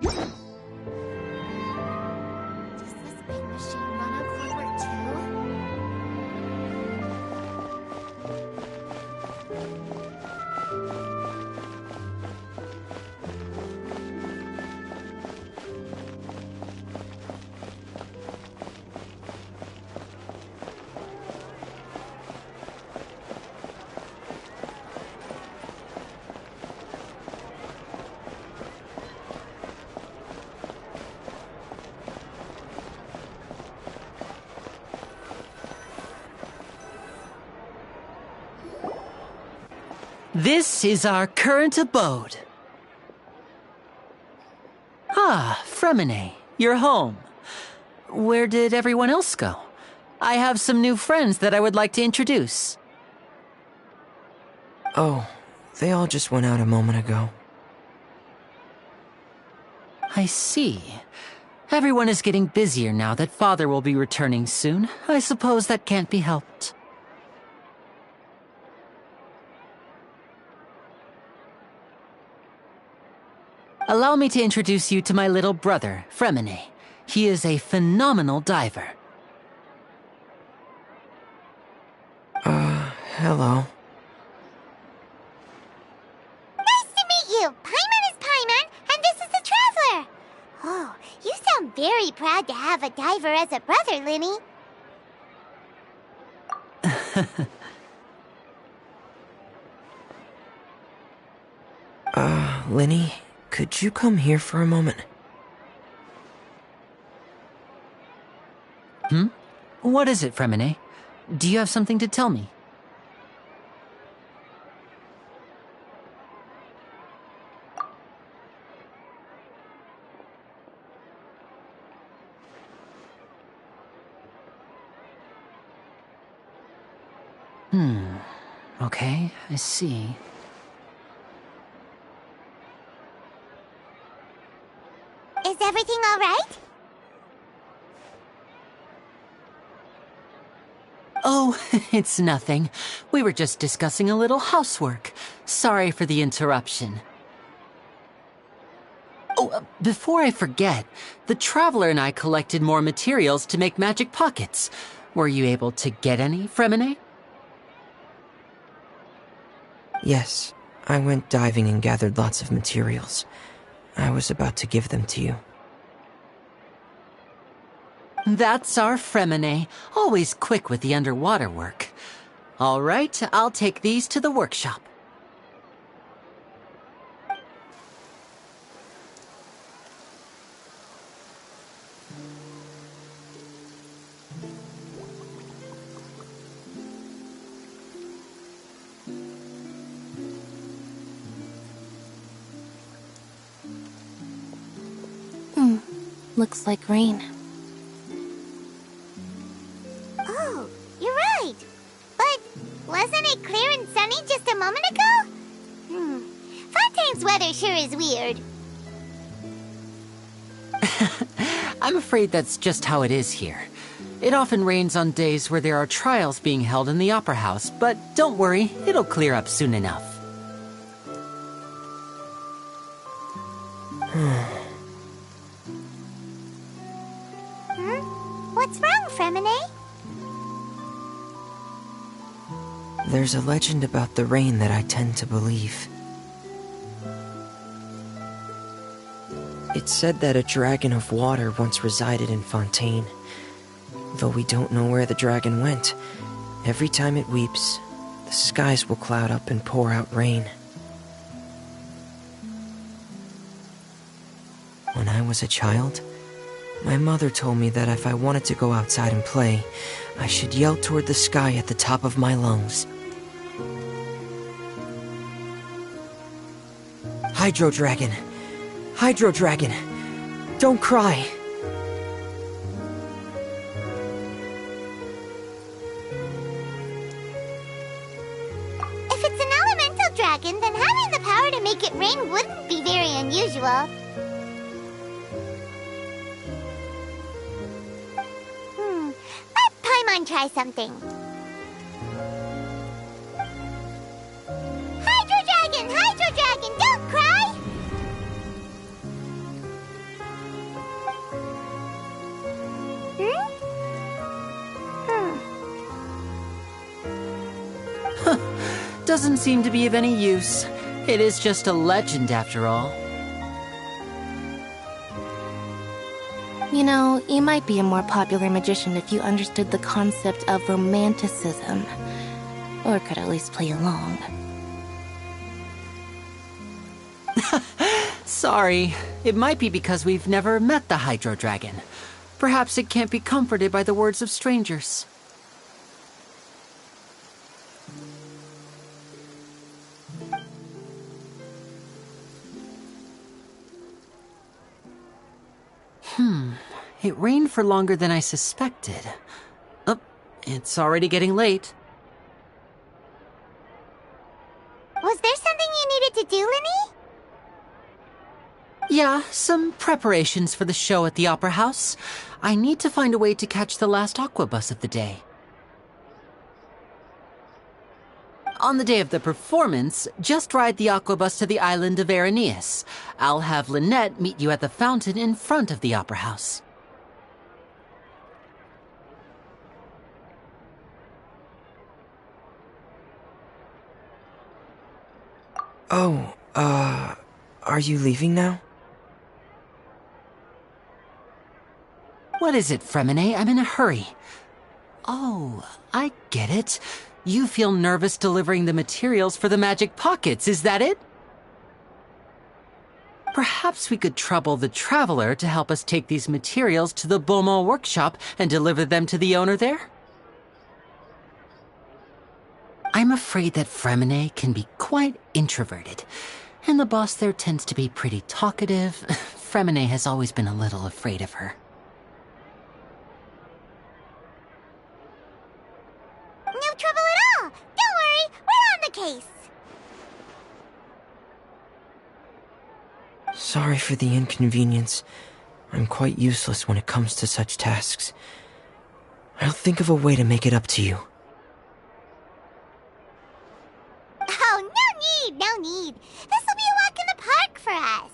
Does this big machine run on clockwork too? This is our current abode. Ah, Fremine, you're home. Where did everyone else go? I have some new friends that I would like to introduce. Oh, they all just went out a moment ago. I see. Everyone is getting busier now that Father will be returning soon. I suppose that can't be helped. Allow me to introduce you to my little brother, Fremine. He is a phenomenal diver. Hello. Nice to meet you! Paimon is Paimon, and this is the Traveler! Oh, you sound very proud to have a diver as a brother, Linny. Linny, could you come here for a moment? What is it, Fremine? Do you have something to tell me? Okay, I see. Is everything all right? Oh, it's nothing. We were just discussing a little housework. Sorry for the interruption. Oh, before I forget, the Traveler and I collected more materials to make magic pockets. Were you able to get any, Fremine? Yes, I went diving and gathered lots of materials. I was about to give them to you. That's our Fremine, always quick with the underwater work. All right, I'll take these to the workshop. Looks like rain. Oh, you're right. But wasn't it clear and sunny just a moment ago? Fontaine's weather sure is weird. I'm afraid that's just how it is here. It often rains on days where there are trials being held in the Opera House, but don't worry, it'll clear up soon enough. What's wrong, Fremine? There's a legend about the rain that I tend to believe. It's said that a dragon of water once resided in Fontaine. Though we don't know where the dragon went, every time it weeps, the skies will cloud up and pour out rain. When I was a child, my mother told me that if I wanted to go outside and play, I should yell toward the sky at the top of my lungs. Hydro Dragon! Hydro Dragon! Don't cry! If it's an elemental dragon, then having the power to make it rain wouldn't be very unusual. Let Paimon try something. Hydro Dragon! Hydro Dragon! Don't cry! doesn't seem to be of any use. It is just a legend after all. You know, you might be a more popular magician if you understood the concept of romanticism. Or could at least play along. Sorry. It might be because we've never met the Hydro Dragon. Perhaps it can't be comforted by the words of strangers. It rained for longer than I suspected. Oh, it's already getting late. Was there something you needed to do, Linny? Yeah, some preparations for the show at the Opera House. I need to find a way to catch the last aqua bus of the day. On the day of the performance, just ride the aqua bus to the island of Araneus. I'll have Lynette meet you at the fountain in front of the Opera House. Oh, are you leaving now? What is it, Fremine? I'm in a hurry. Oh, I get it. You feel nervous delivering the materials for the magic pockets, is that it? Perhaps we could trouble the Traveler to help us take these materials to the Beaumont workshop and deliver them to the owner there? I'm afraid that Fremine can be quite introverted, and the boss there tends to be pretty talkative. Fremine has always been a little afraid of her. No trouble at all! Don't worry, we're on the case! Sorry for the inconvenience. I'm quite useless when it comes to such tasks. I'll think of a way to make it up to you. Oh, no need. This will be a walk in the park for us.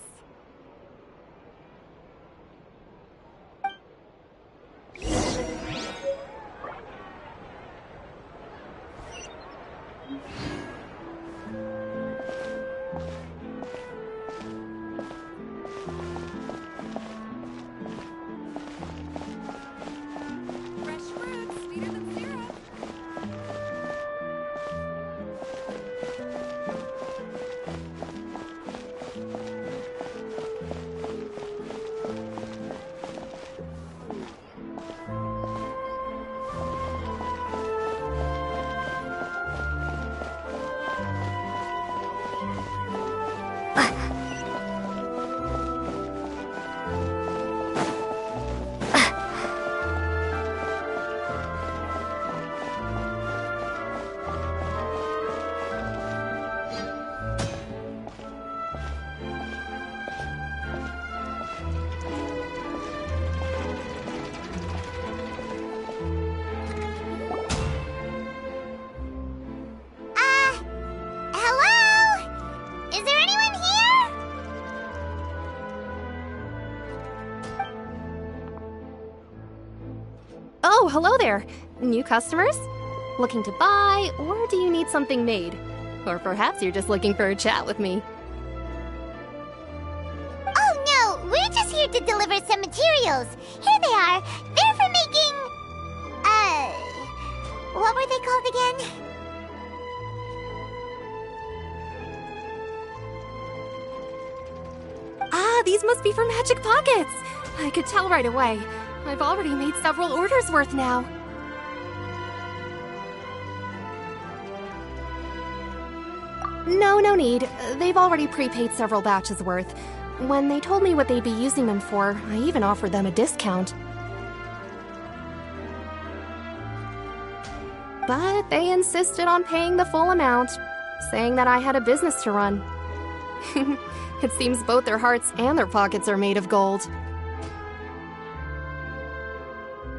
Hello? Is there anyone here? Oh, hello there. New customers? Looking to buy, or do you need something made? Or perhaps you're just looking for a chat with me. Oh no, we're just here to deliver some materials. Here they are. They're for making... what were they called again? Ah, these must be for Magic Pockets! I could tell right away. I've already made several orders worth now. No need. They've already prepaid several batches worth. When they told me what they'd be using them for, I even offered them a discount. But they insisted on paying the full amount, saying that I had a business to run. It seems both their hearts and their pockets are made of gold.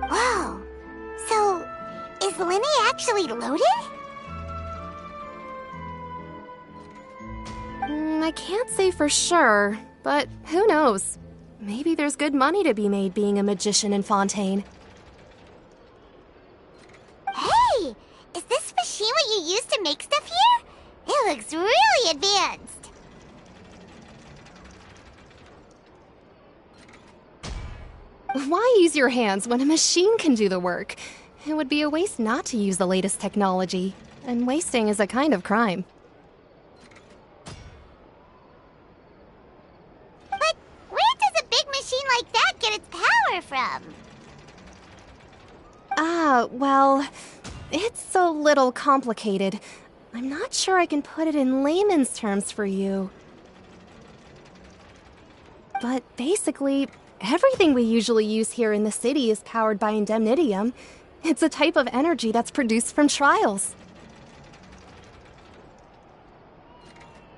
Whoa. So, is Linny actually loaded? I can't say for sure, but who knows? Maybe there's good money to be made being a magician in Fontaine. Hey! Is this machine what you use to make stuff here? It looks really advanced. Why use your hands when a machine can do the work? It would be a waste not to use the latest technology, and wasting is a kind of crime. But where does a big machine like that get its power from? Well, it's a little complicated. I'm not sure I can put it in layman's terms for you. But basically, everything we usually use here in the city is powered by indemnitium. It's a type of energy that's produced from trials.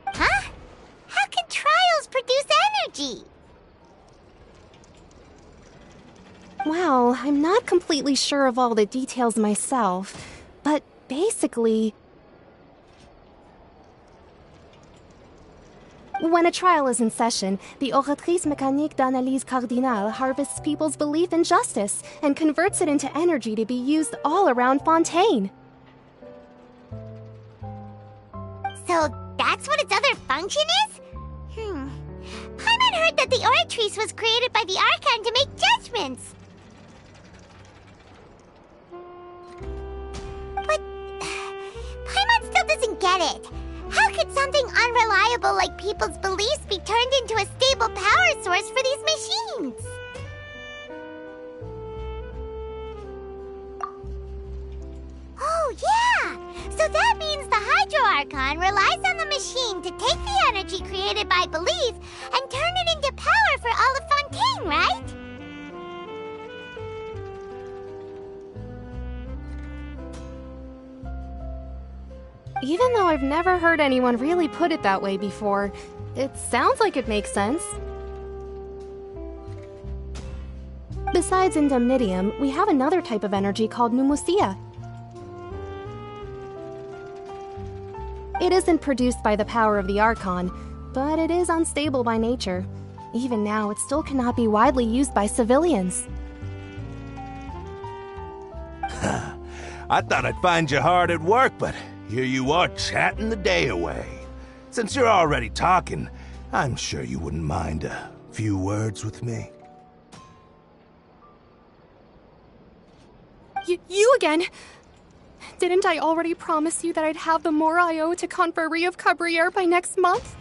Huh? How can trials produce energy? Well, I'm not completely sure of all the details myself, but basically, when a trial is in session, the Oratrice Mécanique d'Analyse Cardinale harvests people's belief in justice and converts it into energy to be used all around Fontaine. So that's what its other function is? Paimon heard that the Oratrice was created by the Archon to make judgments. But Paimon still doesn't get it. How could something unreliable like people's beliefs be turned into a stable power source for these machines? Oh, yeah! So that means the Hydro Archon relies on the machine to take the energy created by belief and turn it into power for all of Fontaine, right? Even though I've never heard anyone really put it that way before, it sounds like it makes sense. Besides indemnitium, we have another type of energy called pneumosia. It isn't produced by the power of the Archon, but it is unstable by nature. Even now, it still cannot be widely used by civilians. I thought I'd find you hard at work, but here you are chatting the day away. Since you're already talking, I'm sure you wouldn't mind a few words with me. You again? Didn't I already promise you that I'd have the more I owe to Confrérie of Cabriere by next month?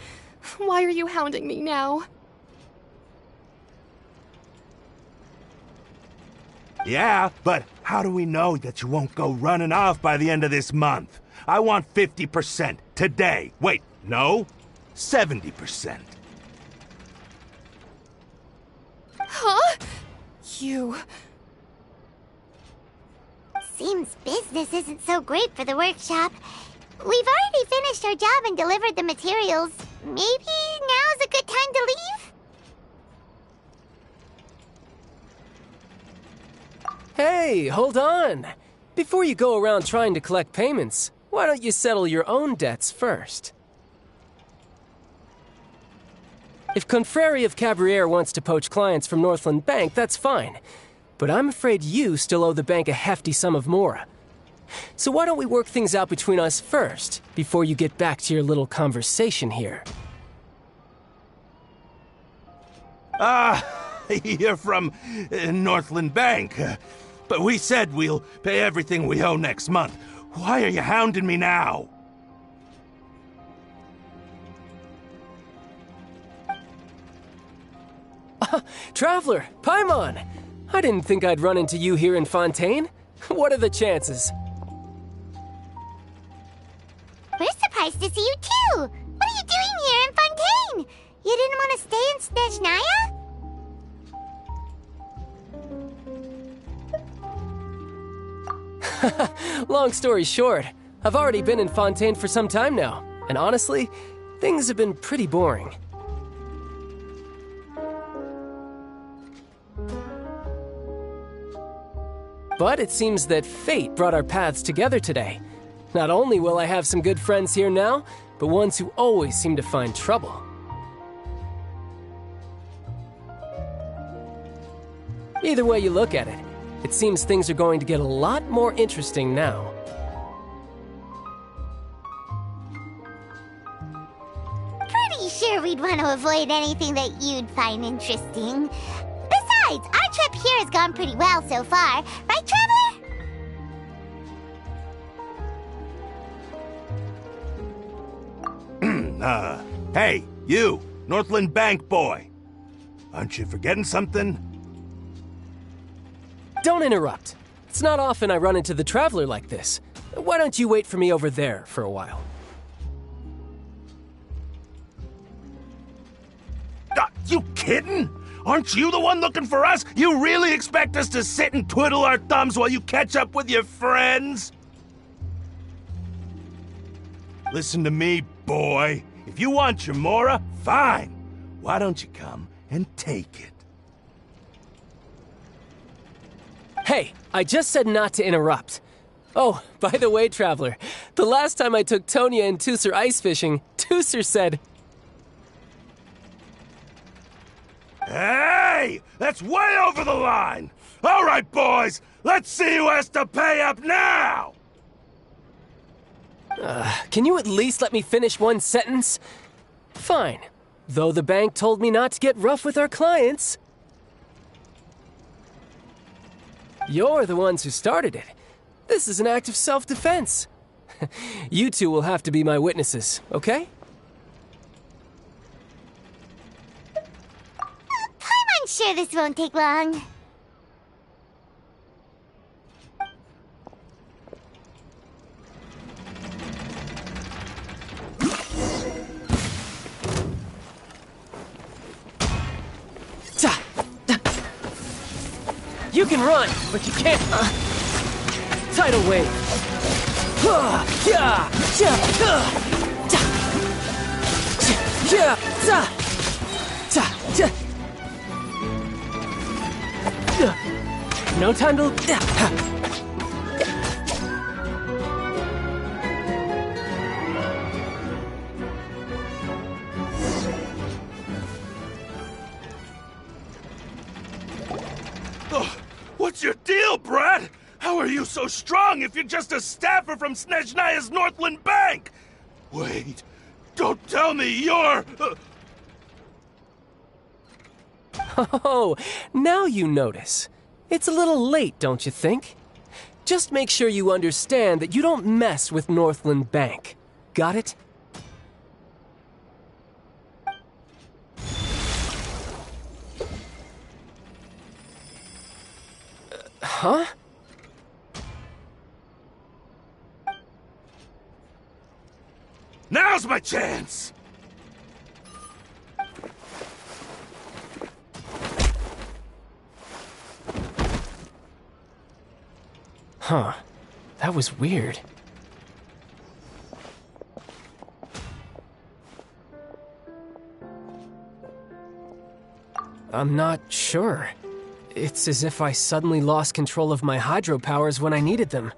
Why are you hounding me now? Yeah, but how do we know that you won't go running off by the end of this month? I want 50% today. Wait, no, 70%. Huh? You... Seems business isn't so great for the workshop. We've already finished our job and delivered the materials. Maybe now's a good time to leave? Hey, hold on! Before you go around trying to collect payments, why don't you settle your own debts first? If Confrérie of Cabriere wants to poach clients from Northland Bank, that's fine. But I'm afraid you still owe the bank a hefty sum of mora. So why don't we work things out between us first, before you get back to your little conversation here? You're from Northland Bank. But we said we'll pay everything we owe next month. Why are you hounding me now? Traveler, Paimon! I didn't think I'd run into you here in Fontaine. What are the chances? We're surprised to see you too! What are you doing here in Fontaine? You didn't want to stay in Snezhnaya? Long story short, I've already been in Fontaine for some time now, and honestly, things have been pretty boring. But it seems that fate brought our paths together today. Not only will I have some good friends here now, but ones who always seem to find trouble. Either way you look at it, it seems things are going to get a lot more interesting now. want to avoid anything that you'd find interesting. Besides, our trip here has gone pretty well so far. Right, Traveler? Hey, you, Northland Bank boy. Aren't you forgetting something? Don't interrupt. It's not often I run into the Traveler like this. Why don't you wait for me over there for a while? You kidding? Aren't you the one looking for us? You really expect us to sit and twiddle our thumbs while you catch up with your friends? Listen to me, boy. If you want your Mora, fine. Why don't you come and take it? Hey, I just said not to interrupt. Oh, by the way, Traveler, the last time I took Tonya and Tusser ice fishing, Tusser said... Hey! That's way over the line! All right, boys, let's see who has to pay up now! Can you at least let me finish one sentence? Fine. Though the bank told me not to get rough with our clients. You're the ones who started it. This is an act of self-defense. You two will have to be my witnesses, okay? I'm sure this won't take long. You can run, but you can't. Tidal wave. No time to... What's your deal, Brad? How are you so strong if you're just a staffer from Snezhnaya's Northland Bank? Wait, don't tell me you're... Oh, now you notice. It's a little late, don't you think? Just make sure you understand that you don't mess with Northland Bank. Got it? Huh? Now's my chance! Huh. That was weird. I'm not sure. It's as if I suddenly lost control of my hydro powers when I needed them.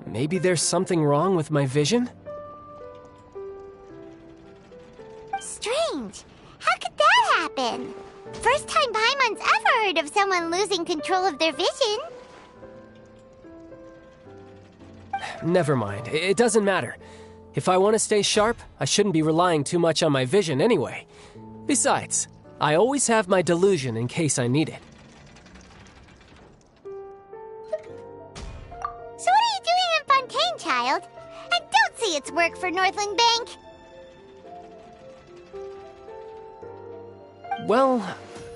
Maybe there's something wrong with my vision? Strange. How could that happen? First time Paimon's ever heard of someone losing control of their vision. Never mind. It doesn't matter. If I want to stay sharp, I shouldn't be relying too much on my vision anyway. Besides, I always have my delusion in case I need it. So what are you doing in Fontaine, child? I don't see its work for Northland Bank. Well,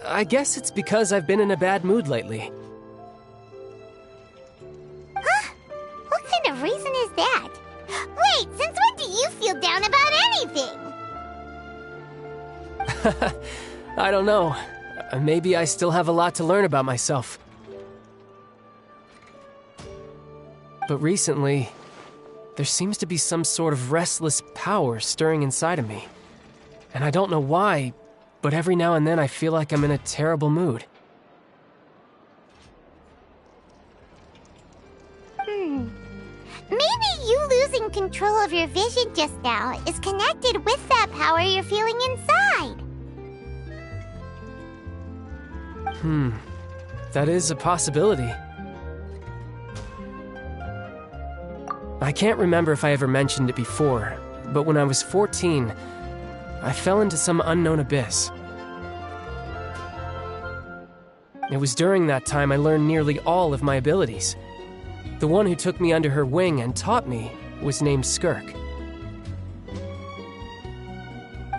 I guess it's because I've been in a bad mood lately. Huh? What kind of reason is that? Wait, since when do you feel down about anything? I don't know. Maybe I still have a lot to learn about myself. But recently, there seems to be some sort of restless power stirring inside of me. And I don't know why, but every now and then I feel like I'm in a terrible mood. Maybe you losing control of your vision just now is connected with that power you're feeling inside. That is a possibility. I can't remember if I ever mentioned it before, but when I was 14, I fell into some unknown abyss. It was during that time I learned nearly all of my abilities. The one who took me under her wing and taught me was named Skirk.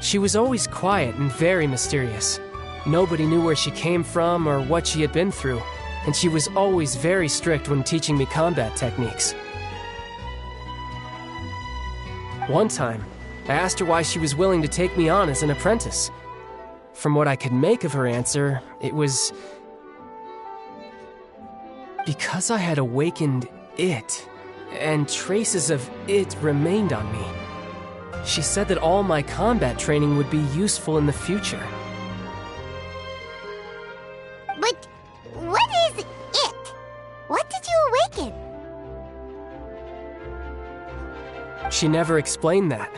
She was always quiet and very mysterious. Nobody knew where she came from or what she had been through, and she was always very strict when teaching me combat techniques. One time, I asked her why she was willing to take me on as an apprentice. From what I could make of her answer, it was because I had awakened it, and traces of it remained on me. She said that all my combat training would be useful in the future. But what is it? What did you awaken? She never explained that,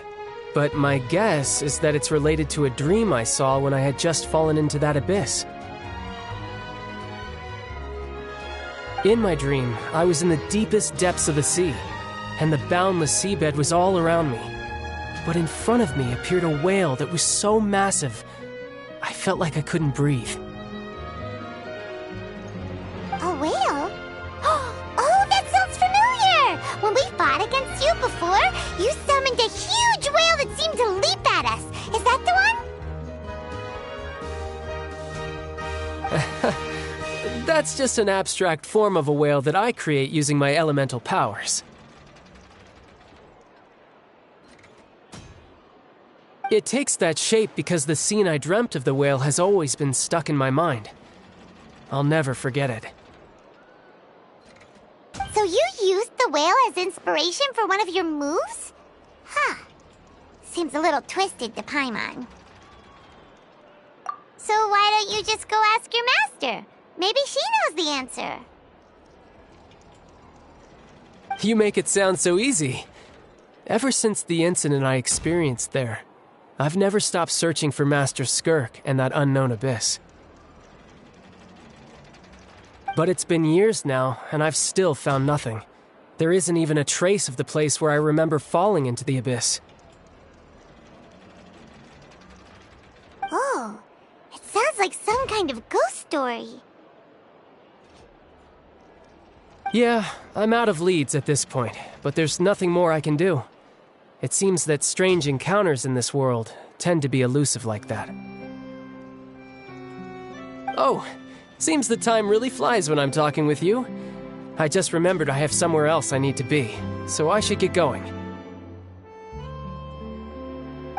but my guess is that it's related to a dream I saw when I had just fallen into that abyss. In my dream, I was in the deepest depths of the sea, and the boundless seabed was all around me. But in front of me appeared a whale that was so massive, I felt like I couldn't breathe. A whale? Oh, that sounds familiar! When we fought against you before, you summoned a huge whale that seemed to leap at us. Is that the one? That's just an abstract form of a whale that I create using my elemental powers. It takes that shape because the scene I dreamt of the whale has always been stuck in my mind. I'll never forget it. So you used the whale as inspiration for one of your moves? Huh. Seems a little twisted to Paimon. So why don't you just go ask your master? Maybe she knows the answer. You make it sound so easy. Ever since the incident I experienced there, I've never stopped searching for Master Skirk and that unknown abyss. But it's been years now, and I've still found nothing. There isn't even a trace of the place where I remember falling into the abyss. Oh, it sounds like some kind of ghost story. Yeah, I'm out of leads at this point, but there's nothing more I can do. It seems that strange encounters in this world tend to be elusive like that. Oh, seems the time really flies when I'm talking with you. I just remembered I have somewhere else I need to be, so I should get going.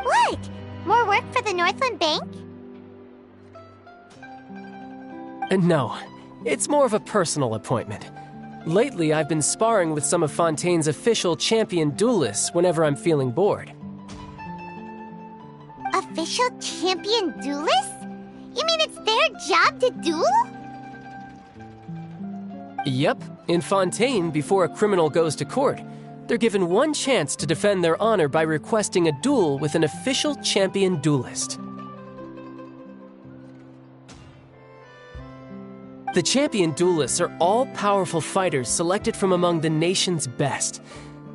What? More work for the Northland Bank? No, it's more of a personal appointment. Lately, I've been sparring with some of Fontaine's official champion duelists whenever I'm feeling bored. Official champion duelists? You mean it's their job to duel? Yep, in Fontaine, before a criminal goes to court, they're given one chance to defend their honor by requesting a duel with an official champion duelist. The champion duelists are all-powerful fighters selected from among the nation's best,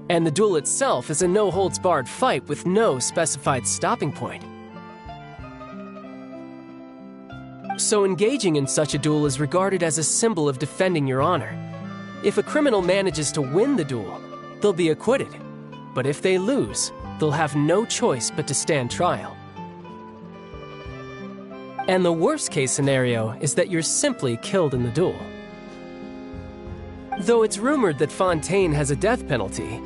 and the duel itself is a no-holds-barred fight with no specified stopping point. So engaging in such a duel is regarded as a symbol of defending your honor. If a criminal manages to win the duel, they'll be acquitted, but if they lose, they'll have no choice but to stand trial. And the worst-case scenario is that you're simply killed in the duel. Though it's rumored that Fontaine has a death penalty,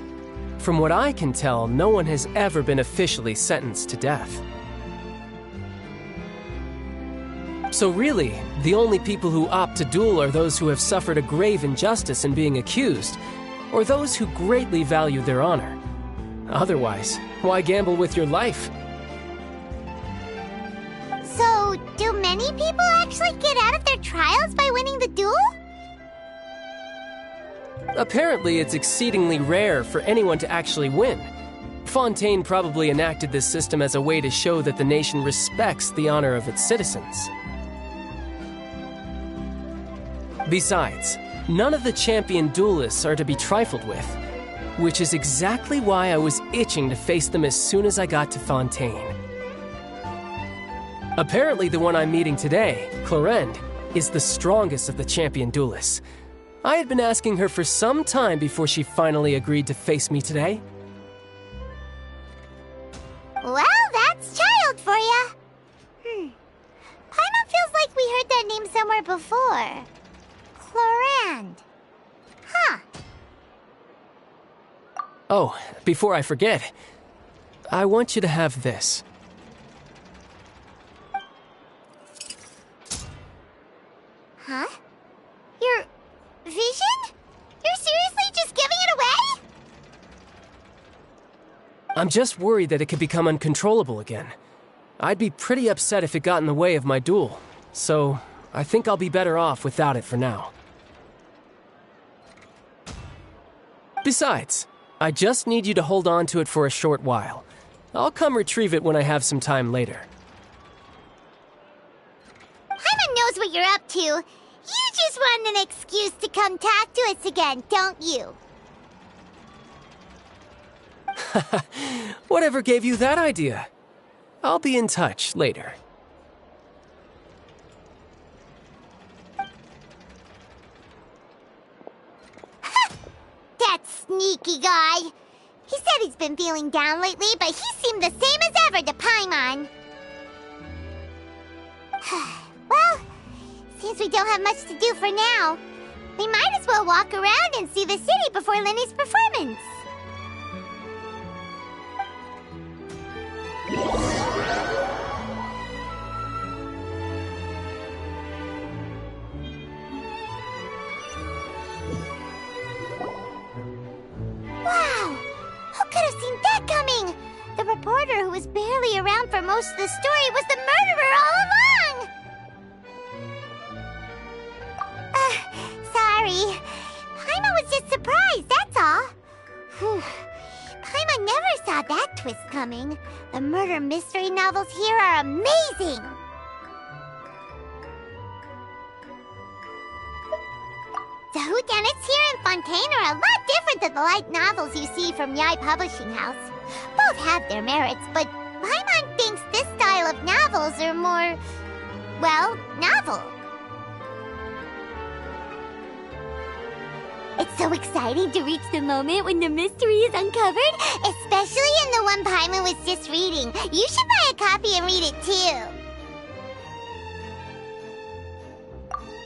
from what I can tell, no one has ever been officially sentenced to death. So really, the only people who opt to duel are those who have suffered a grave injustice in being accused, or those who greatly value their honor. Otherwise, why gamble with your life? So, do many people actually get out of their trials by winning the duel? Apparently, it's exceedingly rare for anyone to actually win. Fontaine probably enacted this system as a way to show that the nation respects the honor of its citizens. Besides, none of the champion duelists are to be trifled with, which is exactly why I was itching to face them as soon as I got to Fontaine. Apparently the one I'm meeting today, Clorinde, is the strongest of the champion duelists. I had been asking her for some time before she finally agreed to face me today. Well, that's child for ya. Paimon feels like we heard that name somewhere before. Clorinde. Huh. Oh, before I forget, I want you to have this. Huh? Your vision? You're seriously just giving it away? I'm just worried that it could become uncontrollable again. I'd be pretty upset if it got in the way of my duel, so I think I'll be better off without it for now. Besides, I just need you to hold on to it for a short while. I'll come retrieve it when I have some time later. Paimon knows what you're up to. You just want an excuse to come talk to us again, don't you? Whatever gave you that idea? I'll be in touch later. That sneaky guy. He said he's been feeling down lately, but he seemed the same as ever to Paimon. Well, seems we don't have much to do for now. We might as well walk around and see the city before Lenny's performance. Wow! Who could have seen that coming? The reporter who was barely around for most of the story was the murderer all along! Sorry. Paimon was just surprised, that's all. Whew. Paimon never saw that twist coming. The murder mystery novels here are amazing! The whodunits here in Fontaine are a lot different than the light novels you see from Yai Publishing House. Both have their merits, but Paimon thinks this style of novels are more, well, novel. It's so exciting to reach the moment when the mystery is uncovered, especially in the one Paimon was just reading. You should buy a copy and read it too.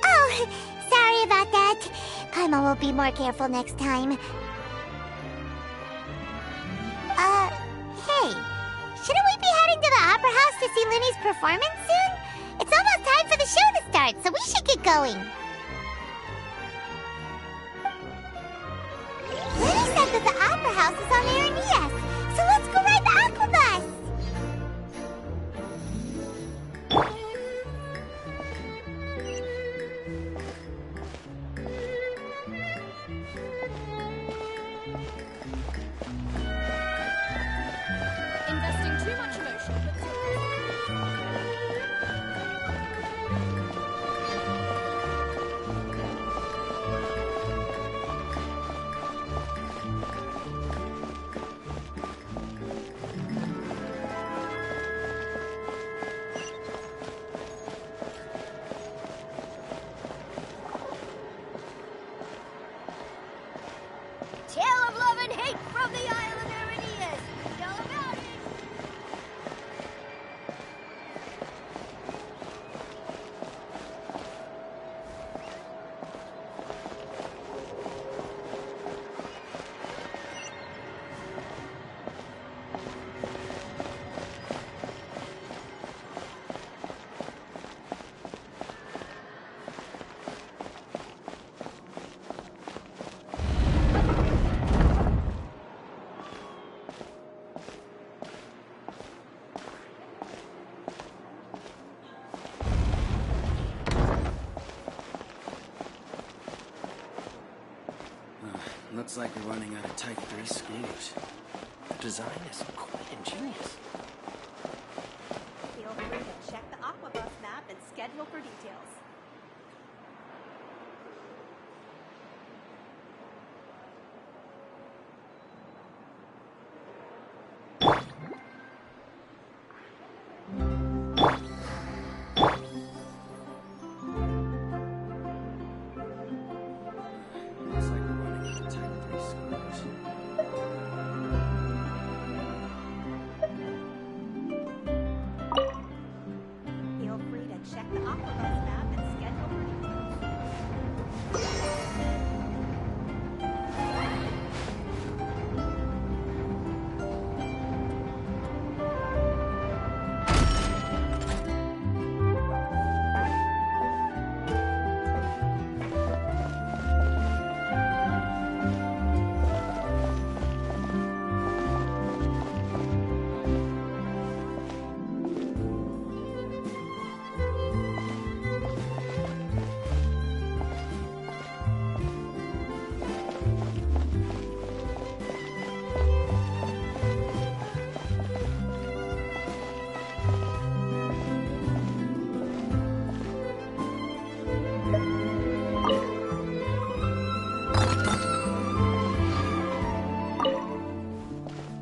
Oh, sorry about that. Paimon will be more careful next time. Hey, shouldn't we be heading to the Opera House to see Lenny's performance soon? It's almost time for the show to start, so we should get going. Lenny said that the Opera House is on Aranias, so let's go ride the Aqua Bus! Investing too much emotion. Tale of love and hate from the Isle of Aranias. Tell about it. Looks like we're running out of Type 3 screws. The design is quite ingenious. Feel free to check the Aquabus map and schedule for details. check the Aquabus map and schedule for details.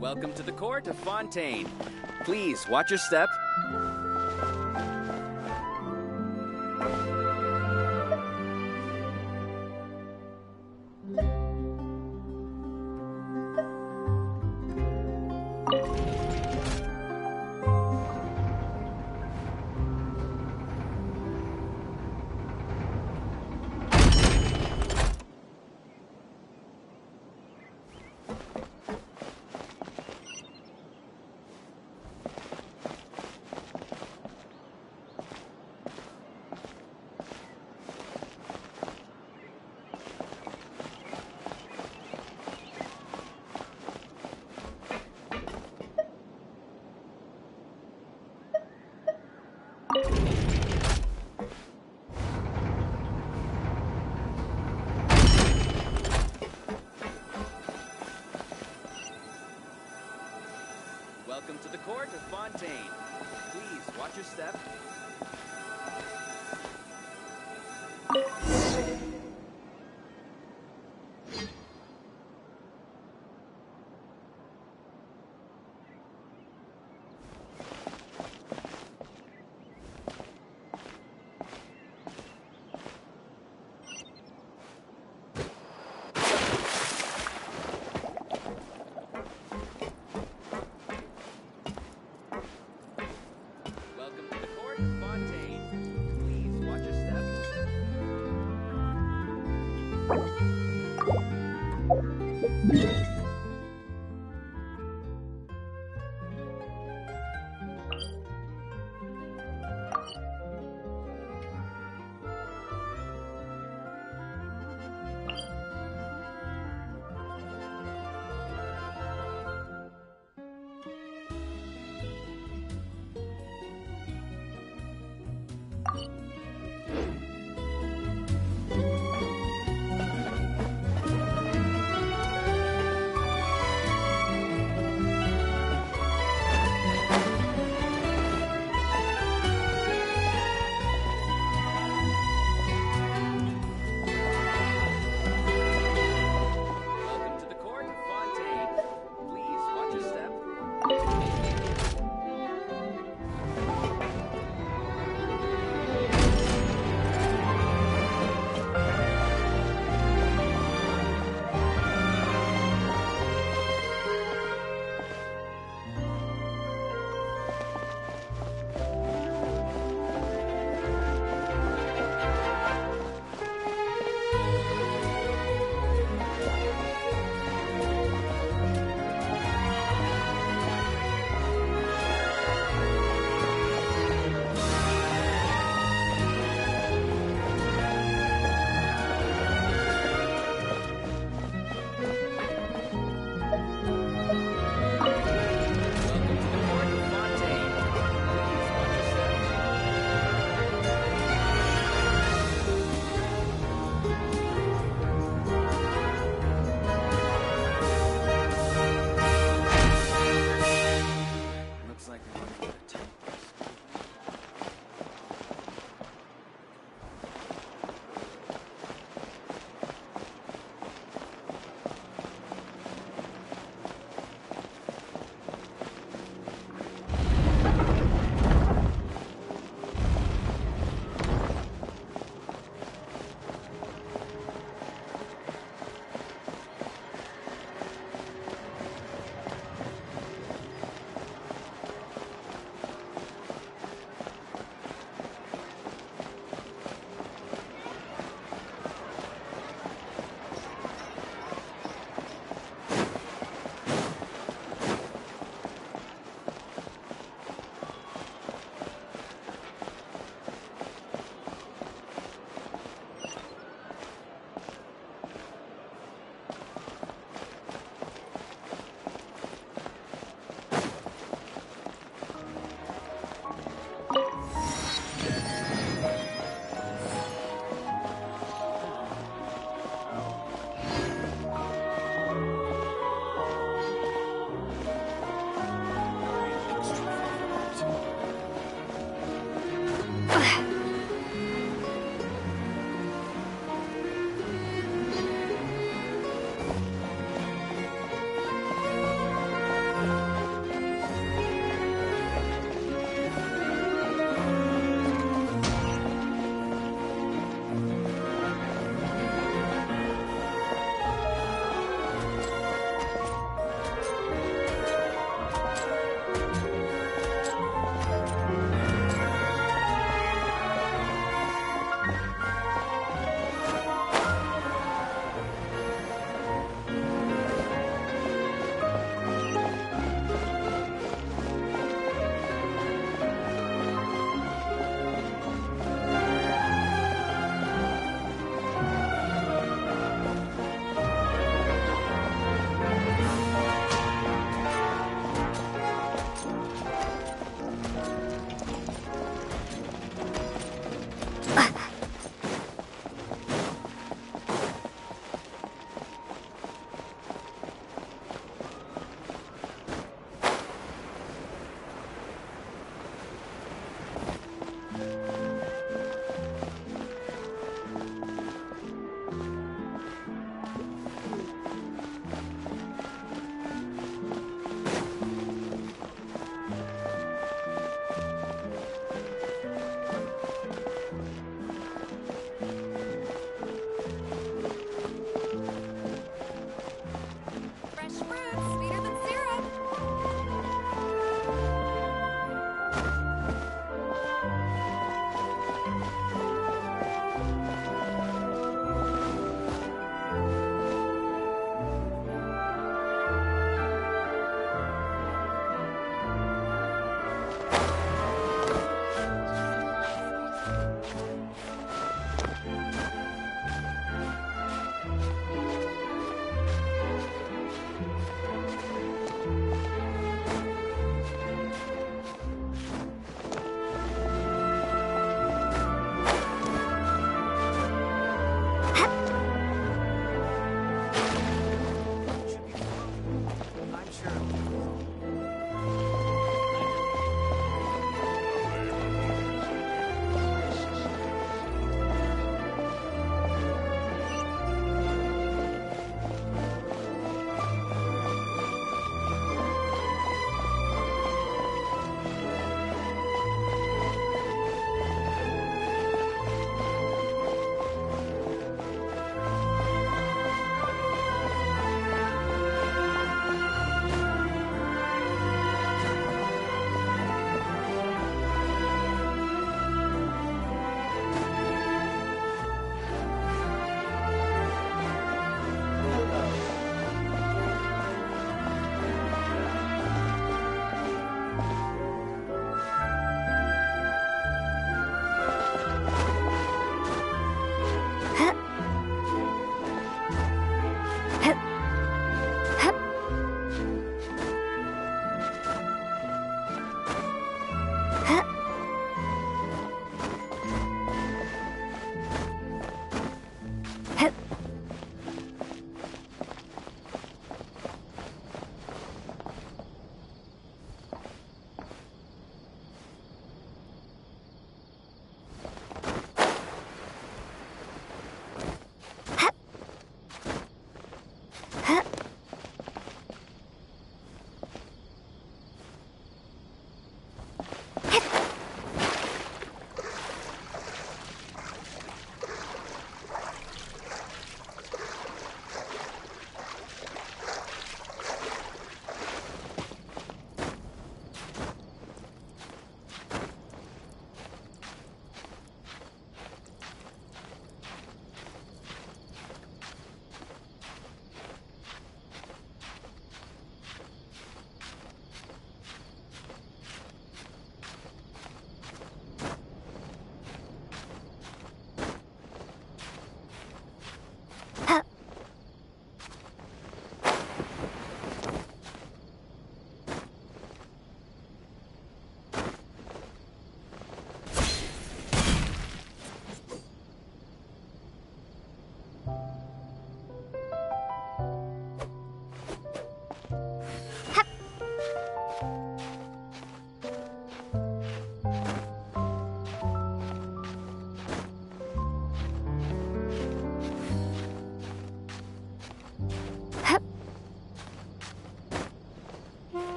Welcome to the court of Fontaine. Please watch your step. Welcome to the court of Fontaine. Please watch your step. Welcome to the court of Fontaine. Please watch your step.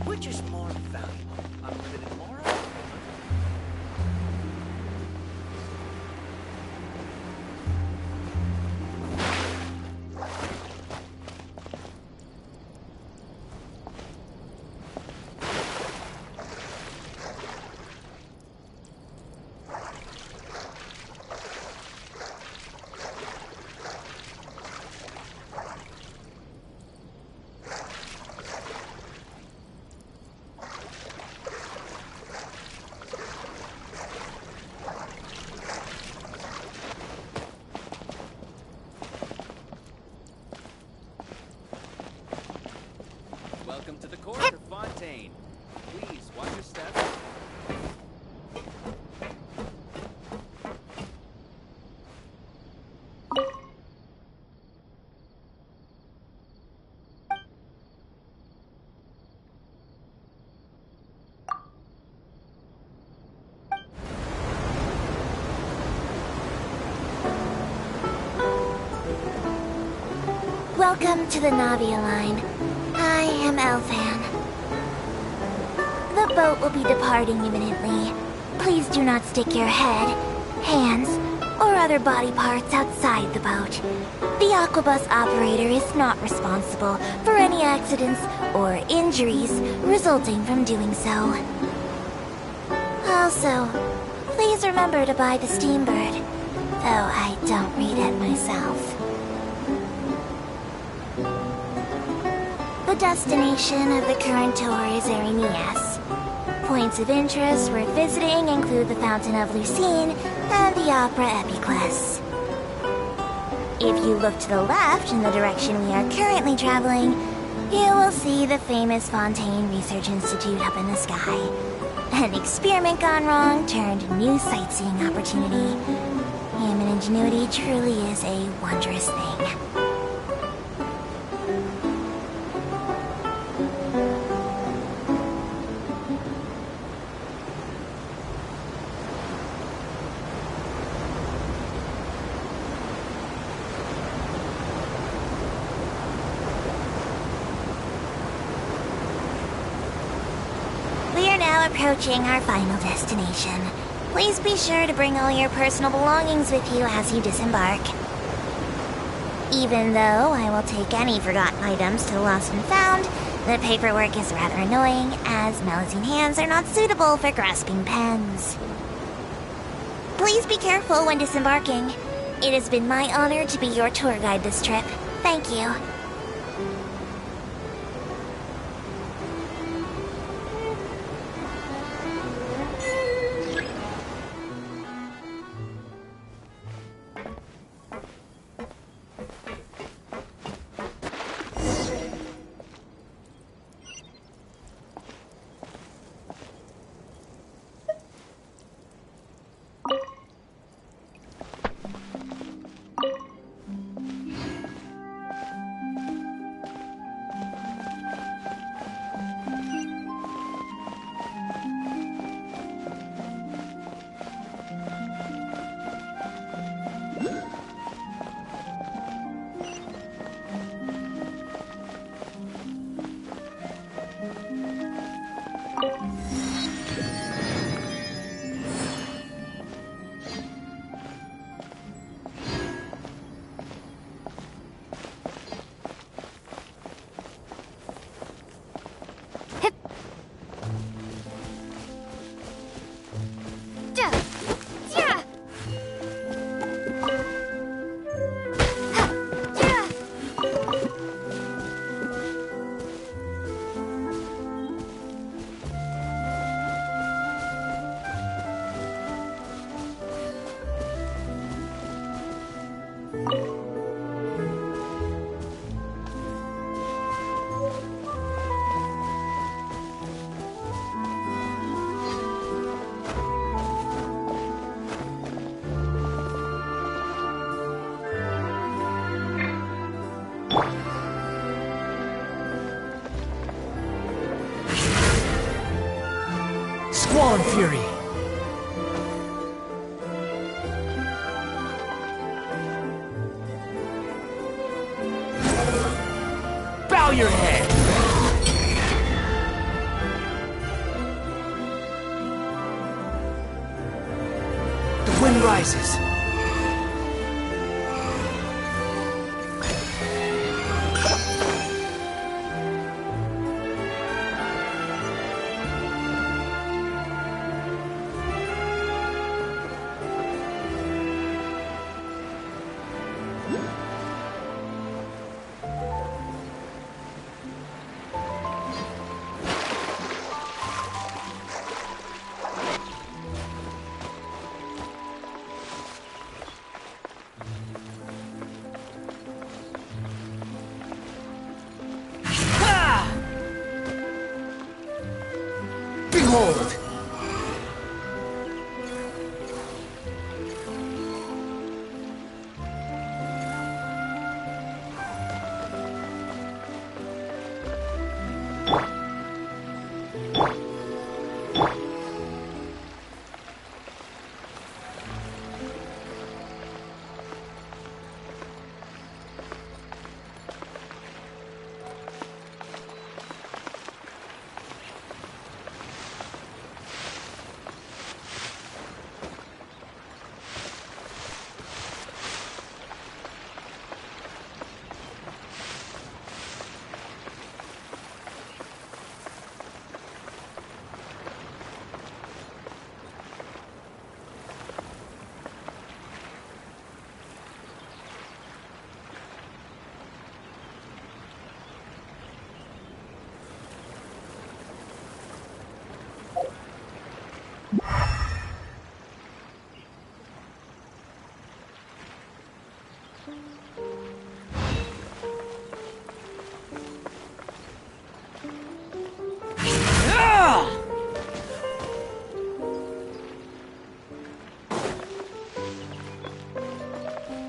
Which is more valuable? Unlimited aura? Welcome to the court of Fontaine. Please watch your steps. Welcome to the Navia line. I am Elfan. The boat will be departing imminently. Please do not stick your head, hands, or other body parts outside the boat. The Aquabus operator is not responsible for any accidents or injuries resulting from doing so. Also, please remember to buy the Steambird, though I don't read it myself. The destination of the current tour is Erinias. Points of interest worth visiting include the Fountain of Lucine and the Opera Epiclese. If you look to the left in the direction we are currently traveling, you will see the famous Fontaine Research Institute up in the sky. An experiment gone wrong turned new sightseeing opportunity. Human ingenuity truly is a wondrous thing. Approaching our final destination. Please be sure to bring all your personal belongings with you as you disembark. Even though I will take any forgotten items to the lost and found, the paperwork is rather annoying, as Melusine hands are not suitable for grasping pens. Please be careful when disembarking. It has been my honor to be your tour guide this trip. Thank you. Squall Fury! Bow your head! The wind rises. Behold!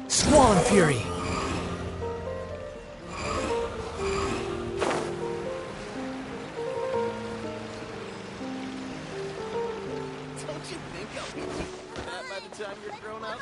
Squall Fury! Don't you think I'll be too old for that by the time you're grown up?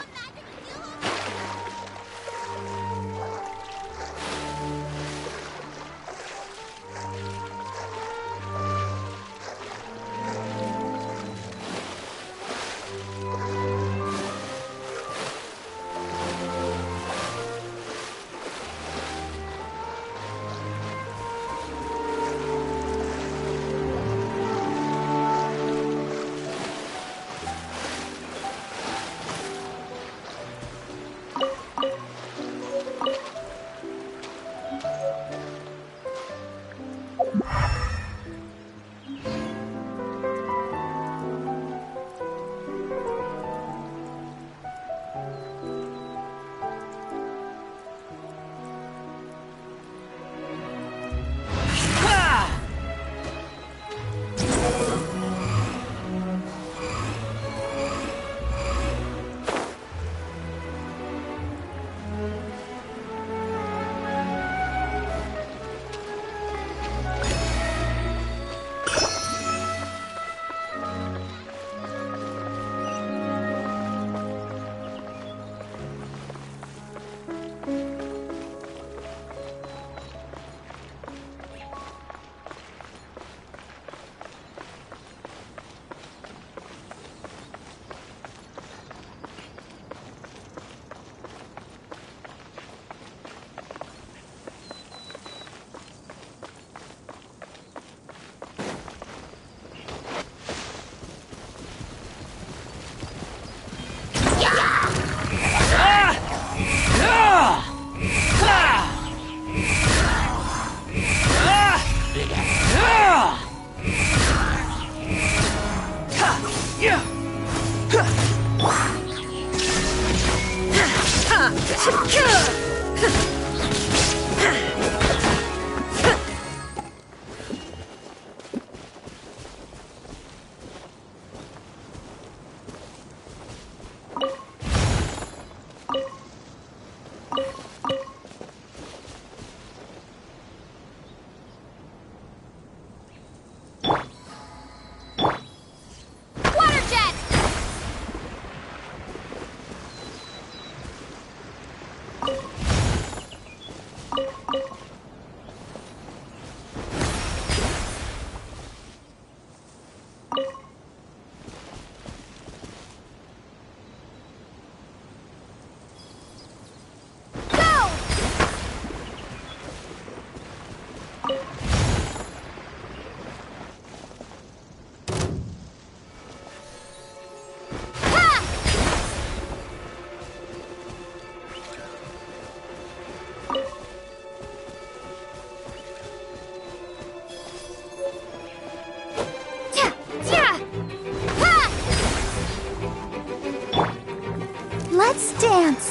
Let's dance.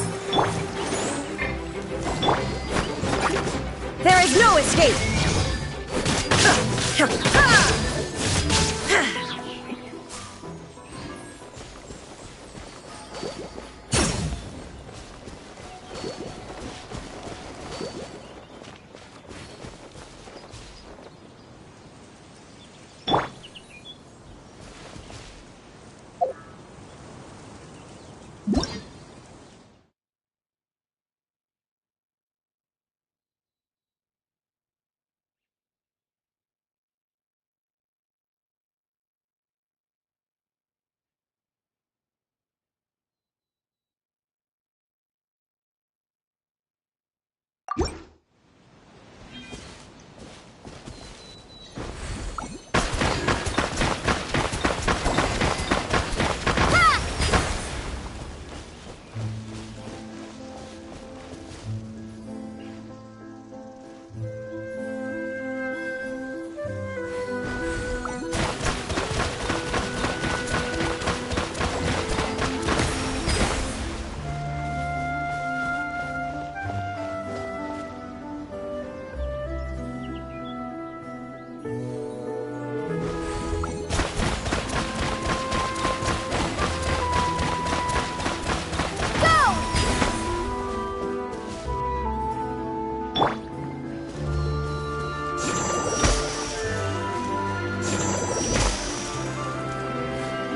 There is no escape!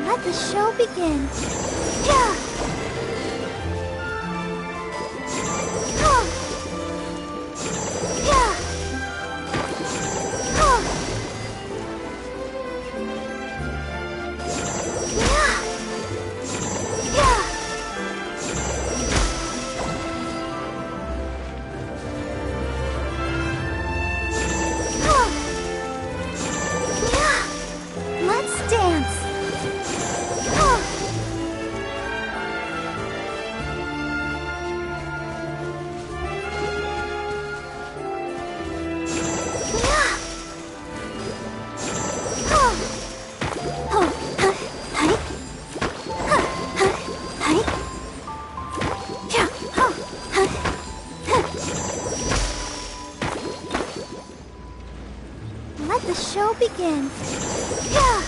Let the show begin. Yeah. Oh. Yeah. Oh. Yeah. Yeah. Oh. Yeah. Let's dance. Let the show begin. Yeah.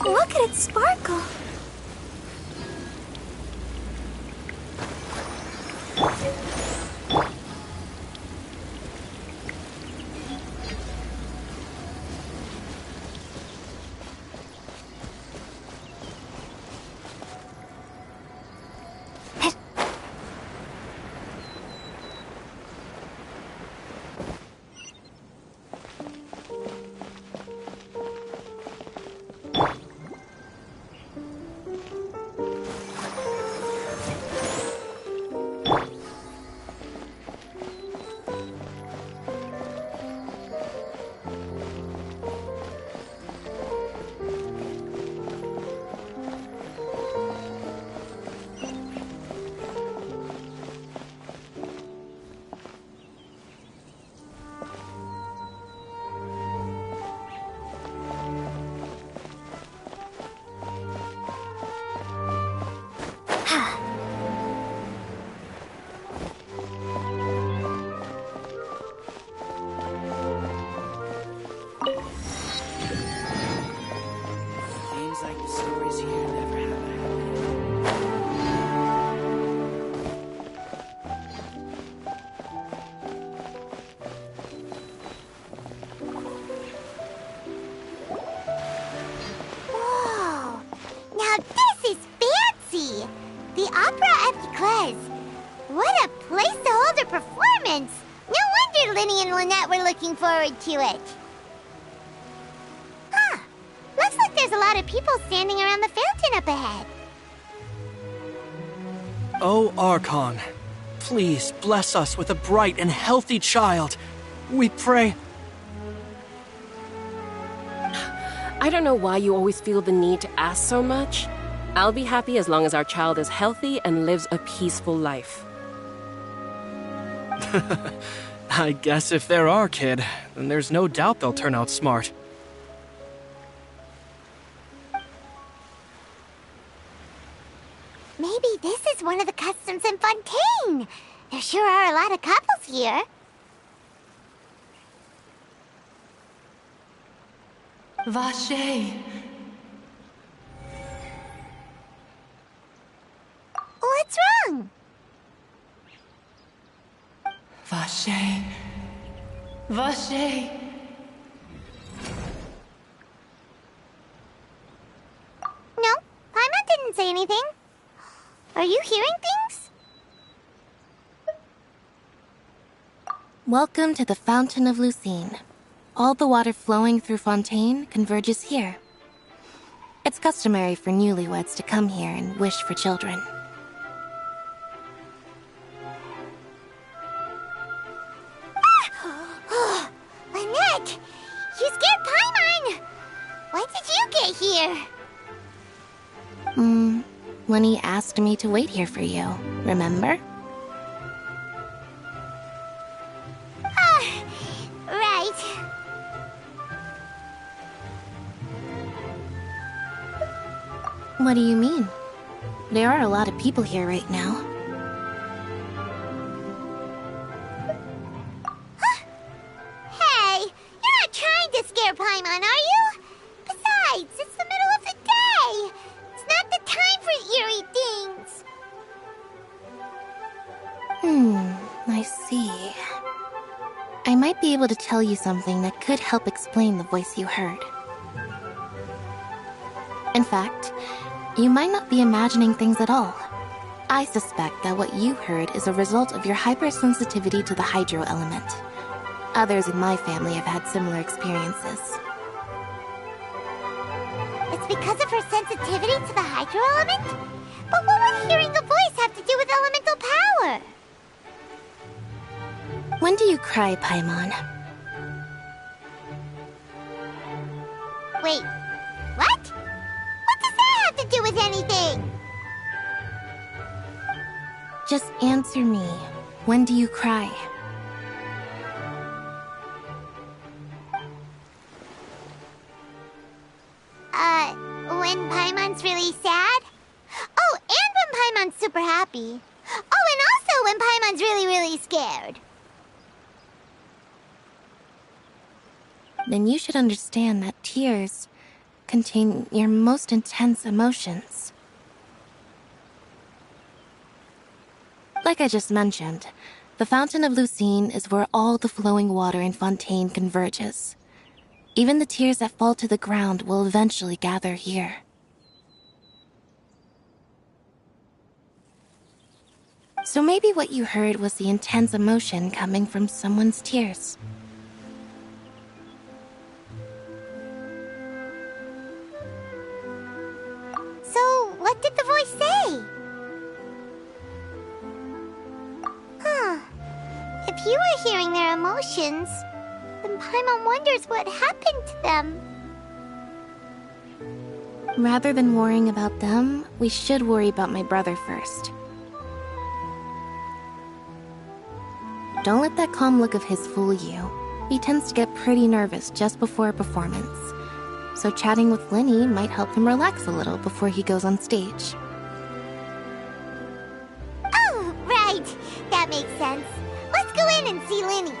Look at it sparkle. What a place to hold a performance! No wonder Linny and Lynette were looking forward to it. Huh. Looks like there's a lot of people standing around the fountain up ahead. Oh, Archon, please bless us with a bright and healthy child. We pray. I don't know why you always feel the need to ask so much. I'll be happy as long as our child is healthy and lives a peaceful life. I guess if they're our kid, then there's no doubt they'll turn out smart. Maybe this is one of the customs in Fontaine. There sure are a lot of couples here. Vache. What's wrong? Vache. Vache. No, Paimon didn't say anything. Are you hearing things? Welcome to the Fountain of Lucine. All the water flowing through Fontaine converges here. It's customary for newlyweds to come here and wish for children. Lynette! You scared Paimon! When did you get here? When he asked me to wait here for you, remember? Right. What do you mean? There are a lot of people here right now. Hey, you're not trying to scare Paimon, are you? Besides, it's the middle of the day. It's not the time for eerie things. I see. I might be able to tell you something that could help explain the voice you heard. In fact, you might not be imagining things at all. I suspect that what you heard is a result of your hypersensitivity to the hydro element. Others in my family have had similar experiences. It's because of her sensitivity to the hydro element? But what would hearing a voice have to do with elemental power? When do you cry, Paimon? Wait, what? What does that have to do with anything? Just answer me. When do you cry? When Paimon's really sad? Oh, and when Paimon's super happy. Oh, and also when Paimon's really, really scared. Then you should understand that tears contain your most intense emotions. Like I just mentioned, the Fountain of Lucine is where all the flowing water in Fontaine converges. Even the tears that fall to the ground will eventually gather here. So maybe what you heard was the intense emotion coming from someone's tears. So, what did the voice say? Huh. If you were hearing their emotions, then Paimon wonders what happened to them. Rather than worrying about them, we should worry about my brother first. Don't let that calm look of his fool you. He tends to get pretty nervous just before a performance. So chatting with Linny might help him relax a little before he goes on stage. Oh, right. That makes sense. Let's go in and see Linny.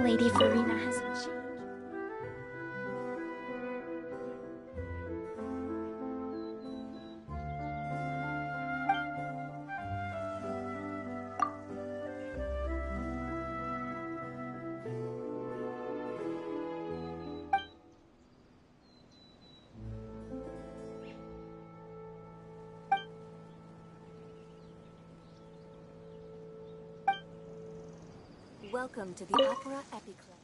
Lady Farina hasn't changed. Welcome to the Opera Epiclub.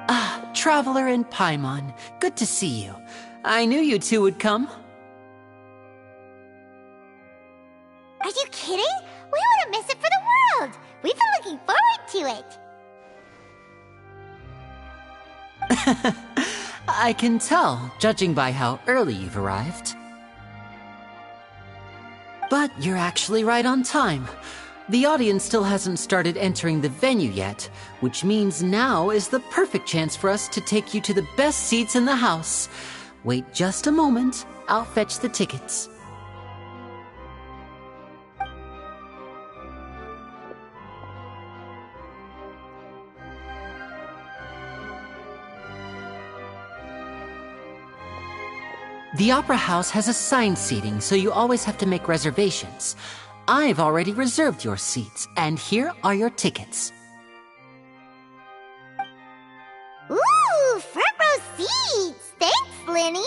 Ah, Traveler and Paimon. Good to see you. I knew you two would come. Are you kidding? We wouldn't miss it for the world! We've been looking forward to it! I can tell, judging by how early you've arrived. But you're actually right on time. The audience still hasn't started entering the venue yet, which means now is the perfect chance for us to take you to the best seats in the house. Wait just a moment, I'll fetch the tickets. The Opera House has assigned seating, so you always have to make reservations. I've already reserved your seats, and here are your tickets. Ooh, front row seats! Thanks, Linny!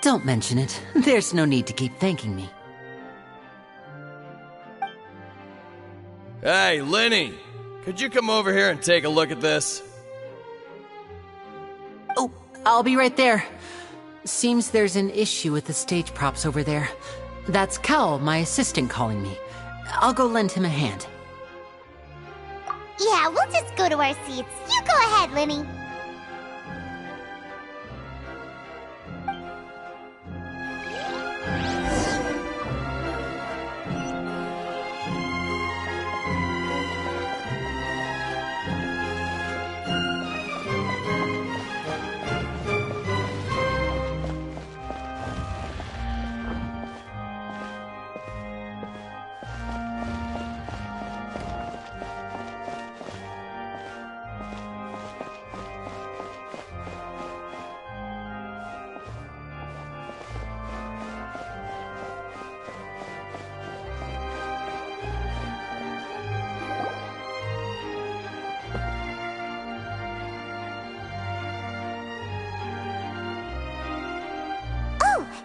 Don't mention it. There's no need to keep thanking me. Hey, Lenny! Could you come over here and take a look at this? Oh, I'll be right there. Seems there's an issue with the stage props over there. That's Cal, my assistant, calling me. I'll go lend him a hand. Yeah, we'll just go to our seats. You go ahead, Linny.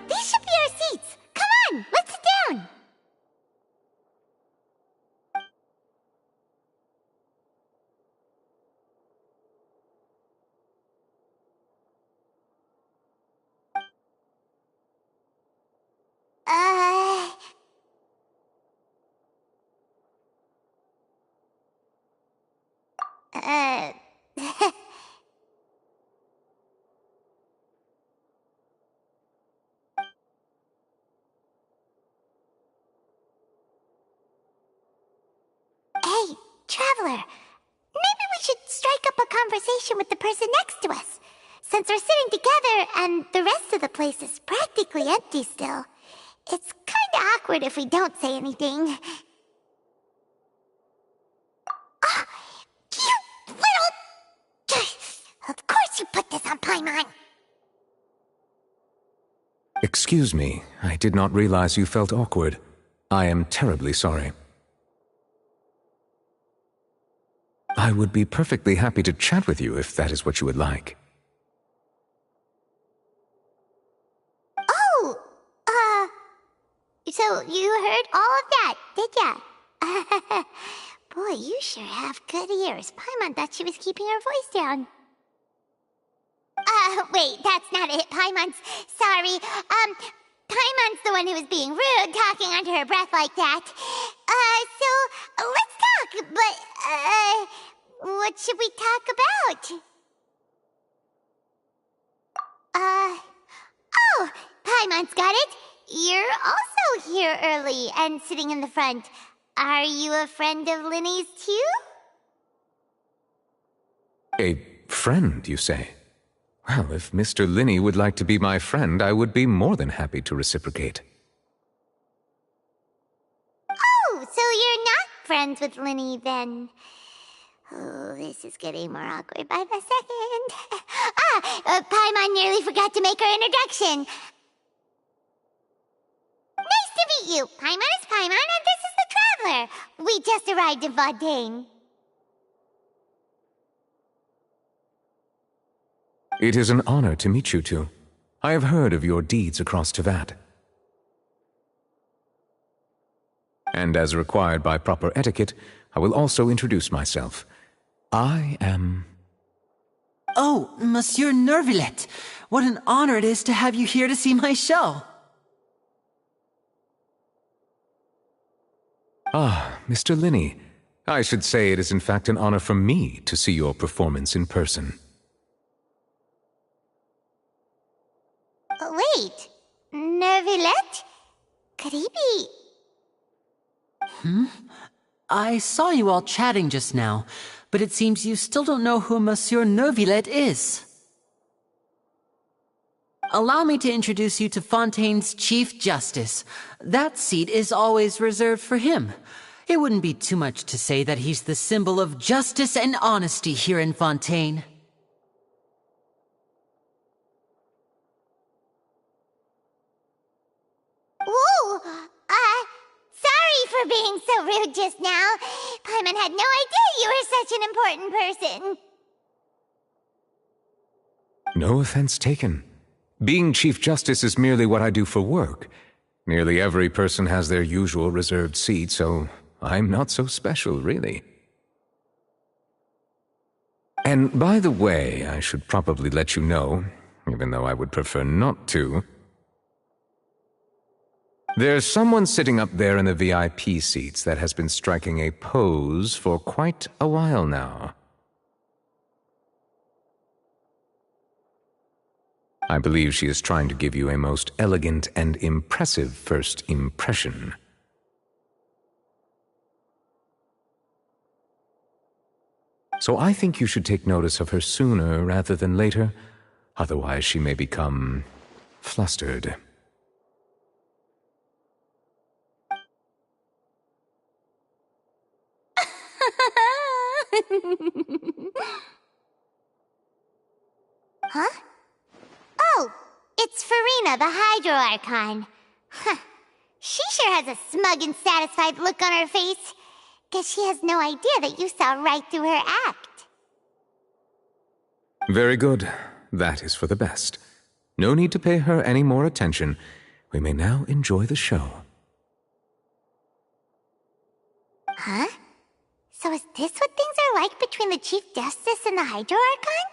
These should be our seats! Come on, let's sit down! Uh... Hey, Traveler. Maybe we should strike up a conversation with the person next to us. Since we're sitting together and the rest of the place is practically empty still, it's kinda awkward if we don't say anything. Oh, you little... Of course you put this on Paimon! Excuse me, I did not realize you felt awkward. I am terribly sorry. I would be perfectly happy to chat with you if that is what you would like. Oh, so you heard all of that, did ya? Boy, you sure have good ears. Paimon thought she was keeping her voice down. Wait, that's not it, Paimon's. Sorry. Paimon's the one who was being rude, talking under her breath like that. So, let's talk, but, what should we talk about? Oh, Paimon's got it. You're also here early and sitting in the front. Are you a friend of Linny's, too? A friend, you say? Well, if Mr. Linny would like to be my friend, I would be more than happy to reciprocate. Oh, so you're not friends with Linny, then? Oh, this is getting more awkward by the second. Paimon nearly forgot to make her introduction. Nice to meet you. Paimon is Paimon, and this is the Traveler. We just arrived in Fontaine. It is an honor to meet you two. I have heard of your deeds across Tevat. And as required by proper etiquette, I will also introduce myself. I am... Oh, Monsieur Nervillet! What an honor it is to have you here to see my show! Ah, Mr. Linny. I should say it is in fact an honor for me to see your performance in person. Wait, Nervillet? Could he be... I saw you all chatting just now, but it seems you still don't know who Monsieur Nervillet is. Allow me to introduce you to Fontaine's Chief Justice. That seat is always reserved for him. It wouldn't be too much to say that he's the symbol of justice and honesty here in Fontaine. Whoa! Sorry for being so rude just now. Paimon had no idea you were such an important person. No offense taken. Being Chief Justice is merely what I do for work. Nearly every person has their usual reserved seat, so I'm not so special, really. And by the way, I should probably let you know, even though I would prefer not to, there's someone sitting up there in the VIP seats that has been striking a pose for quite a while now. I believe she is trying to give you a most elegant and impressive first impression. So I think you should take notice of her sooner rather than later, otherwise she may become flustered. Huh? Oh, it's Farina, the Hydro Archon. Huh. She sure has a smug and satisfied look on her face. Guess she has no idea that you saw right through her act. Very good. That is for the best. No need to pay her any more attention. We may now enjoy the show. Huh? So is this what things are like between the Chief Justice and the Hydro Archon?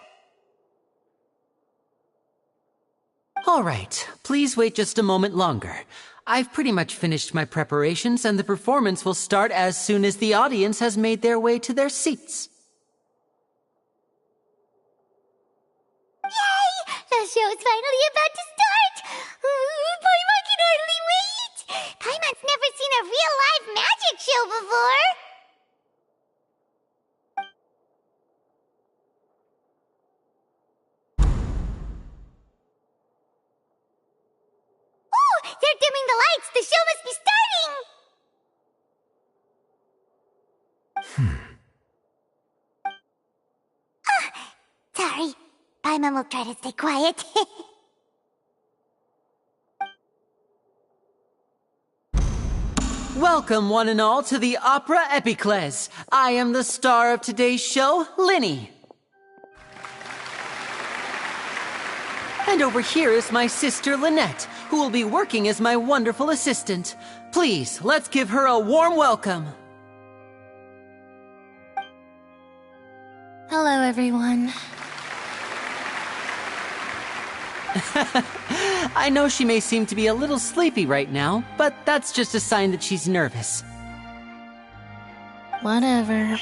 All right, please wait just a moment longer. I've pretty much finished my preparations, and the performance will start as soon as the audience has made their way to their seats. Yay! The show's finally about to start! Paimon can hardly wait! Paimon's never seen a real live magic show before! Oh! They're dimming the lights! The show must be starting! Sorry. Paimon will try to stay quiet. Welcome, one and all, to the Opera Epiclese. I am the star of today's show, Linny. And over here is my sister, Lynette, who will be working as my wonderful assistant. Please, let's give her a warm welcome. Hello, everyone. I know she may seem to be a little sleepy right now, but that's just a sign that she's nervous. Whatever.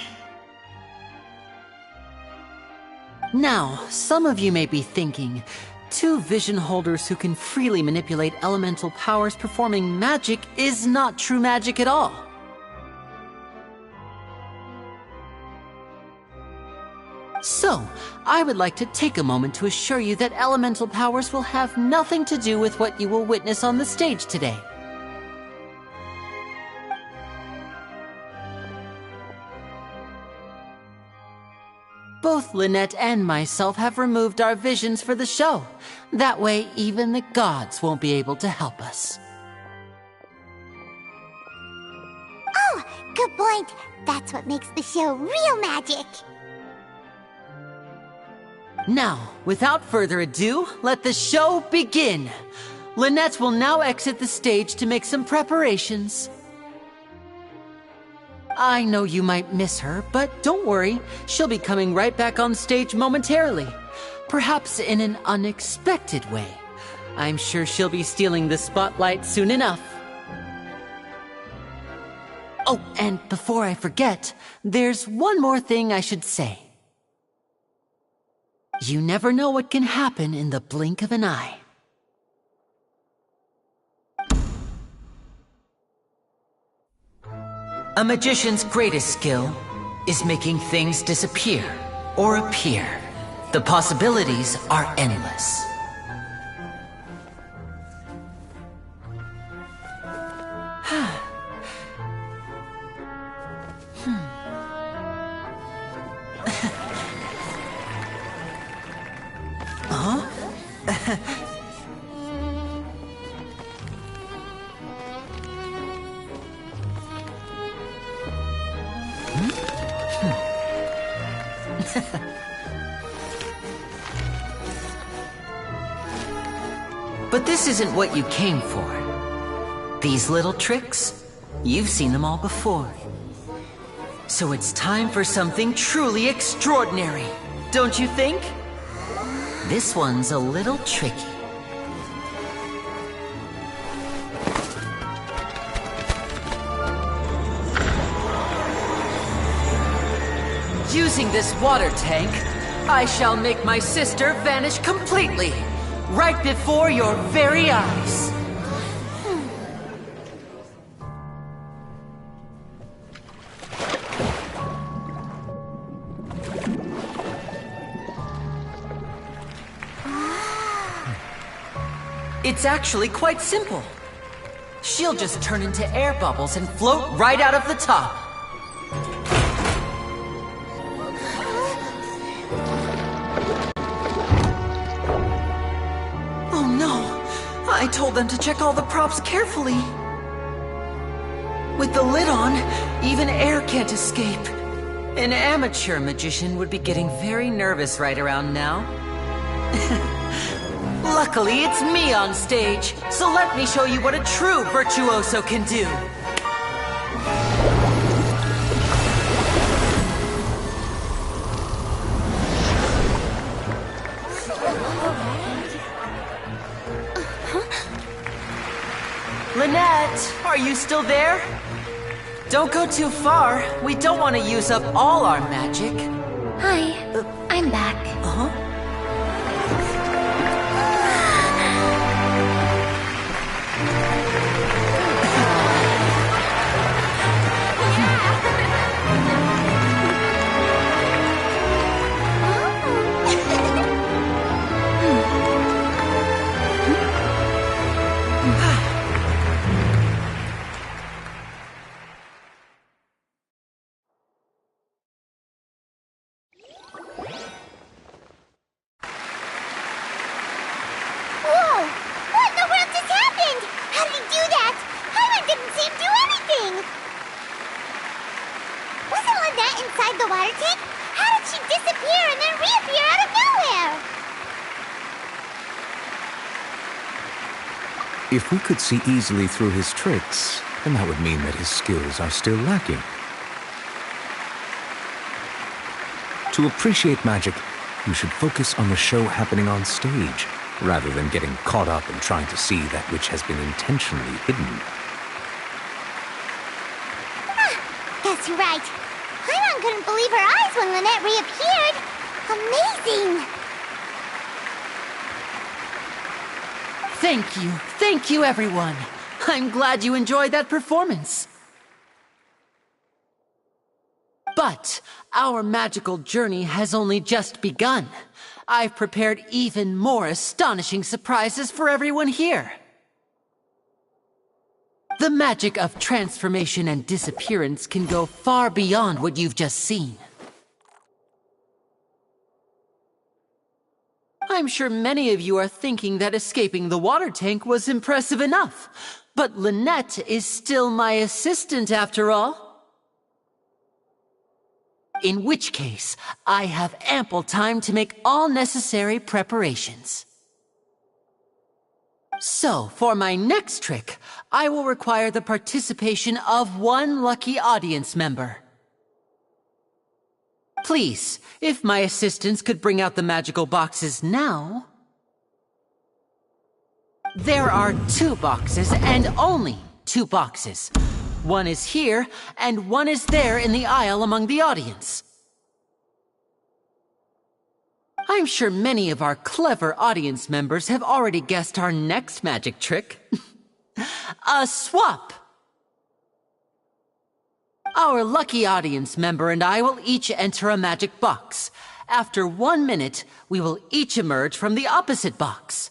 Now, some of you may be thinking, two vision holders who can freely manipulate elemental powers performing magic is not true magic at all. So, I would like to take a moment to assure you that elemental powers will have nothing to do with what you will witness on the stage today. Both Lynette and myself have removed our visions for the show. That way, even the gods won't be able to help us. Oh, good point. That's what makes the show real magic. Now, without further ado, let the show begin. Lynette will now exit the stage to make some preparations. I know you might miss her, but don't worry. She'll be coming right back on stage momentarily. Perhaps in an unexpected way. I'm sure she'll be stealing the spotlight soon enough. Oh, and before I forget, there's one more thing I should say. You never know what can happen in the blink of an eye. A magician's greatest skill is making things disappear or appear. The possibilities are endless. But this isn't what you came for. These little tricks, you've seen them all before. So it's time for something truly extraordinary, don't you think? This one's a little tricky. Using this water tank, I shall make my sister vanish completely, right before your very eyes. It's actually quite simple. She'll just turn into air bubbles and float right out of the top. Oh no! I told them to check all the props carefully. With the lid on, even air can't escape. An amateur magician would be getting very nervous right around now. Luckily, it's me on stage, so let me show you what a true virtuoso can do. Lynette, are you still there? Don't go too far. We don't want to use up all our magic. Hi, I'm back. Uh-huh. water tank? How did she disappear and then reappear out of nowhere? If we could see easily through his tricks, then that would mean that his skills are still lacking. To appreciate magic, you should focus on the show happening on stage, rather than getting caught up in trying to see that which has been intentionally hidden. That's right. Paimon couldn't believe her eyes when Lynette reappeared. Amazing! Thank you everyone. I'm glad you enjoyed that performance. But our magical journey has only just begun. I've prepared even more astonishing surprises for everyone here. The magic of transformation and disappearance can go far beyond what you've just seen. I'm sure many of you are thinking that escaping the water tank was impressive enough, but Lynette is still my assistant after all. In which case, I have ample time to make all necessary preparations. So, for my next trick, I will require the participation of one lucky audience member. Please, if my assistants could bring out the magical boxes now. There are 2 boxes, and only 2 boxes. One is here, and one is there in the aisle among the audience. I'm sure many of our clever audience members have already guessed our next magic trick. A swap! Our lucky audience member and I will each enter a magic box. After 1 minute, we will each emerge from the opposite box.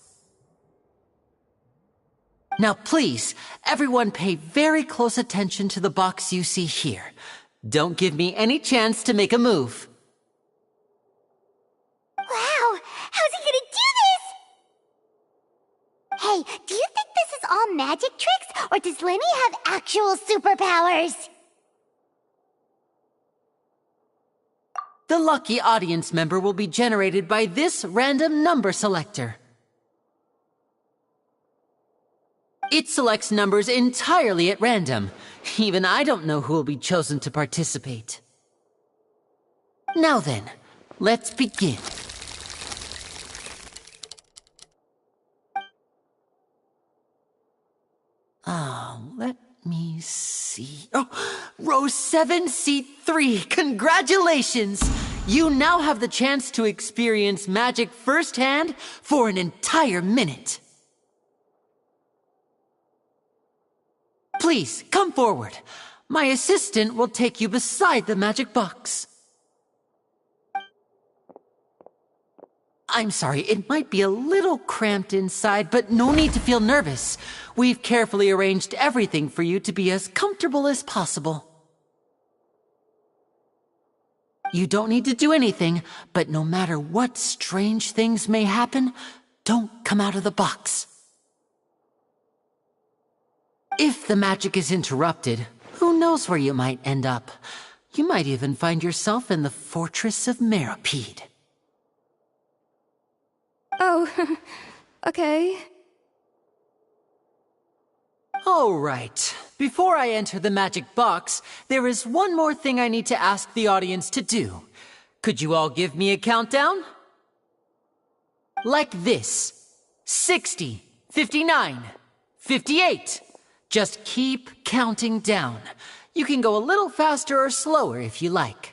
Now please, everyone pay very close attention to the box you see here. Don't give me any chance to make a move. Wow! How's he gonna do this? Hey, do you think this is all magic tricks, or does Lenny have actual superpowers? The lucky audience member will be generated by this random number selector. It selects numbers entirely at random. Even I don't know who will be chosen to participate. Now then, let's begin. Let me see. Oh, row 7, seat 3. Congratulations! You now have the chance to experience magic firsthand for an entire minute. Please, come forward. My assistant will take you beside the magic box. I'm sorry, it might be a little cramped inside, but no need to feel nervous. We've carefully arranged everything for you to be as comfortable as possible. You don't need to do anything, but no matter what strange things may happen, don't come out of the box. If the magic is interrupted, who knows where you might end up? You might even find yourself in the Fortress of Meropide. Oh, okay. All right. Before I enter the magic box, there is one more thing I need to ask the audience to do. Could you all give me a countdown? Like this. 60, 59, 58. Just keep counting down. You can go a little faster or slower if you like.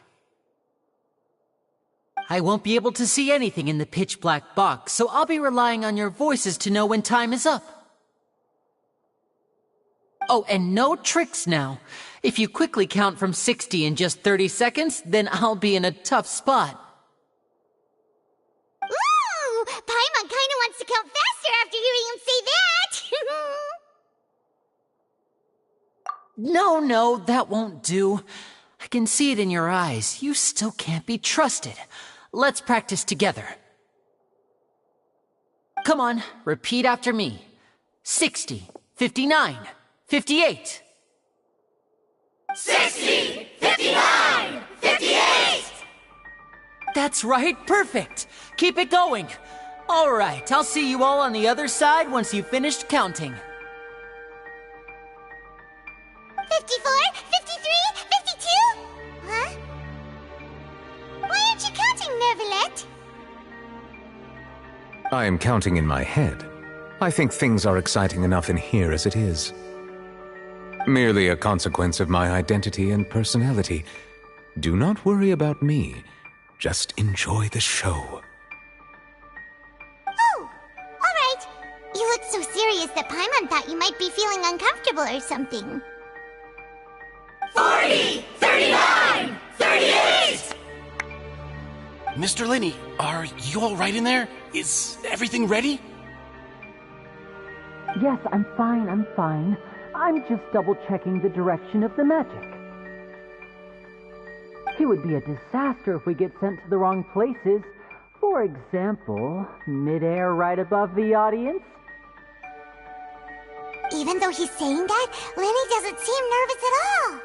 I won't be able to see anything in the pitch-black box, so I'll be relying on your voices to know when time is up. Oh, and no tricks now. If you quickly count from 60 in just 30 seconds, then I'll be in a tough spot. Ooh! Paimon kinda wants to count faster after hearing him say that! No, that won't do. I can see it in your eyes. You still can't be trusted. Let's practice together. Come on, repeat after me. 60, 59, 58. 60, 59, 58. That's right, perfect! Keep it going! Alright, I'll see you all on the other side once you've finished counting. 54, 53, 52? Huh? Why aren't you counting, Nervalet? I am counting in my head. I think things are exciting enough in here as it is. Merely a consequence of my identity and personality. Do not worry about me. Just enjoy the show. Oh, alright. You look so serious that Paimon thought you might be feeling uncomfortable or something. 40! 39! 38! Mr. Linney, are you all right in there? Is everything ready? Yes, I'm fine. I'm just double-checking the direction of the magic. It would be a disaster if we get sent to the wrong places. For example, mid-air right above the audience. Even though he's saying that, Lenny doesn't seem nervous at all.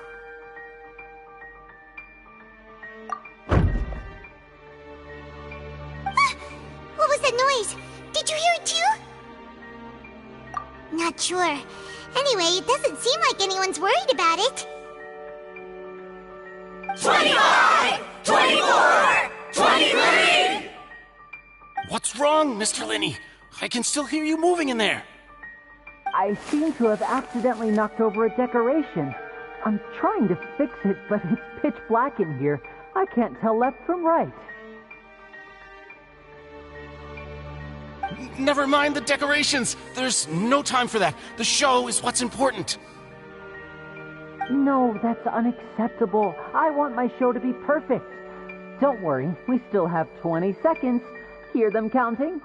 What was that noise? Did you hear it too? Not sure. Anyway, it doesn't seem like anyone's worried about it. 25! 24! 23! What's wrong, Mr. Linney? I can still hear you moving in there. I seem to have accidentally knocked over a decoration. I'm trying to fix it, but it's pitch black in here. I can't tell left from right. Never mind the decorations. There's no time for that. The show is what's important. No, that's unacceptable. I want my show to be perfect. Don't worry, we still have 20 seconds. Hear them counting?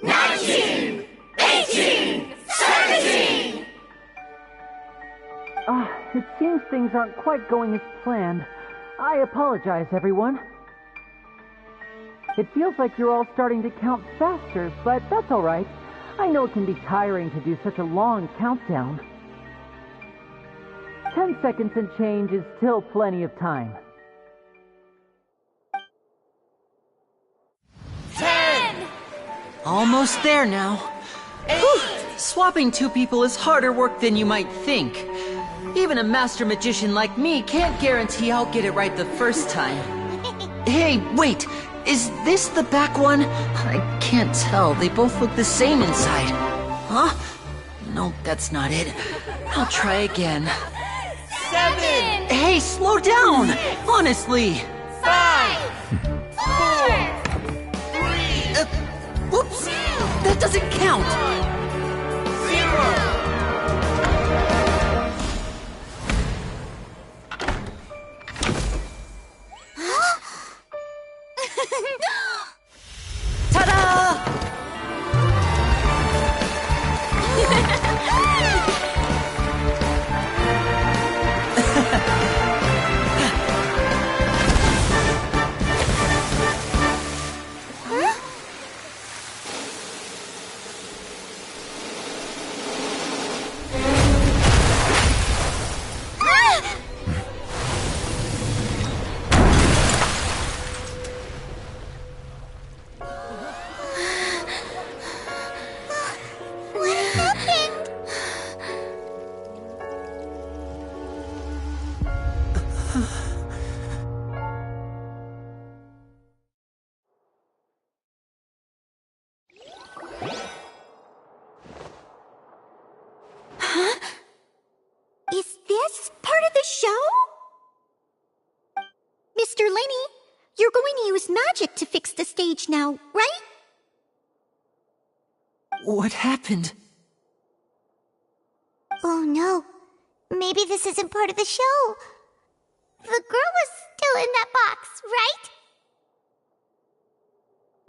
19! 18! 17! It seems things aren't quite going as planned. I apologize, everyone. It feels like you're all starting to count faster, but that's all right. I know it can be tiring to do such a long countdown. 10 seconds and change is still plenty of time. 10! Almost there now. 8! Swapping two people is harder work than you might think. Even a master magician like me can't guarantee I'll get it right the first time. Hey, wait! Is this the back one? I can't tell. They both look the same inside. Huh? No, that's not it. I'll try again. 7! Hey, slow down! Honestly! 5! 4! 3! Whoops! That doesn't count! 0! Ta-da! What happened? Huh? Is this part of the show? Mr. Laney, you're going to use magic to fix the stage now, right? What happened? Oh no. Maybe this isn't part of the show. The girl was still in that box, right?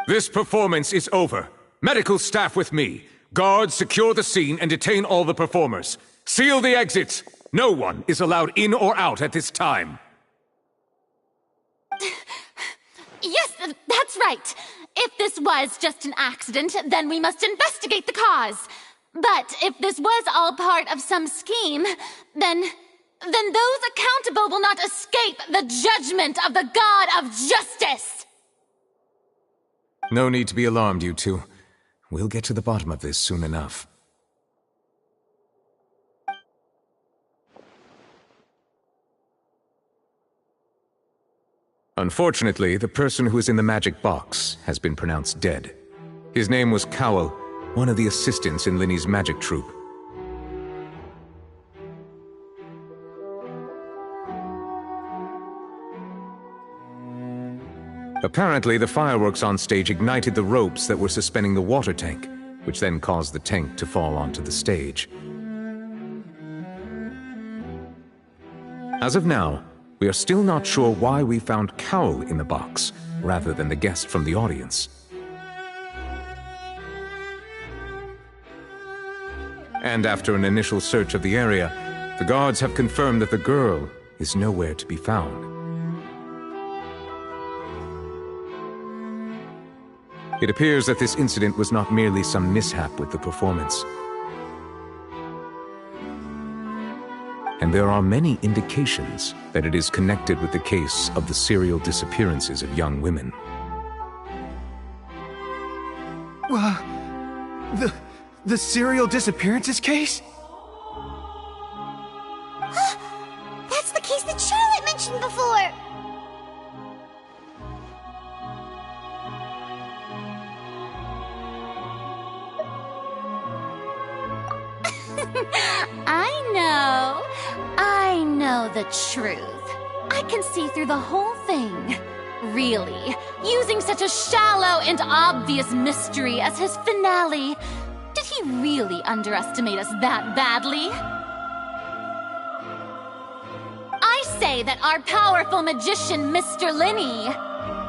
This performance is over. Medical staff with me. Guards, secure the scene and detain all the performers. Seal the exits. No one is allowed in or out at this time. Yes, that's right. If this was just an accident, then we must investigate the cause. But if this was all part of some scheme, then then those accountable will not escape the judgment of the God of Justice! No need to be alarmed, you two. We'll get to the bottom of this soon enough. Unfortunately, the person who is in the magic box has been pronounced dead. His name was Cowell, one of the assistants in Linny's magic troupe. Apparently, the fireworks on stage ignited the ropes that were suspending the water tank, which then caused the tank to fall onto the stage. As of now, we are still not sure why we found Cowell in the box, rather than the guest from the audience. And after an initial search of the area, the guards have confirmed that the girl is nowhere to be found. It appears that this incident was not merely some mishap with the performance. And there are many indications that it is connected with the case of the serial disappearances of young women. The serial disappearances case? That's the case that Charlotte mentioned before! I know the truth. I can see through the whole thing. Really, using such a shallow and obvious mystery as his finale. Did he really underestimate us that badly? I say that our powerful magician, Mr. Linney,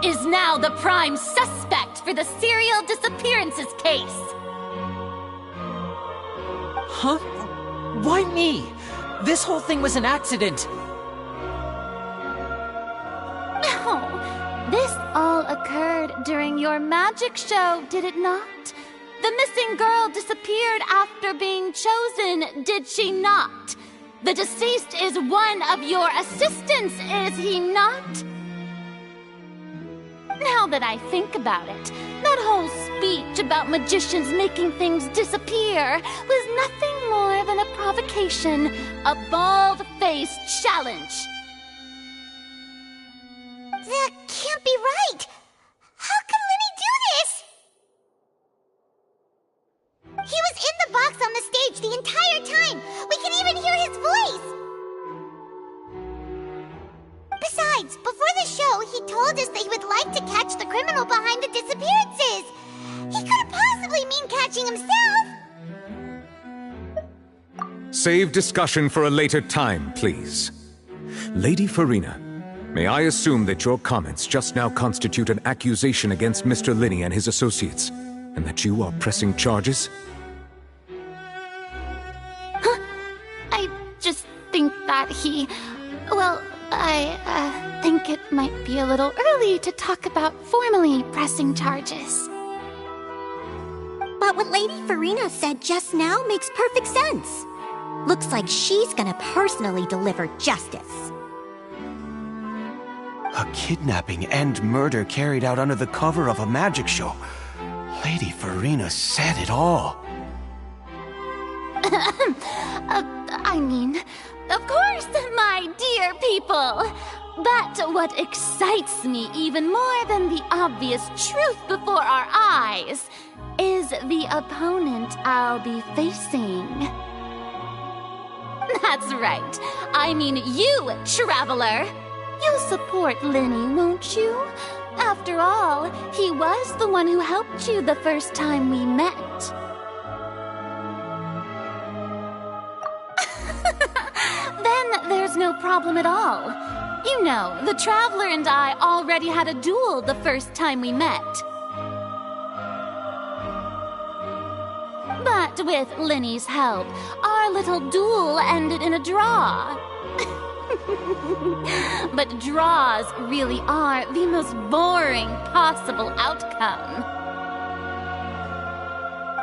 is now the prime suspect for the serial disappearances case. Huh? Why me? This whole thing was an accident. Oh, this all occurred during your magic show, did it not? The missing girl disappeared after being chosen, did she not? The deceased is one of your assistants, is he not? Now that I think about it, that whole speech about magicians making things disappear was nothing more than a provocation, a bald-faced challenge. That can't be right! How could Linny do this? He was in the box on the stage the entire time! We can even hear his voice! Besides, before the show, he told us that he would like to catch the criminal behind the disappearances! He couldn't possibly mean catching himself! Save discussion for a later time, please. Lady Farina, may I assume that your comments just now constitute an accusation against Mr. Linney and his associates, and that you are pressing charges? I just think that I think it might be a little early to talk about formally pressing charges. But what Lady Farina said just now makes perfect sense. Looks like she's gonna personally deliver justice. A kidnapping and murder carried out under the cover of a magic show. Lady Farina said it all. I mean, of course, my dear people. But what excites me even more than the obvious truth before our eyes is the opponent I'll be facing. That's right. I mean you, Traveler. You'll support Linny, won't you? After all, he was the one who helped you the first time we met. Then there's no problem at all. You know, the Traveler and I already had a duel the first time we met. But with Linny's help, our little duel ended in a draw. But draws really are the most boring possible outcome.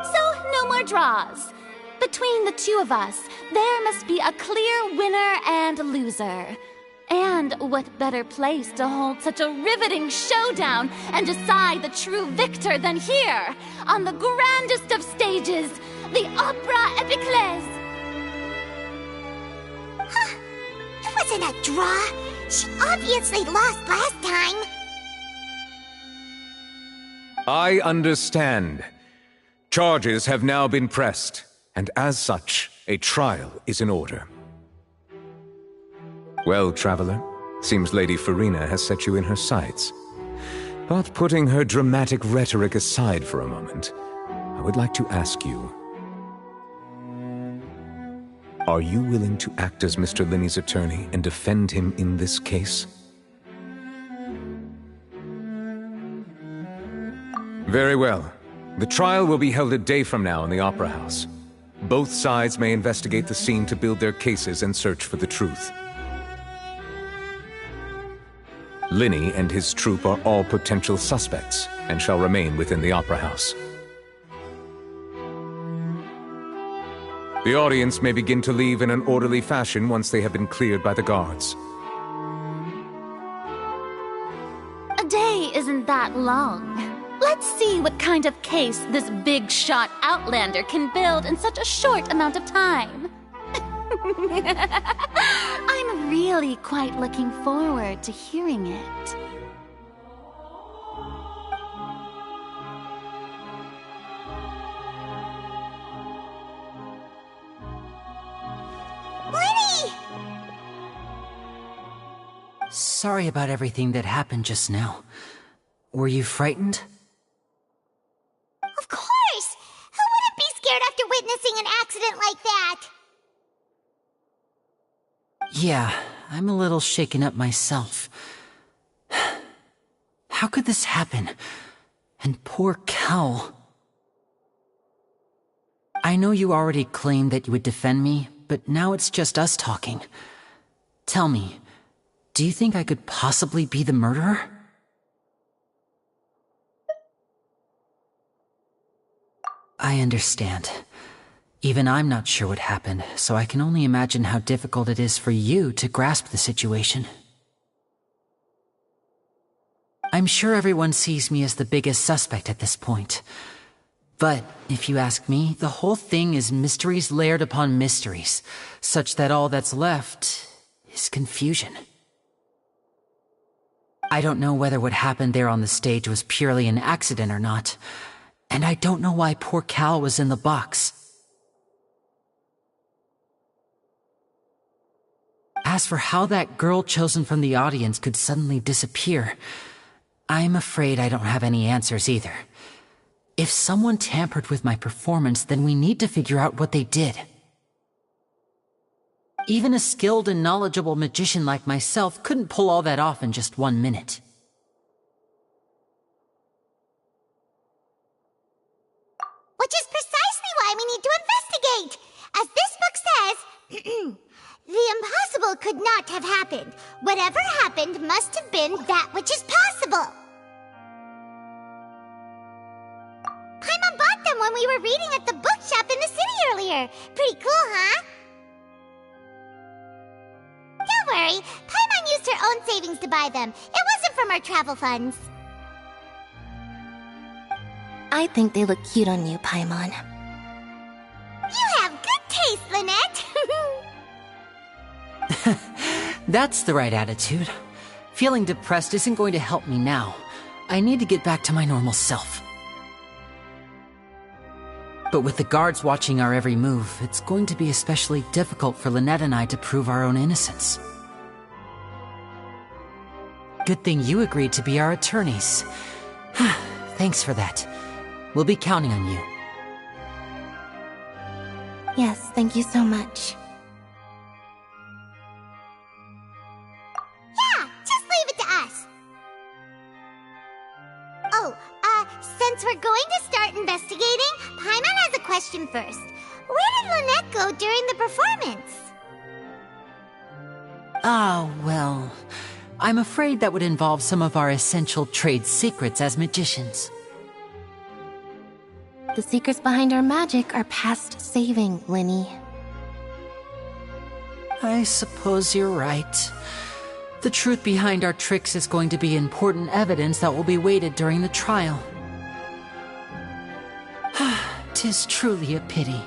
So, no more draws. Between the two of us, there must be a clear winner and loser. And what better place to hold such a riveting showdown and decide the true victor than here, on the grandest of stages, the Opera Epiclese. Huh. It wasn't a draw. She obviously lost last time. I understand. Charges have now been pressed, and as such, a trial is in order. Well, traveler, seems Lady Farina has set you in her sights. But putting her dramatic rhetoric aside for a moment, I would like to ask you, are you willing to act as Mr. Linney's attorney and defend him in this case? Very well. The trial will be held a day from now in the Opera House. Both sides may investigate the scene to build their cases and search for the truth. Linney and his troupe are all potential suspects and shall remain within the Opera House. The audience may begin to leave in an orderly fashion once they have been cleared by the guards. A day isn't that long. Let's see what kind of case this big-shot outlander can build in such a short amount of time. I'm really quite looking forward to hearing it. Lenny! Sorry about everything that happened just now. Were you frightened? Of course! Who wouldn't be scared after witnessing an accident like that? Yeah, I'm a little shaken up myself. How could this happen? And poor Cal. I know you already claimed that you would defend me, but now it's just us talking. Tell me, do you think I could possibly be the murderer? I understand. Even I'm not sure what happened, so I can only imagine how difficult it is for you to grasp the situation. I'm sure everyone sees me as the biggest suspect at this point. But, if you ask me, the whole thing is mysteries layered upon mysteries, such that all that's left is confusion. I don't know whether what happened there on the stage was purely an accident or not, and I don't know why poor Cal was in the box. As for how that girl chosen from the audience could suddenly disappear, I'm afraid I don't have any answers either. If someone tampered with my performance, then we need to figure out what they did. Even a skilled and knowledgeable magician like myself couldn't pull all that off in just 1 minute. Which is precisely why we need to investigate! As this book says, the impossible could not have happened. Whatever happened must have been that which is possible. Paimon bought them when we were reading at the bookshop in the city earlier. Pretty cool, huh? Don't worry, Paimon used her own savings to buy them. It wasn't from our travel funds. I think they look cute on you, Paimon. You have good taste, Lynette! That's the right attitude. Feeling depressed isn't going to help me now. I need to get back to my normal self. But with the guards watching our every move, it's going to be especially difficult for Lynette and I to prove our own innocence. Good thing you agreed to be our attorneys. Thanks for that. We'll be counting on you. Yes, thank you so much. Yeah, just leave it to us. Oh, since we're going to start investigating, Paimon has a question first. Where did Lynette go during the performance? Well, I'm afraid that would involve some of our essential trade secrets as magicians. The secrets behind our magic are past saving, Linny. I suppose you're right. The truth behind our tricks is going to be important evidence that will be weighted during the trial. 'Tis truly a pity.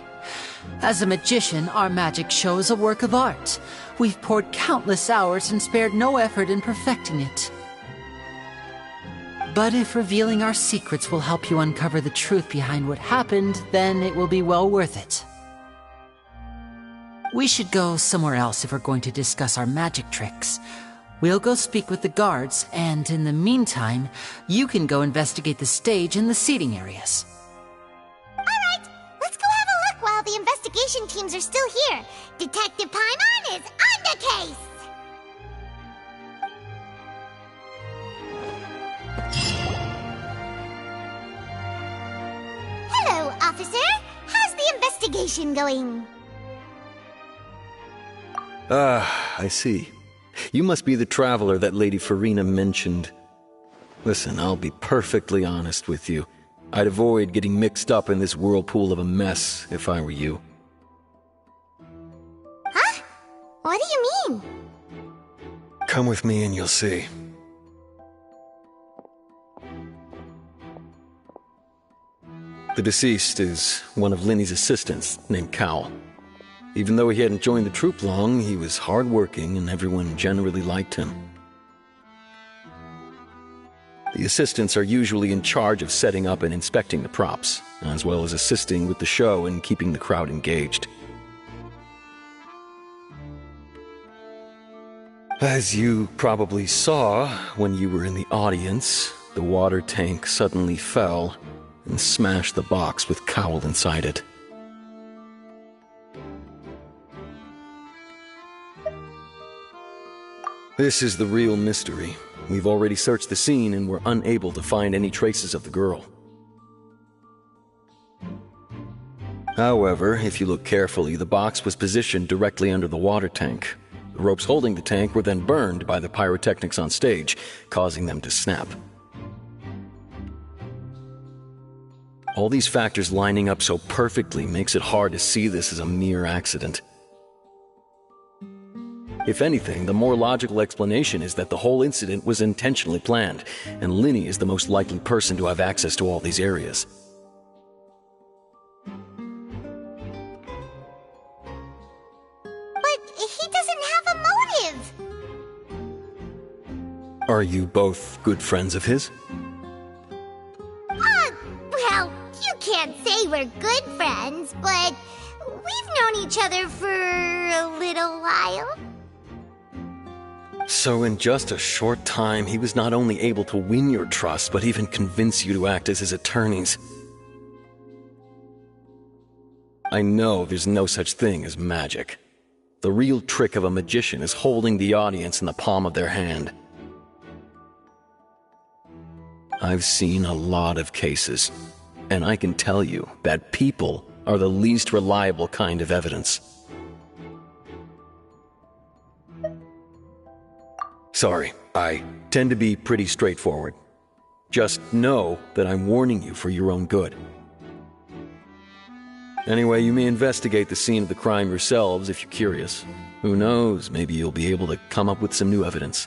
As a magician, our magic show is a work of art. We've poured countless hours and spared no effort in perfecting it. But if revealing our secrets will help you uncover the truth behind what happened, then it will be well worth it. We should go somewhere else if we're going to discuss our magic tricks. We'll go speak with the guards, and in the meantime, you can go investigate the stage and the seating areas. Alright, let's go have a look while the investigation teams are still here. Detective Paimon is on the case! Hello, officer. How's the investigation going? I see. You must be the traveler that Lady Farina mentioned. Listen, I'll be perfectly honest with you. I'd avoid getting mixed up in this whirlpool of a mess if I were you. Huh? What do you mean? Come with me and you'll see. The deceased is one of Linny's assistants named Cal. Even though he hadn't joined the troupe long, he was hardworking and everyone generally liked him. The assistants are usually in charge of setting up and inspecting the props, as well as assisting with the show and keeping the crowd engaged. As you probably saw when you were in the audience, the water tank suddenly fell and smashed the box with Cowl inside it. This is the real mystery. We've already searched the scene and were unable to find any traces of the girl. However, if you look carefully, the box was positioned directly under the water tank. The ropes holding the tank were then burned by the pyrotechnics on stage, causing them to snap. All these factors lining up so perfectly makes it hard to see this as a mere accident. If anything, the more logical explanation is that the whole incident was intentionally planned, and Linny is the most likely person to have access to all these areas. But he doesn't have a motive! Are you both good friends of his? Well, you can't say we're good friends, but we've known each other for a little while. So in just a short time, he was not only able to win your trust, but even convince you to act as his attorneys. I know there's no such thing as magic. The real trick of a magician is holding the audience in the palm of their hand. I've seen a lot of cases, and I can tell you that people are the least reliable kind of evidence. Sorry, I tend to be pretty straightforward. Just know that I'm warning you for your own good. Anyway, you may investigate the scene of the crime yourselves if you're curious. Who knows, maybe you'll be able to come up with some new evidence.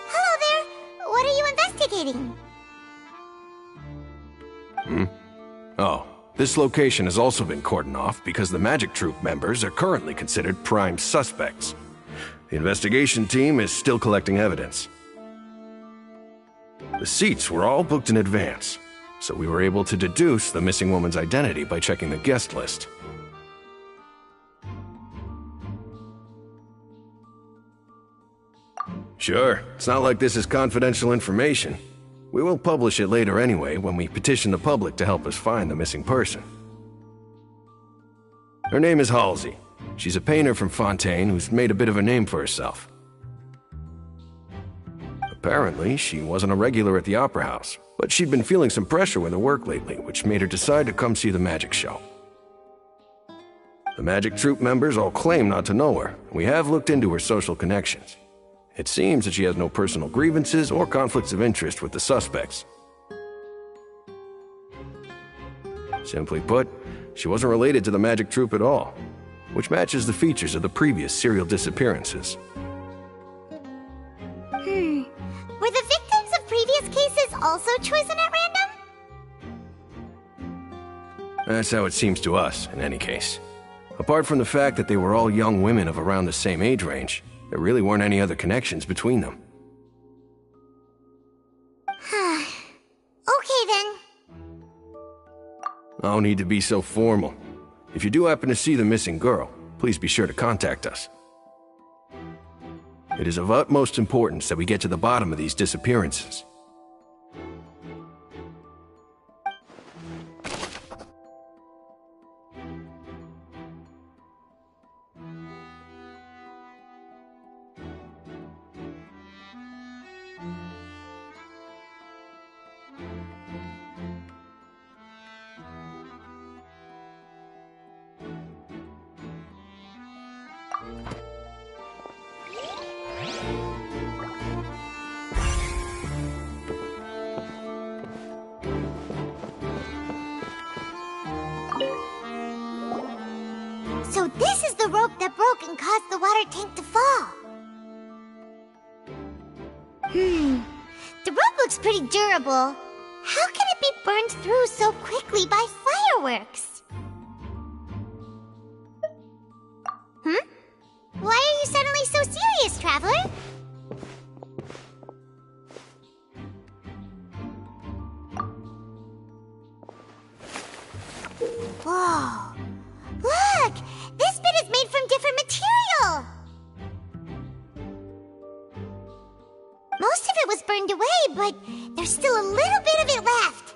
Hello there. What are you investigating? Oh, this location has also been cordoned off because the Magic Troop members are currently considered prime suspects. The investigation team is still collecting evidence. The seats were all booked in advance, so we were able to deduce the missing woman's identity by checking the guest list. Sure, it's not like this is confidential information. We will publish it later anyway when we petition the public to help us find the missing person. Her name is Halsey. She's a painter from Fontaine who's made a bit of a name for herself. Apparently, she wasn't a regular at the Opera House, but she'd been feeling some pressure with her work lately, which made her decide to come see the magic show. The Magic Troop members all claim not to know her. We have looked into her social connections. It seems that she has no personal grievances or conflicts of interest with the suspects. Simply put, she wasn't related to the Magic Troop at all, which matches the features of the previous serial disappearances. Were the victims of previous cases also chosen at random? That's how it seems to us, in any case. Apart from the fact that they were all young women of around the same age range, there really weren't any other connections between them. Okay then. No need to be so formal. If you do happen to see the missing girl, please be sure to contact us. It is of utmost importance that we get to the bottom of these disappearances. So this is the rope that broke and caused the water tank to fall. The rope looks pretty durable. How can it be burned through so quickly by fireworks? Why are you suddenly so serious, Traveler? Whoa. Look! This bit is made from different material! Most of it was burned away, but there's still a little bit of it left.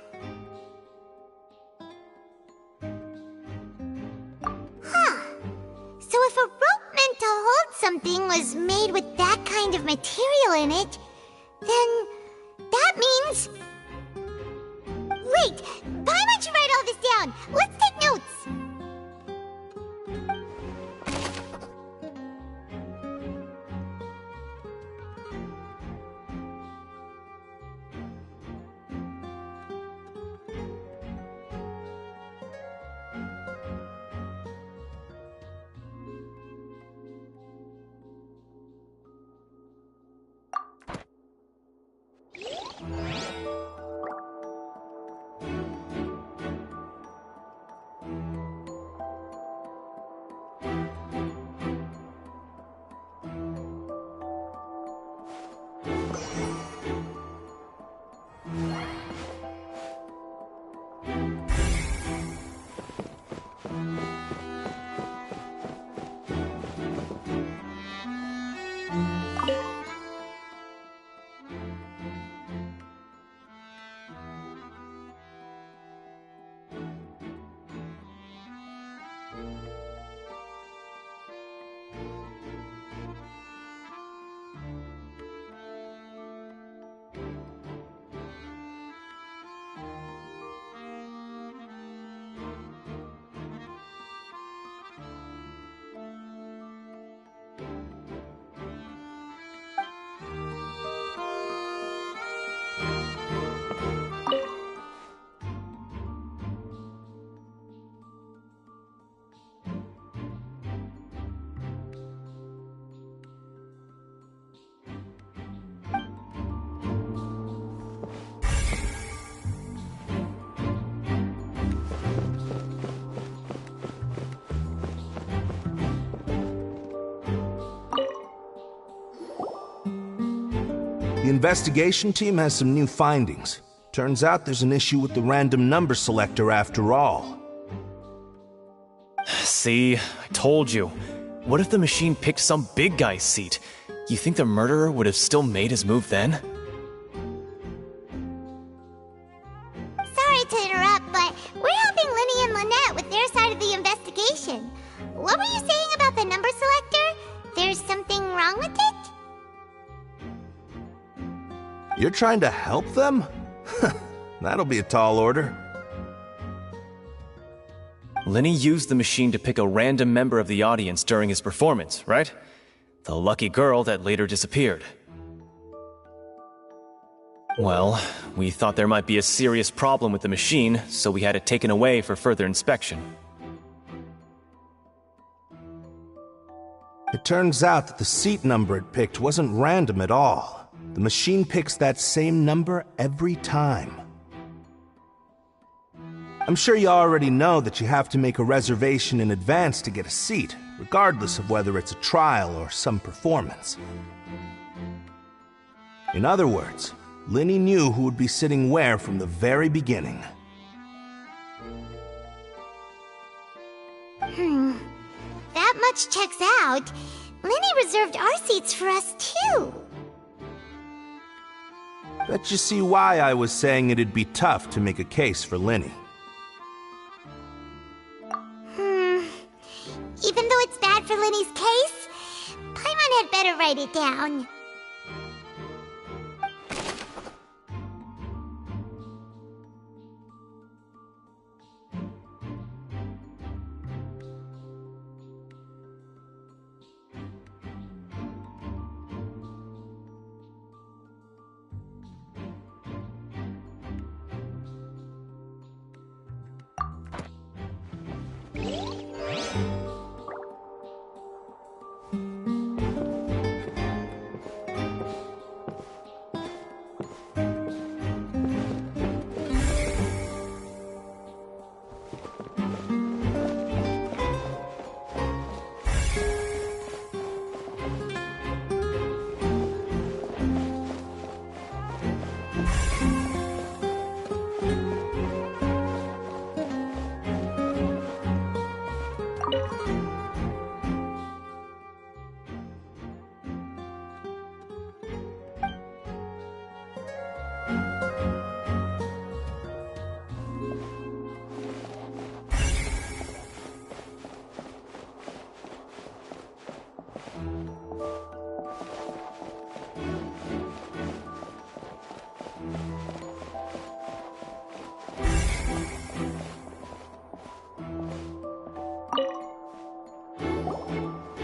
So if a rope meant to hold something was made with that kind of material in it, then that means... Wait! Why don't you write all this down? Let's take notes! The investigation team has some new findings. Turns out there's an issue with the random number selector after all. See, I told you. What if the machine picked some big guy's seat? You think the murderer would have still made his move then? Sorry to interrupt, but we're helping Linny and Lynette with their side of the investigation. What were you saying about the number selector? There's something wrong with it? You're trying to help them? That'll be a tall order. Linny used the machine to pick a random member of the audience during his performance, right? The lucky girl that later disappeared. Well, we thought there might be a serious problem with the machine, so we had it taken away for further inspection. It turns out that the seat number it picked wasn't random at all. The machine picks that same number every time. I'm sure you already know that you have to make a reservation in advance to get a seat, regardless of whether it's a trial or some performance. In other words, Linny knew who would be sitting where from the very beginning. That much checks out. Linny reserved our seats for us, too. Bet you see why I was saying it'd be tough to make a case for Linny. Even though it's bad for Linny's case, Paimon had better write it down.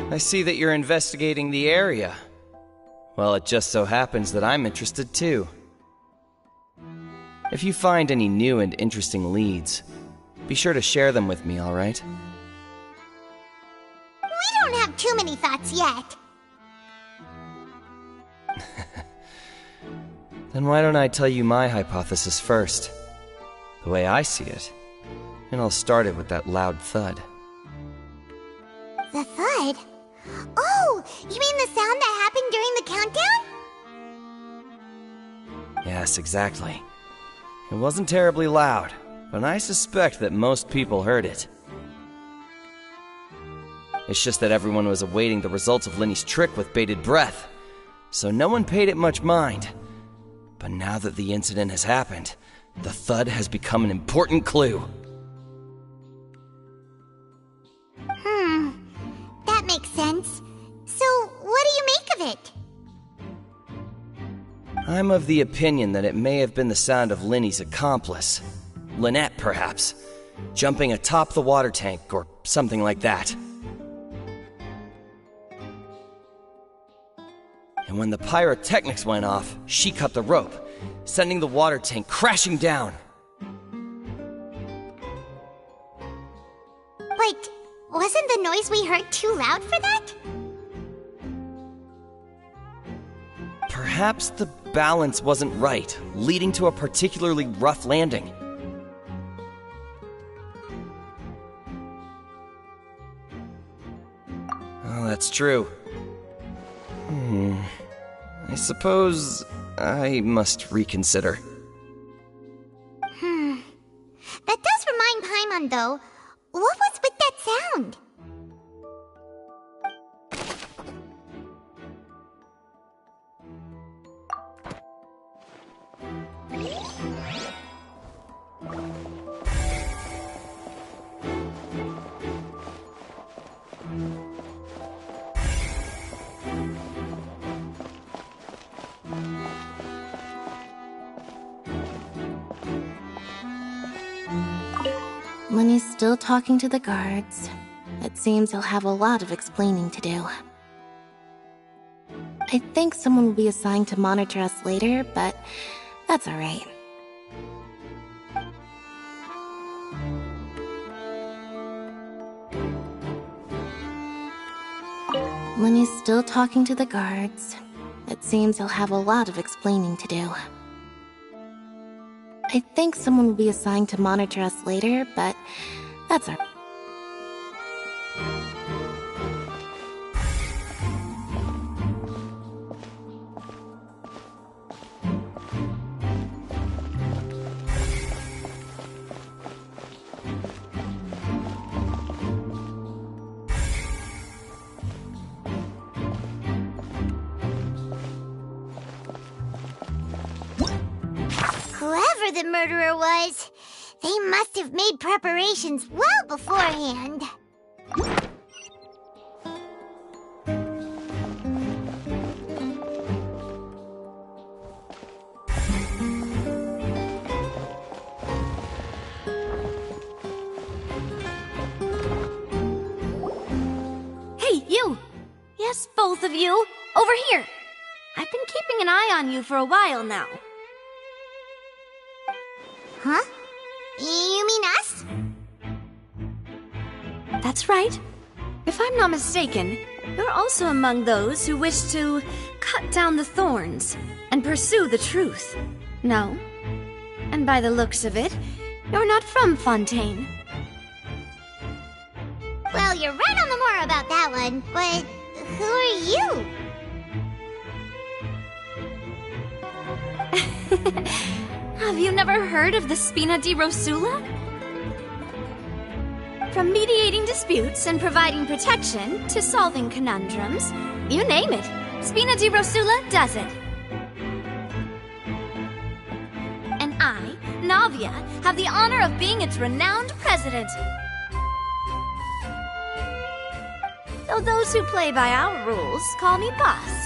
I see that you're investigating the area. Well, it just so happens that I'm interested too. If you find any new and interesting leads, be sure to share them with me, alright? We don't have too many thoughts yet. Then why don't I tell you my hypothesis first? The way I see it. And I'll start it with that loud thud. The thud? Oh, you mean the sound that happened during the countdown? Yes, exactly. It wasn't terribly loud, but I suspect that most people heard it. It's just that everyone was awaiting the results of Linny's trick with bated breath, so no one paid it much mind. But now that the incident has happened, the thud has become an important clue. That makes sense. So, what do you make of it? I'm of the opinion that it may have been the sound of Linny's accomplice. Lynette, perhaps. Jumping atop the water tank, or something like that. And when the pyrotechnics went off, she cut the rope, sending the water tank crashing down. But wasn't the noise we heard too loud for that? Perhaps the balance wasn't right, leading to a particularly rough landing. Oh, that's true. I suppose I must reconsider. That does remind Paimon, though. What was with that sound? When he's still talking to the guards, it seems he'll have a lot of explaining to do. I think someone will be assigned to monitor us later, but that's alright. When he's still talking to the guards, it seems he'll have a lot of explaining to do. I think someone will be assigned to monitor us later, but that's alright. Whoever the murderer was, they must have made preparations well beforehand. Hey, you! Yes, both of you! Over here! I've been keeping an eye on you for a while now. Huh? You mean us? That's right. If I'm not mistaken, you're also among those who wish to cut down the thorns and pursue the truth. No? And by the looks of it, you're not from Fontaine. Well, you're right on the more about that one, but who are you? Have you never heard of the Spina di Rosula? From mediating disputes and providing protection to solving conundrums, you name it, Spina di Rosula does it. And I, Navia, have the honor of being its renowned president. Though those who play by our rules call me boss.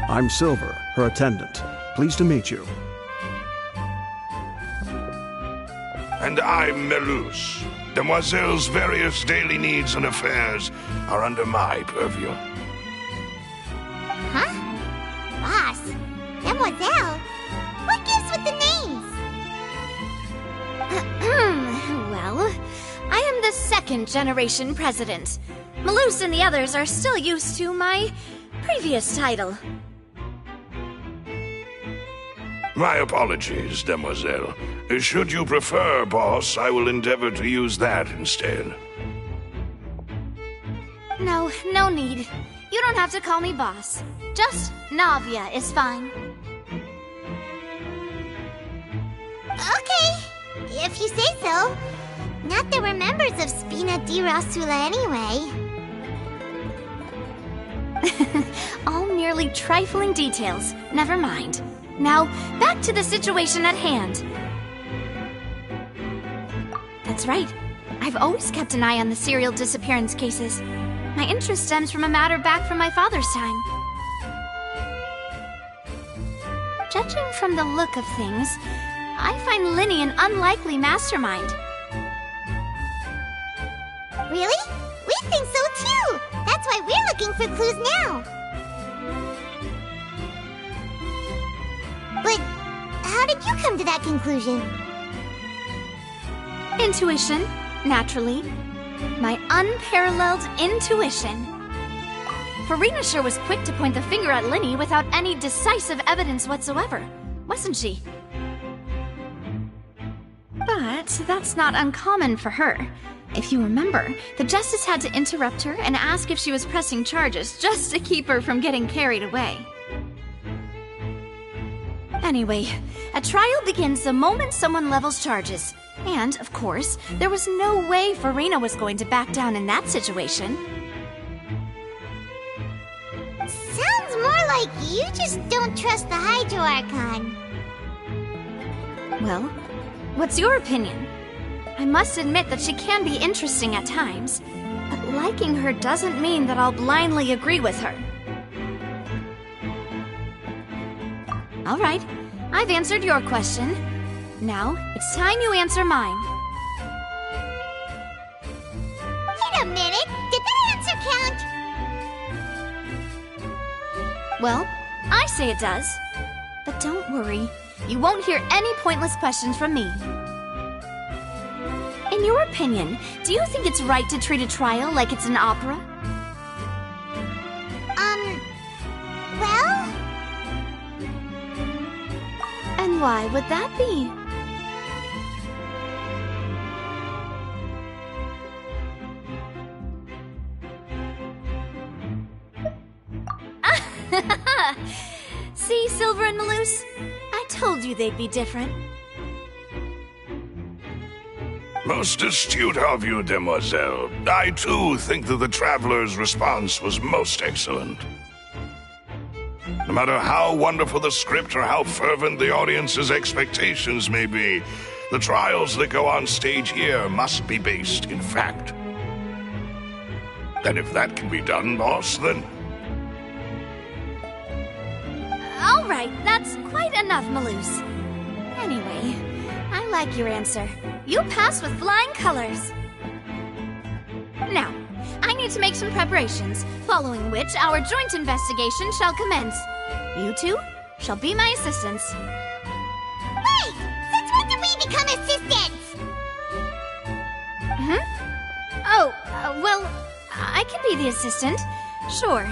I'm Silver, her attendant. Pleased to meet you. And I'm Melus. Demoiselle's various daily needs and affairs are under my purview. Huh? Boss? Demoiselle? What gives with the names? Well, I am the second generation president. Melus and the others are still used to my previous title. My apologies, Demoiselle. Should you prefer, boss, I will endeavor to use that instead. No need. You don't have to call me boss. Just Navia is fine. Okay, if you say so. Not that we're members of Spina di Rosula anyway. All merely trifling details. Never mind. Now, back to the situation at hand. That's right. I've always kept an eye on the serial disappearance cases. My interest stems from a matter back from my father's time. Judging from the look of things, I find Linny an unlikely mastermind. Really? We think so too! That's why we're looking for clues now. But how did you come to that conclusion? Intuition, naturally. My unparalleled intuition. Farina sure was quick to point the finger at Linny without any decisive evidence whatsoever, wasn't she? But that's not uncommon for her. If you remember, the Justice had to interrupt her and ask if she was pressing charges just to keep her from getting carried away. Anyway, a trial begins the moment someone levels charges. And, of course, there was no way Farina was going to back down in that situation. Sounds more like you just don't trust the Hydro Archon. Well, what's your opinion? I must admit that she can be interesting at times, but liking her doesn't mean that I'll blindly agree with her. All right, I've answered your question. Now, it's time you answer mine. Wait a minute! Did that answer count? Well, I say it does. But don't worry, you won't hear any pointless questions from me. In your opinion, do you think it's right to treat a trial like it's an opera? Well? And why would that be? See, Silver and Maloose? I told you they'd be different. Most astute of you, demoiselle. I too think that the traveler's response was most excellent. No matter how wonderful the script or how fervent the audience's expectations may be, the trials that go on stage here must be based in fact. And if that can be done, boss, then... All right, that's quite enough, Maloose. Anyway, I like your answer. You passed with flying colors. Now, I need to make some preparations, following which our joint investigation shall commence. You two shall be my assistants. Wait! Since when did we become assistants? Oh, well, I can be the assistant, sure.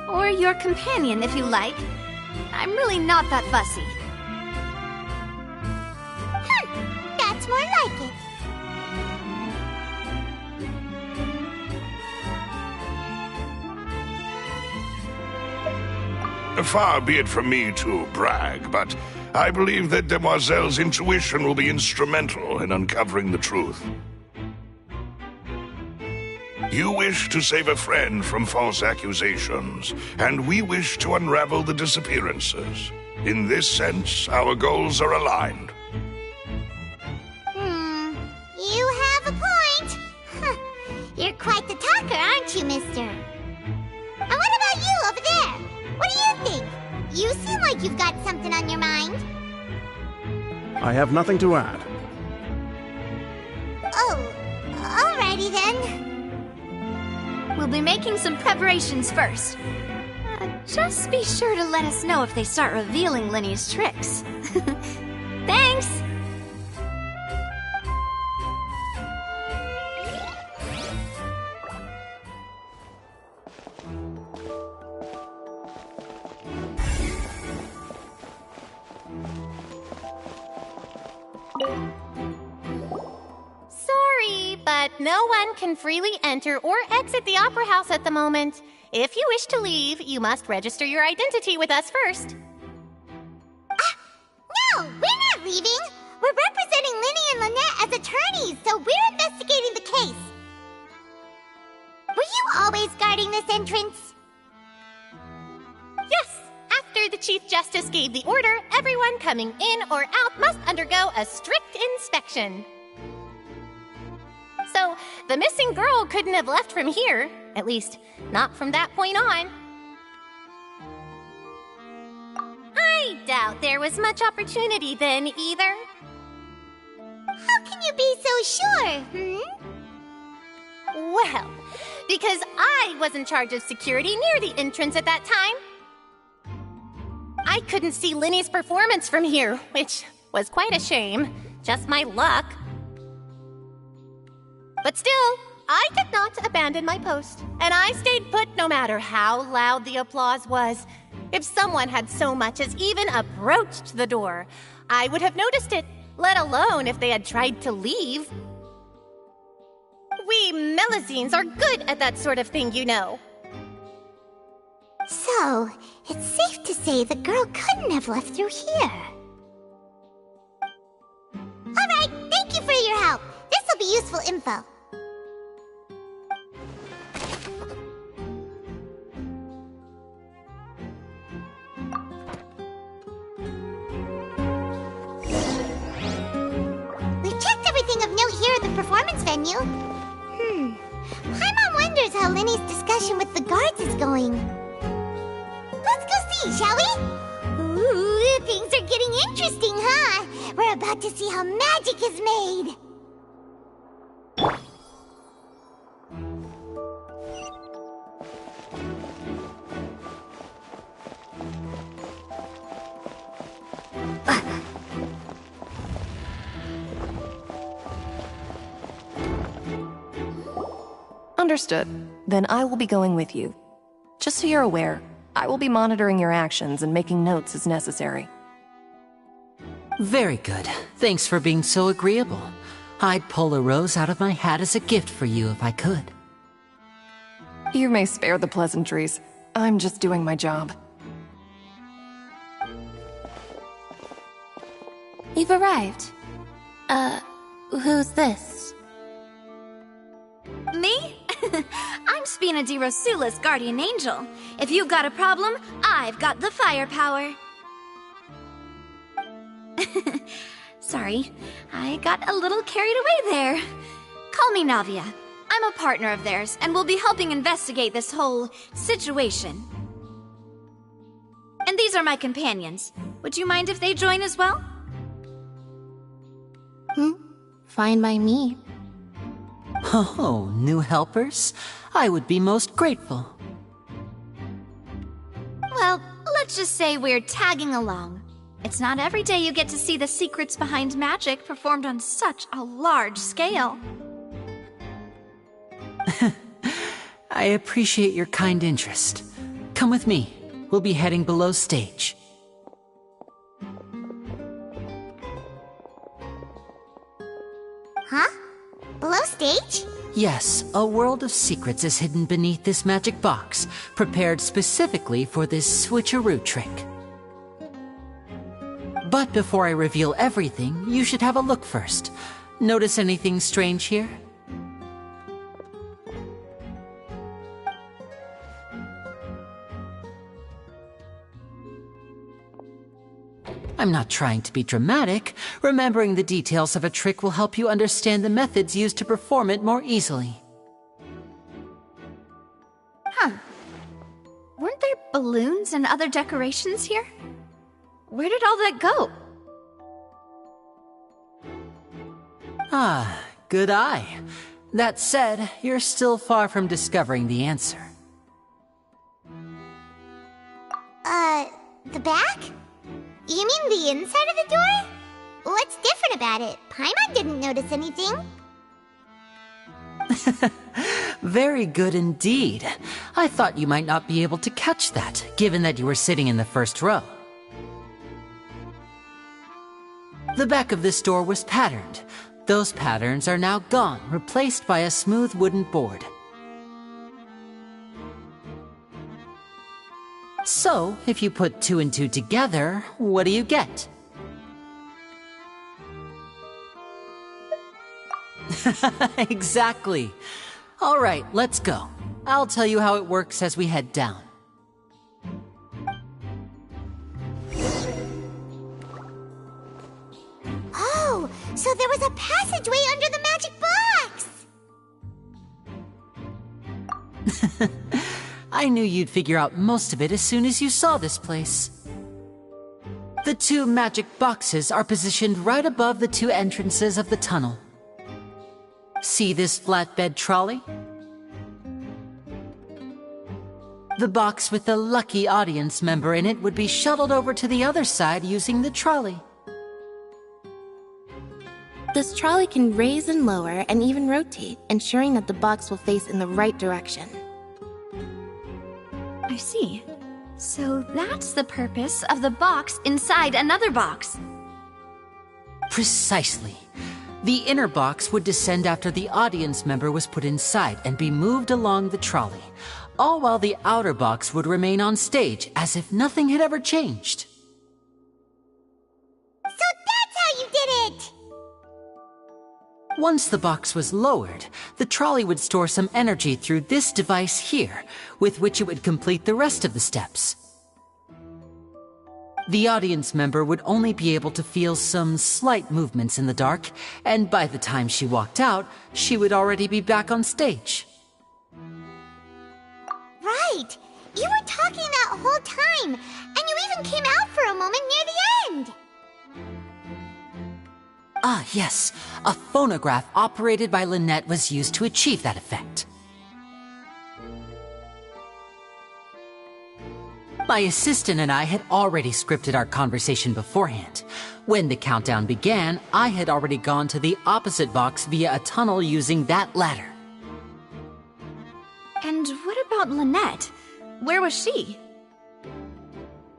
Or your companion, if you like. I'm really not that fussy. That's more like it. Far be it from me to brag, but I believe that Demoiselle's intuition will be instrumental in uncovering the truth. You wish to save a friend from false accusations, and we wish to unravel the disappearances. In this sense, our goals are aligned. You have a point. You're quite the talker, aren't you, mister? And what about you over there? What do you think? You seem like you've got something on your mind. I have nothing to add. Oh, alrighty then. We'll be making some preparations first. Just be sure to let us know if they start revealing Linny's tricks. Thanks! Sorry, but no one can freely enter or exit the Opera House at the moment. If you wish to leave, you must register your identity with us first. No, we're not leaving. We're representing Linny and Lynette as attorneys, so we're investigating the case. Were you always guarding this entrance? Yes. After the Chief Justice gave the order, everyone coming in or out must undergo a strict inspection. So, the missing girl couldn't have left from here. At least, not from that point on. I doubt there was much opportunity then, either. How can you be so sure, Well, because I was in charge of security near the entrance at that time. I couldn't see Linny's performance from here, which was quite a shame. Just my luck. But still, I did not abandon my post, and I stayed put no matter how loud the applause was. If someone had so much as even approached the door, I would have noticed it, let alone if they had tried to leave. We Melusines are good at that sort of thing, you know. So, it's safe to say the girl couldn't have left through here. Alright, thank you for your help. This'll be useful info. We've checked everything of note here at the performance venue. Paimon wonders how Linny's discussion with the guards is going. Let's go see, shall we? Ooh, things are getting interesting, huh? We're about to see how magic is made. Understood. Then I will be going with you. Just so you're aware, I will be monitoring your actions and making notes as necessary. Very good. Thanks for being so agreeable. I'd pull a rose out of my hat as a gift for you if I could. You may spare the pleasantries. I'm just doing my job. You've arrived. Who's this? Me? I'm Spina di Rosula's guardian angel. If you've got a problem, I've got the firepower. Sorry, I got a little carried away there. Call me Navia. I'm a partner of theirs, and will be helping investigate this whole situation. And these are my companions. Would you mind if they join as well? Fine by me. Oh, new helpers? I would be most grateful. Well, let's just say we're tagging along. It's not every day you get to see the secrets behind magic performed on such a large scale. I appreciate your kind interest. Come with me. We'll be heading below stage. Huh? Below stage? Yes, a world of secrets is hidden beneath this magic box, prepared specifically for this switcheroo trick. But before I reveal everything, you should have a look first. Notice anything strange here? I'm not trying to be dramatic. Remembering the details of a trick will help you understand the methods used to perform it more easily. Huh. Weren't there balloons and other decorations here? Where did all that go? Ah, good eye. That said, you're still far from discovering the answer. The back? You mean the inside of the door? What's different about it? Paimon didn't notice anything. Very good indeed. I thought you might not be able to catch that, given that you were sitting in the first row. The back of this door was patterned. Those patterns are now gone, replaced by a smooth wooden board. So, if you put 2 and 2 together, what do you get? Exactly. All right, let's go. I'll tell you how it works as we head down. Oh, so there was a passageway under the magic box! I knew you'd figure out most of it as soon as you saw this place. The 2 magic boxes are positioned right above the 2 entrances of the tunnel. See this flatbed trolley? The box with the lucky audience member in it would be shuttled over to the other side using the trolley. This trolley can raise and lower and even rotate, ensuring that the box will face in the right direction. I see. So that's the purpose of the box inside another box. Precisely. The inner box would descend after the audience member was put inside and be moved along the trolley, all while the outer box would remain on stage as if nothing had ever changed. So that's how you did it! Once the box was lowered, the trolley would store some energy through this device here, with which it would complete the rest of the steps. The audience member would only be able to feel some slight movements in the dark, and by the time she walked out, she would already be back on stage. Right! You were talking that whole time, and you even came out for a moment near the end! Ah, yes. A phonograph operated by Lynette was used to achieve that effect. My assistant and I had already scripted our conversation beforehand. When the countdown began, I had already gone to the opposite box via a tunnel using that ladder. And what about Lynette? Where was she?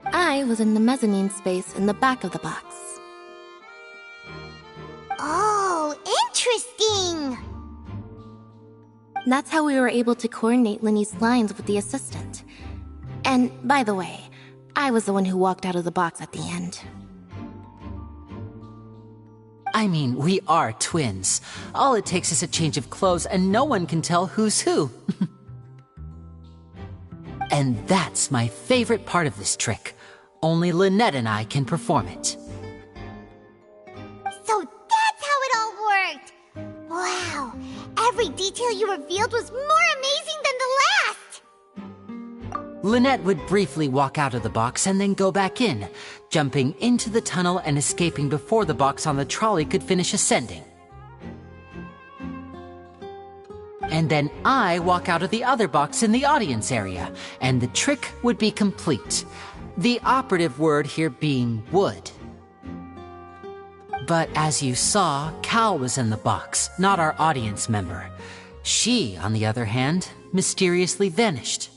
I was in the mezzanine space in the back of the box. Oh, interesting! That's how we were able to coordinate Linny's lines with the assistant. And, by the way, I was the one who walked out of the box at the end. I mean, we are twins. All it takes is a change of clothes and no one can tell who's who. And that's my favorite part of this trick. Only Lynette and I can perform it. So that's how it all worked! Wow! Every detail you revealed was more amazing than the last! Lynette would briefly walk out of the box and then go back in, jumping into the tunnel and escaping before the box on the trolley could finish ascending. And then I walk out of the other box in the audience area, and the trick would be complete. The operative word here being would. But as you saw, Cal was in the box, not our audience member. She, on the other hand, mysteriously vanished.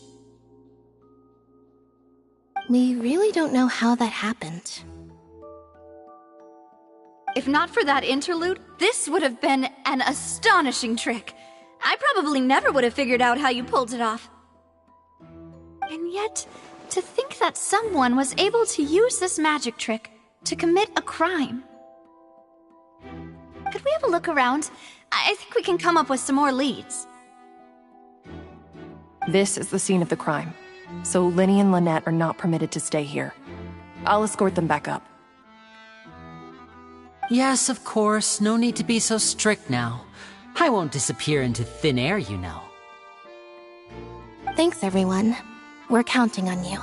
We really don't know how that happened. If not for that interlude, this would have been an astonishing trick. I probably never would have figured out how you pulled it off. And yet, to think that someone was able to use this magic trick to commit a crime. Could we have a look around? I think we can come up with some more leads. This is the scene of the crime, so Linny and Lynette are not permitted to stay here. I'll escort them back up. Yes, of course. No need to be so strict now. I won't disappear into thin air, you know. Thanks, everyone. We're counting on you.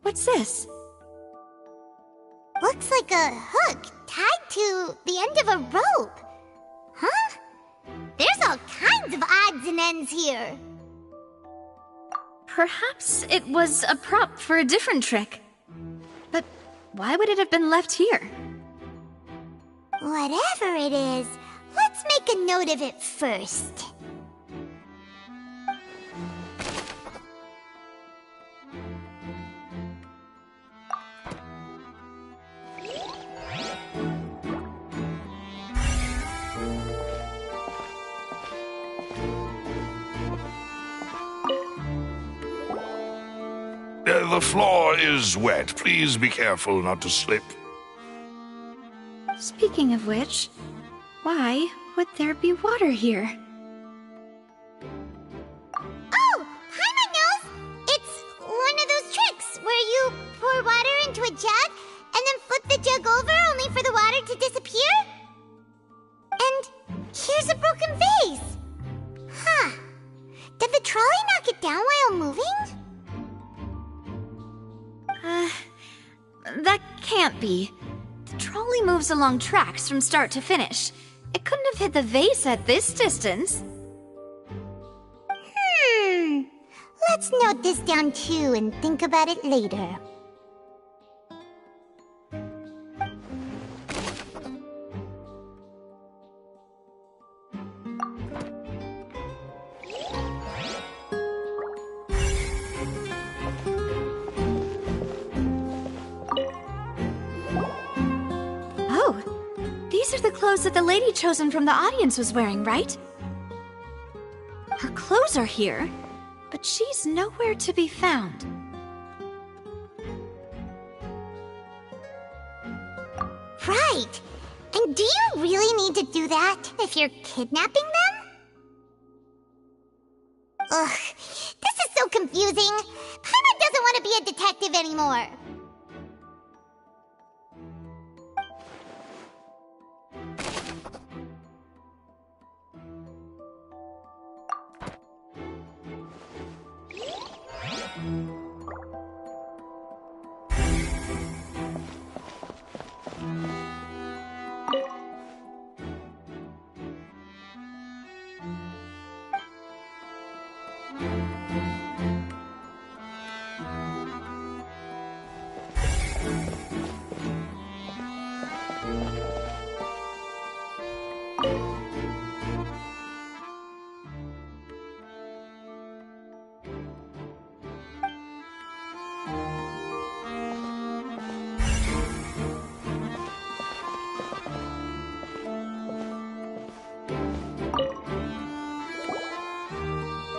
What's this? Looks like a hook tied to the end of a rope. Huh? There's all kinds of odds and ends here. Perhaps it was a prop for a different trick. But why would it have been left here? Whatever it is, Let's make a note of it first. The floor is wet. Please be careful not to slip. Speaking of which, why would there be water here? Oh, Paimon knows! It's one of those tricks where you pour water into a jug and then flip the jug over only for the water to disappear? And here's a broken vase! Huh. Did the trolley knock it down while moving? That can't be. The trolley moves along tracks from start to finish. It couldn't have hit the vase at this distance. Let's note this down too and think about it later. These are the clothes that the lady chosen from the audience was wearing, right? Her clothes are here, but she's nowhere to be found. Right! And do you really need to do that if you're kidnapping them? Ugh, this is so confusing. Paimon doesn't want to be a detective anymore.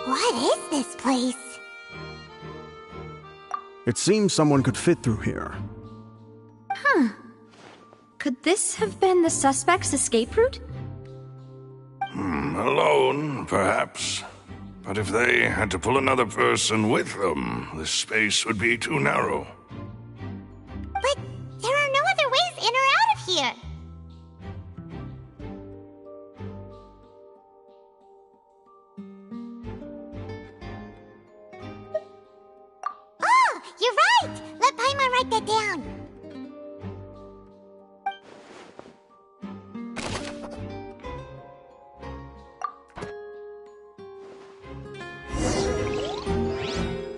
What is this place? It seems someone could fit through here. Huh. Could this have been the suspect's escape route? Alone, perhaps. But if they had to pull another person with them, the space would be too narrow. But there are no other ways in or out of here. Oh, you're right! Let Paimon write that down.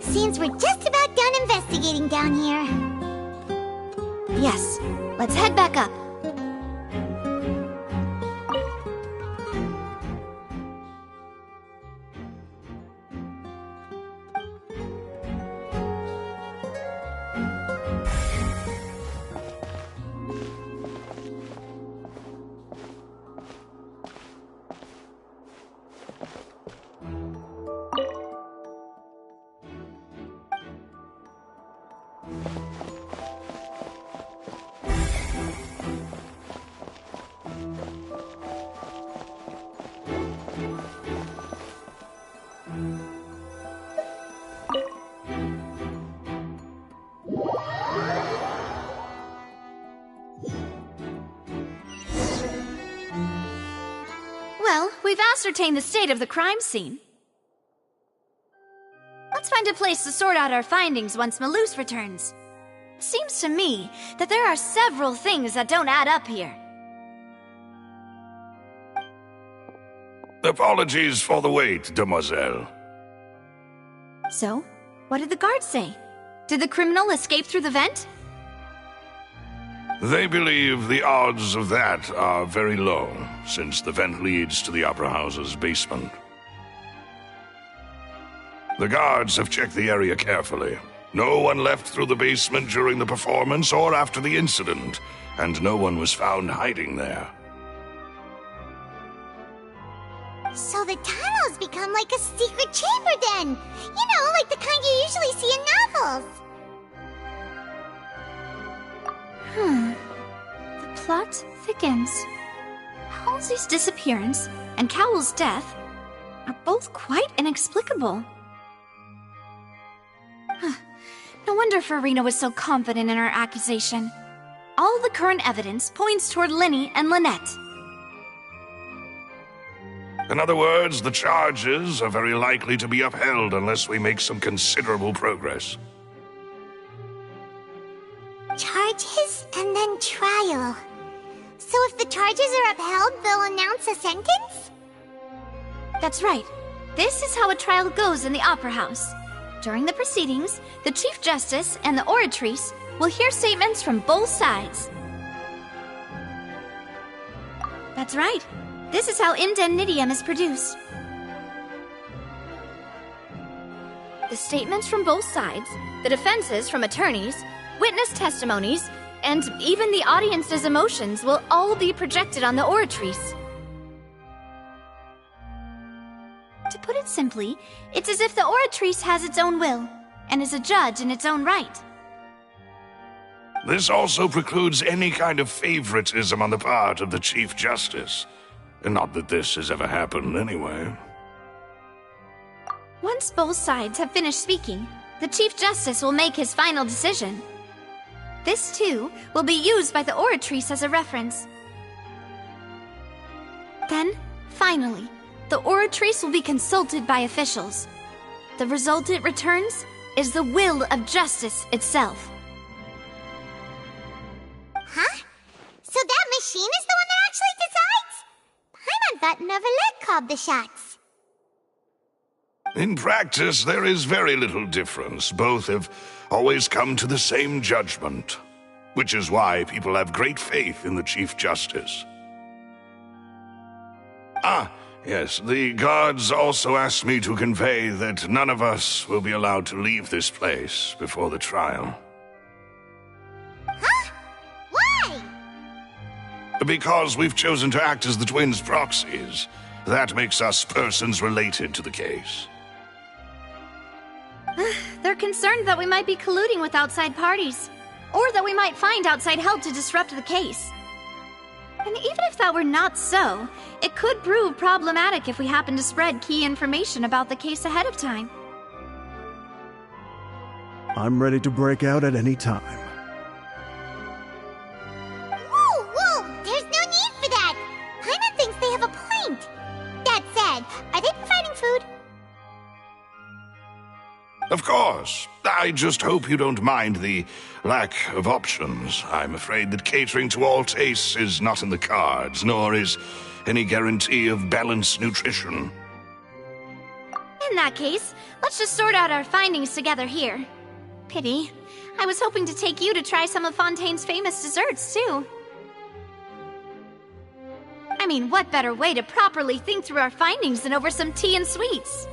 Seems we're just about done investigating down here. Yes, let's head back up. Well, we've ascertained the state of the crime scene. Let's find a place to sort out our findings once Malus returns. It seems to me that there are several things that don't add up here. Apologies for the wait, demoiselle. So, what did the guards say? Did the criminal escape through the vent? They believe the odds of that are very low, since the vent leads to the Opera House's basement. The guards have checked the area carefully. No one left through the basement during the performance or after the incident, and no one was found hiding there. So the tunnels become like a secret chamber then! You know, like the kind you usually see in novels! The plot thickens. Halsey's disappearance and Cowell's death are both quite inexplicable. No wonder Farina was so confident in her accusation. All the current evidence points toward Linny and Lynette. In other words, the charges are very likely to be upheld unless we make some considerable progress. Charges and then trial. So if the charges are upheld, they'll announce a sentence? That's right. This is how a trial goes in the Opera House. During the proceedings, the Chief Justice and the Oratrice will hear statements from both sides. That's right. This is how indemnitium is produced. The statements from both sides, the defenses from attorneys, witness testimonies, and even the audience's emotions will all be projected on the Oratrice. To put it simply, it's as if the Oratrice has its own will, and is a judge in its own right. This also precludes any kind of favoritism on the part of the Chief Justice. And not that this has ever happened anyway. Once both sides have finished speaking, the Chief Justice will make his final decision. This, too, will be used by the Oratrice as a reference. Then, finally, the Oratrice will be consulted by officials. The result it returns is the will of justice itself. Huh? So that machine is the one that actually decides? Paimon thought Neverlet called the shots. In practice, there is very little difference. Both have always come to the same judgment, which is why people have great faith in the Chief Justice. Yes, the guards also asked me to convey that none of us will be allowed to leave this place before the trial. Huh? Why? Because we've chosen to act as the twins' proxies. That makes us persons related to the case. They're concerned that we might be colluding with outside parties, or that we might find outside help to disrupt the case. And even if that were not so, it could prove problematic if we happen to spread key information about the case ahead of time. I'm ready to break out at any time. Whoa! There's no need for that! Paimon thinks they have a point. That said, are they providing food? Of course. I just hope you don't mind the lack of options. I'm afraid that catering to all tastes is not in the cards, nor is any guarantee of balanced nutrition. In that case, let's just sort out our findings together here. Pity. I was hoping to take you to try some of Fontaine's famous desserts, too. I mean, what better way to properly think through our findings than over some tea and sweets?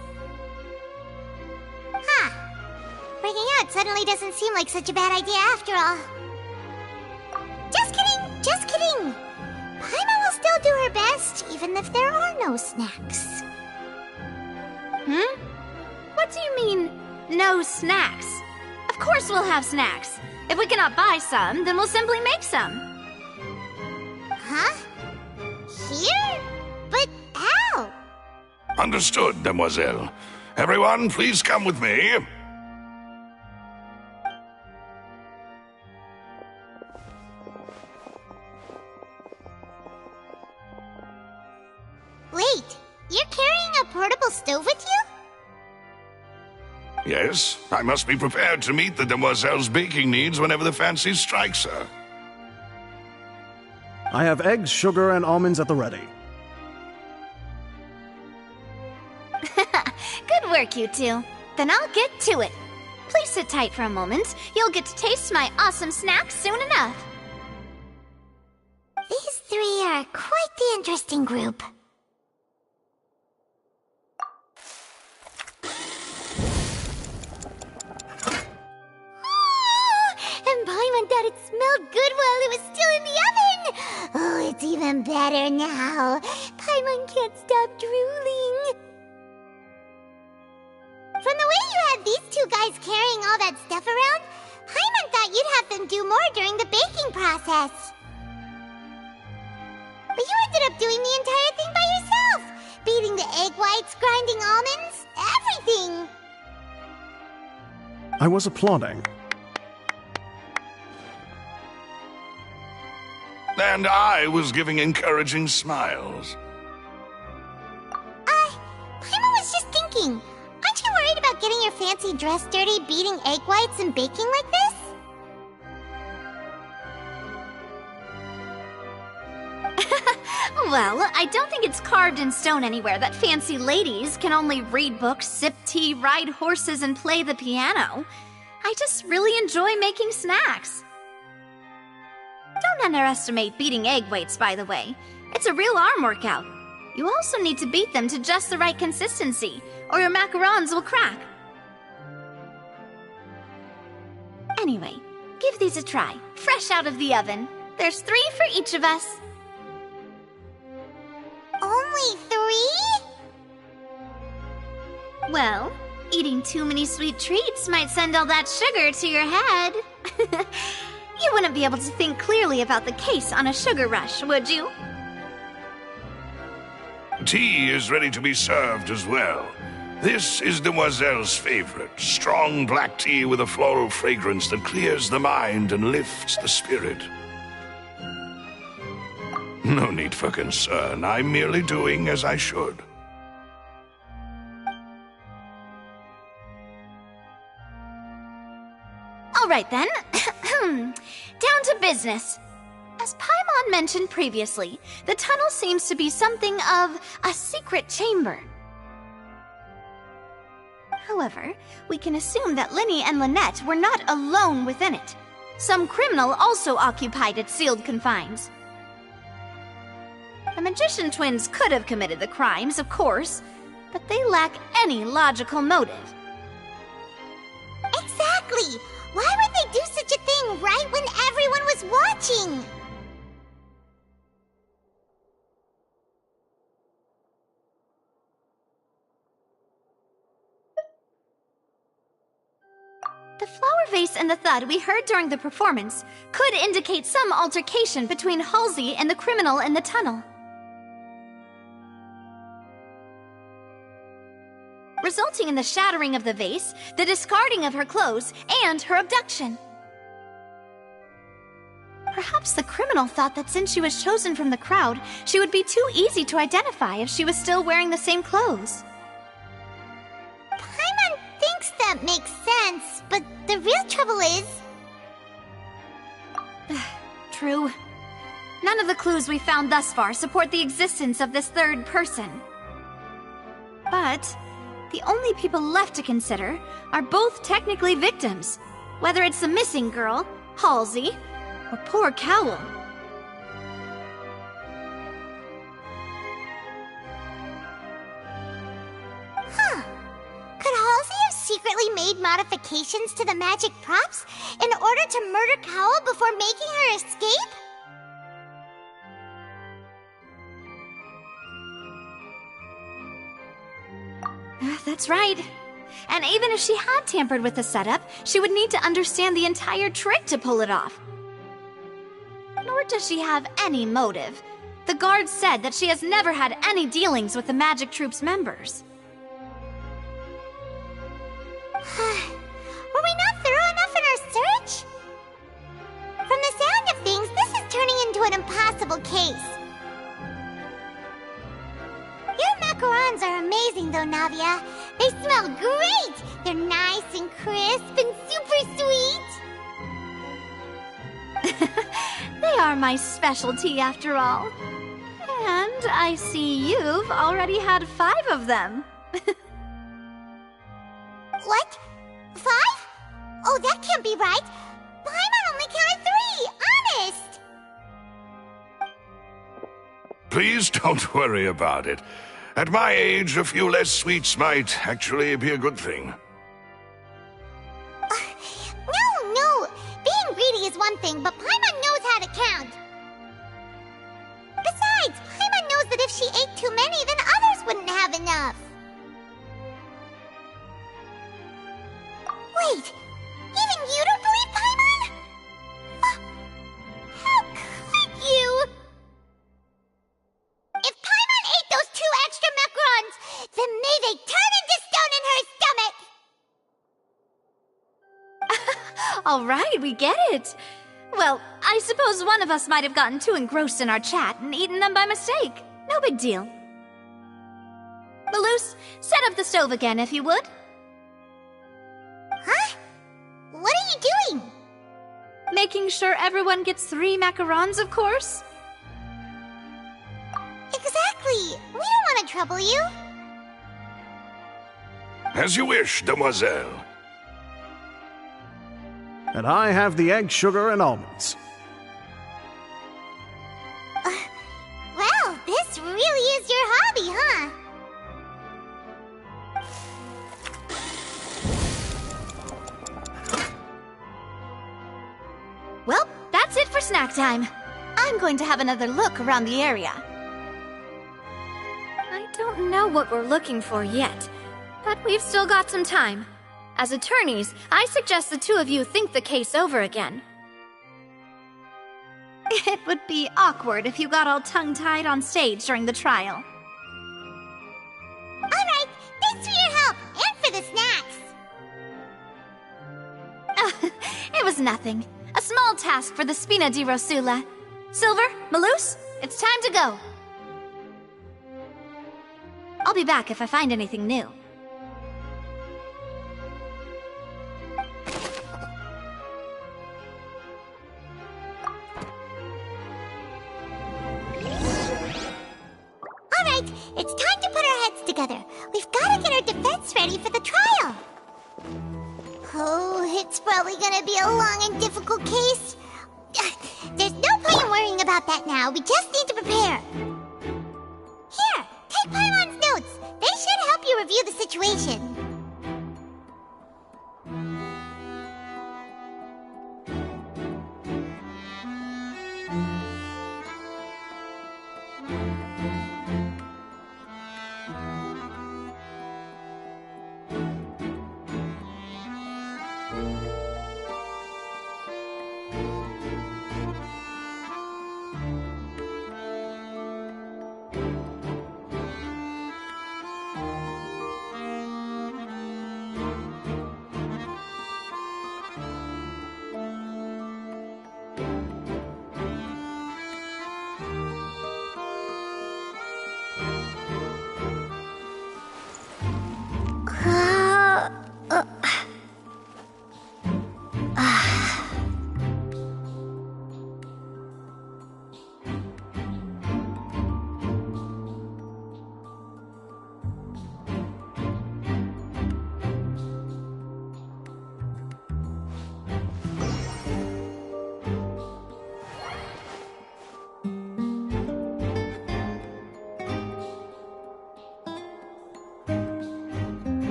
Huh. Breaking out suddenly doesn't seem like such a bad idea after all. Just kidding! Paimon will still do her best, even if there are no snacks. What do you mean, no snacks? Of course we'll have snacks. If we cannot buy some, then we'll simply make some. Huh? Here? But how? Understood, Demoiselle. Everyone, please come with me. Wait, you're carrying a portable stove with you? Yes, I must be prepared to meet the Demoiselle's baking needs whenever the fancy strikes her. I have eggs, sugar, and almonds at the ready. Good work, you two. Then I'll get to it. Please sit tight for a moment. You'll get to taste my awesome snacks soon enough. are quite the interesting group. And Paimon thought it smelled good while it was still in the oven. Oh, it's even better now. Paimon can't stop drooling. From the way you had these two guys carrying all that stuff around, Paimon thought you'd have them do more during the baking process. But you ended up doing the entire thing by yourself. Beating the egg whites, grinding almonds, everything. I was applauding. And I was giving encouraging smiles. Paimon was just thinking, aren't you worried about getting your fancy dress dirty beating egg whites and baking like this? Well, I don't think it's carved in stone anywhere that fancy ladies can only read books, sip tea, ride horses, and play the piano. I just really enjoy making snacks. Don't underestimate beating egg whites, by the way. It's a real arm workout. You also need to beat them to just the right consistency, or your macarons will crack. Anyway, give these a try, fresh out of the oven. There's 3 for each of us. Only 3? Well, eating too many sweet treats might send all that sugar to your head. You wouldn't be able to think clearly about the case on a sugar rush, would you? Tea is ready to be served as well. This is Demoiselle's favorite, strong black tea with a floral fragrance that clears the mind and lifts the spirit. No need for concern. I'm merely doing as I should. All right then. Down to business. As Paimon mentioned previously, the tunnel seems to be something of a secret chamber. However, we can assume that Linny and Lynette were not alone within it. Some criminal also occupied its sealed confines. The magician twins could have committed the crimes, of course, but they lack any logical motive. Exactly! Why would they do such a thing right when everyone was watching? The flower vase and the thud we heard during the performance could indicate some altercation between Halsey and the criminal in the tunnel, resulting in the shattering of the vase, the discarding of her clothes, and her abduction. Perhaps the criminal thought that since she was chosen from the crowd, she would be too easy to identify if she was still wearing the same clothes. Paimon thinks that makes sense, but the real trouble is... True. None of the clues we found thus far support the existence of this third person. But the only people left to consider are both technically victims, whether it's the missing girl, Halsey, or poor Cowell. Huh. Could Halsey have secretly made modifications to the magic props in order to murder Cowell before making her escape? That's right. And even if she had tampered with the setup, she would need to understand the entire trick to pull it off. Nor does she have any motive. The guard said that she has never had any dealings with the Magic Troop's members. Were we not thorough enough in our search? From the sound of things, this is turning into an impossible case. Your macarons are amazing though, Navia. They smell great! They're nice and crisp and super sweet! They are my specialty after all. And I see you've already had 5 of them. What? 5? Oh, that can't be right! Paimon only counted 3! Honest! Please don't worry about it. At my age, a few less sweets might actually be a good thing. No. Being greedy is one thing, but Paimon knows how to count. Besides, Paimon knows that if she ate too many, then others wouldn't have enough. Wait, even you don't believe Paimon? How could you? If Paimon ate those 2 extra macarons, then may they turn into stone in her stomach! All right, we get it. Well, I suppose one of us might have gotten too engrossed in our chat and eaten them by mistake. No big deal. Maloose, set up the stove again, if you would. Huh? What are you doing? Making sure everyone gets 3 macarons, of course. Exactly. We don't want to trouble you. As you wish, demoiselle. And I have the egg, sugar, and almonds. Well, this really is your hobby, huh? Well, that's it for snack time. I'm going to have another look around the area. I don't know what we're looking for yet, but we've still got some time. As attorneys, I suggest the 2 of you think the case over again. It would be awkward if you got all tongue-tied on stage during the trial. All right, thanks for your help, and for the snacks. It was nothing. A small task for the Spina di Rosula. Silver, Maloose, it's time to go. I'll be back if I find anything new. All right, it's time to put our heads together. We've got to get our defense ready for the trial. Oh, it's probably gonna be a long and difficult case. There's no point in worrying about that now. We just need to prepare. Here, take Paimon's notes. They should help you review the situation.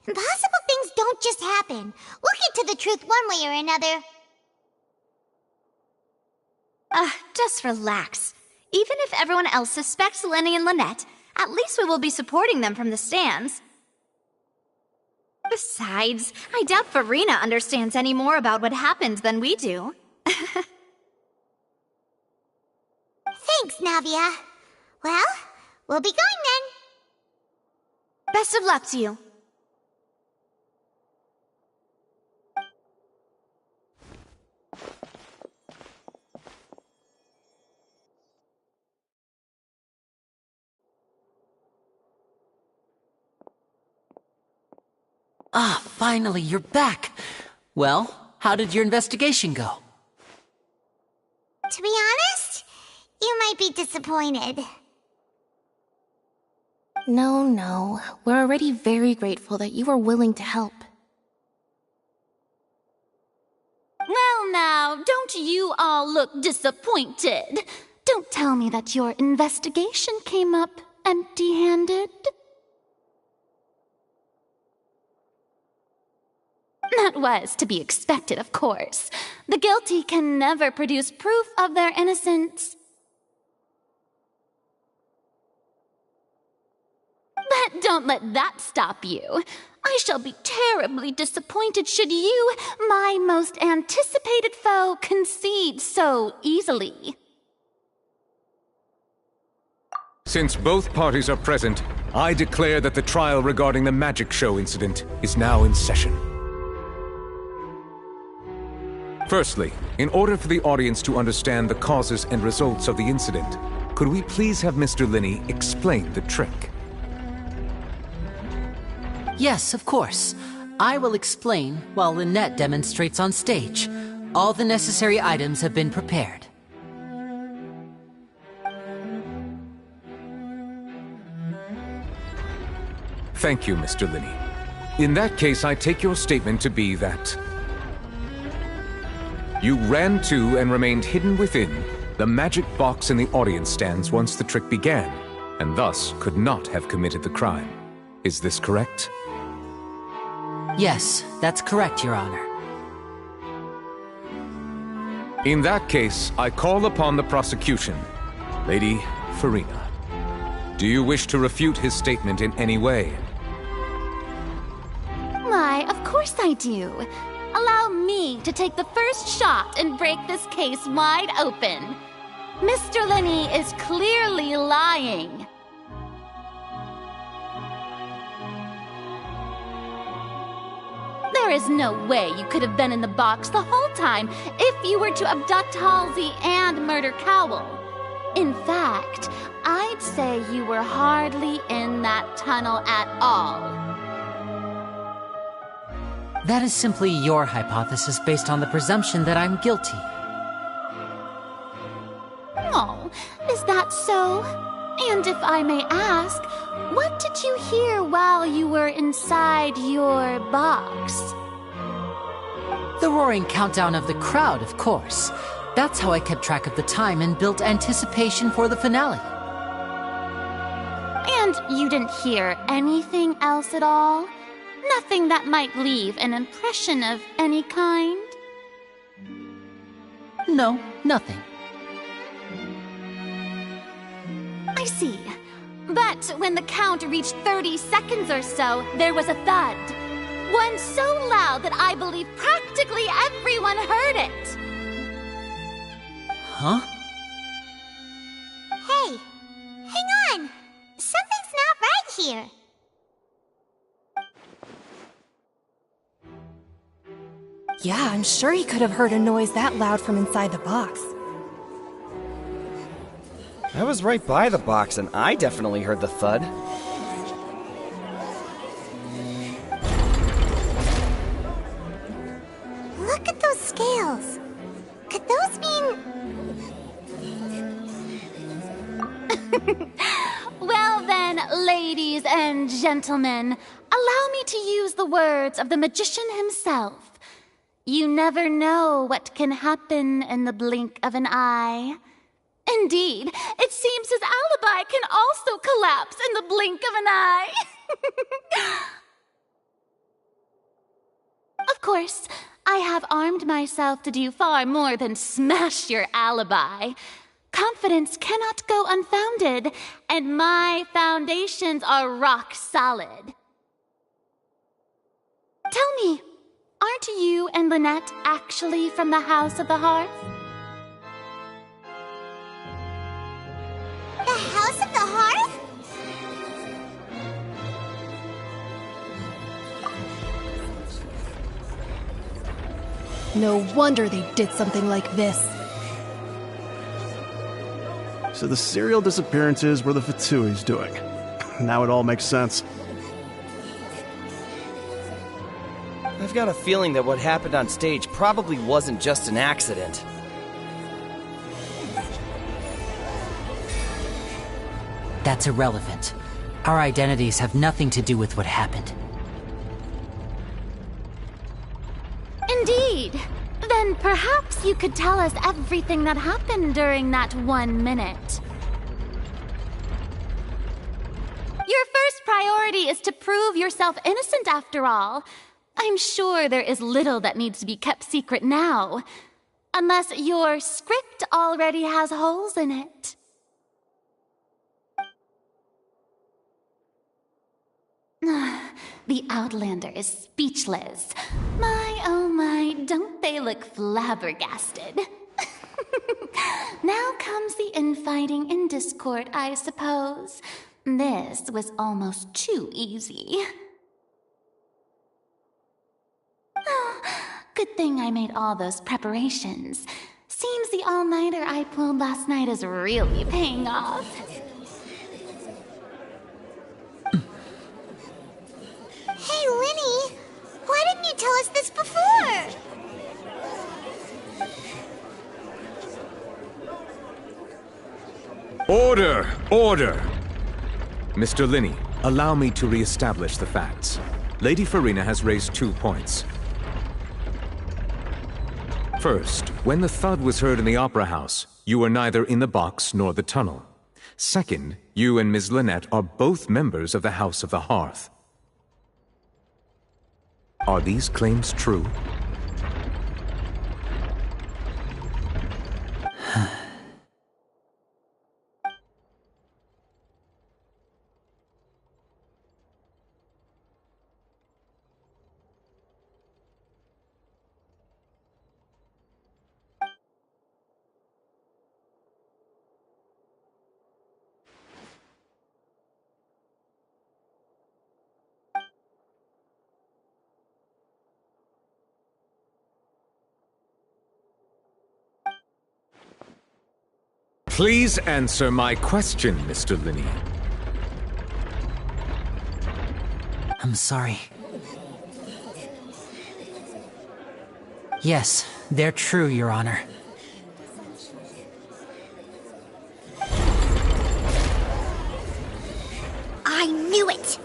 Impossible things don't just happen. We'll get to the truth one way or another. Just relax. Even if everyone else suspects Lenny and Lynette, at least we will be supporting them from the stands. Besides, I doubt Farina understands any more about what happened than we do. Thanks, Navia. Well, we'll be going then. Best of luck to you. Ah, finally, you're back. Well, how did your investigation go? To be honest, you might be disappointed. No. We're already very grateful that you were willing to help. Well now, don't you all look disappointed? Don't tell me that your investigation came up empty-handed. That was to be expected, of course. The guilty can never produce proof of their innocence. But don't let that stop you. I shall be terribly disappointed should you, my most anticipated foe, concede so easily. Since both parties are present, I declare that the trial regarding the magic show incident is now in session. Firstly, in order for the audience to understand the causes and results of the incident, could we please have Mr. Linney explain the trick? Yes, of course. I will explain while Lynette demonstrates on stage. All the necessary items have been prepared. Thank you, Mr. Linney. In that case, I take your statement to be that you ran to and remained hidden within the magic box in the audience stands once the trick began, and thus could not have committed the crime. Is this correct? Yes, that's correct, Your Honor. In that case, I call upon the prosecution. Lady Farina, do you wish to refute his statement in any way? Why, of course I do. Allow me to take the first shot and break this case wide open. Mr. Linney is clearly lying. There is no way you could have been in the box the whole time if you were to abduct Halsey and murder Cowell. In fact, I'd say you were hardly in that tunnel at all. That is simply your hypothesis based on the presumption that I'm guilty. Oh, is that so? And if I may ask, what did you hear while you were inside your box? The roaring countdown of the crowd, of course. That's how I kept track of the time and built anticipation for the finale. And you didn't hear anything else at all? Nothing that might leave an impression of any kind? No, nothing. I see. But when the count reached 30 seconds or so, there was a thud. One so loud that I believe practically everyone heard it. Huh? Hey, hang on. Something's not right here. Yeah, I'm sure he could have heard a noise that loud from inside the box. I was right by the box, and I definitely heard the thud. Look at those scales. Could those mean... Well then, ladies and gentlemen, allow me to use the words of the magician himself. You never know what can happen in the blink of an eye. Indeed, it seems his alibi can also collapse in the blink of an eye. Of course, I have armed myself to do far more than smash your alibi. Confidence cannot go unfounded, and my foundations are rock solid. Tell me, aren't you and Lynette actually from the House of the Hearth? The House of the Hearth? No wonder they did something like this. So the serial disappearances were the Fatsui's doing. Now it all makes sense. I've got a feeling that what happened on stage probably wasn't just an accident. That's irrelevant. Our identities have nothing to do with what happened. Indeed. Then perhaps you could tell us everything that happened during that 1 minute. Your first priority is to prove yourself innocent, after all. I'm sure there is little that needs to be kept secret now. Unless your script already has holes in it. The Outlander is speechless. My, oh my, don't they look flabbergasted? Now comes the infighting and discord, I suppose. This was almost too easy. Oh, good thing I made all those preparations. Seems the all-nighter I pulled last night is really paying off. Hey, Linny! Why didn't you tell us this before? Order! Order! Mr. Linney, allow me to re-establish the facts. Lady Farina has raised 2 points. First, when the thud was heard in the Opera House, you were neither in the box nor the tunnel. Second, you and Ms. Lynette are both members of the House of the Hearth. Are these claims true? Please answer my question, Mr. Linney. I'm sorry. Yes, they're true, Your Honor. I knew it!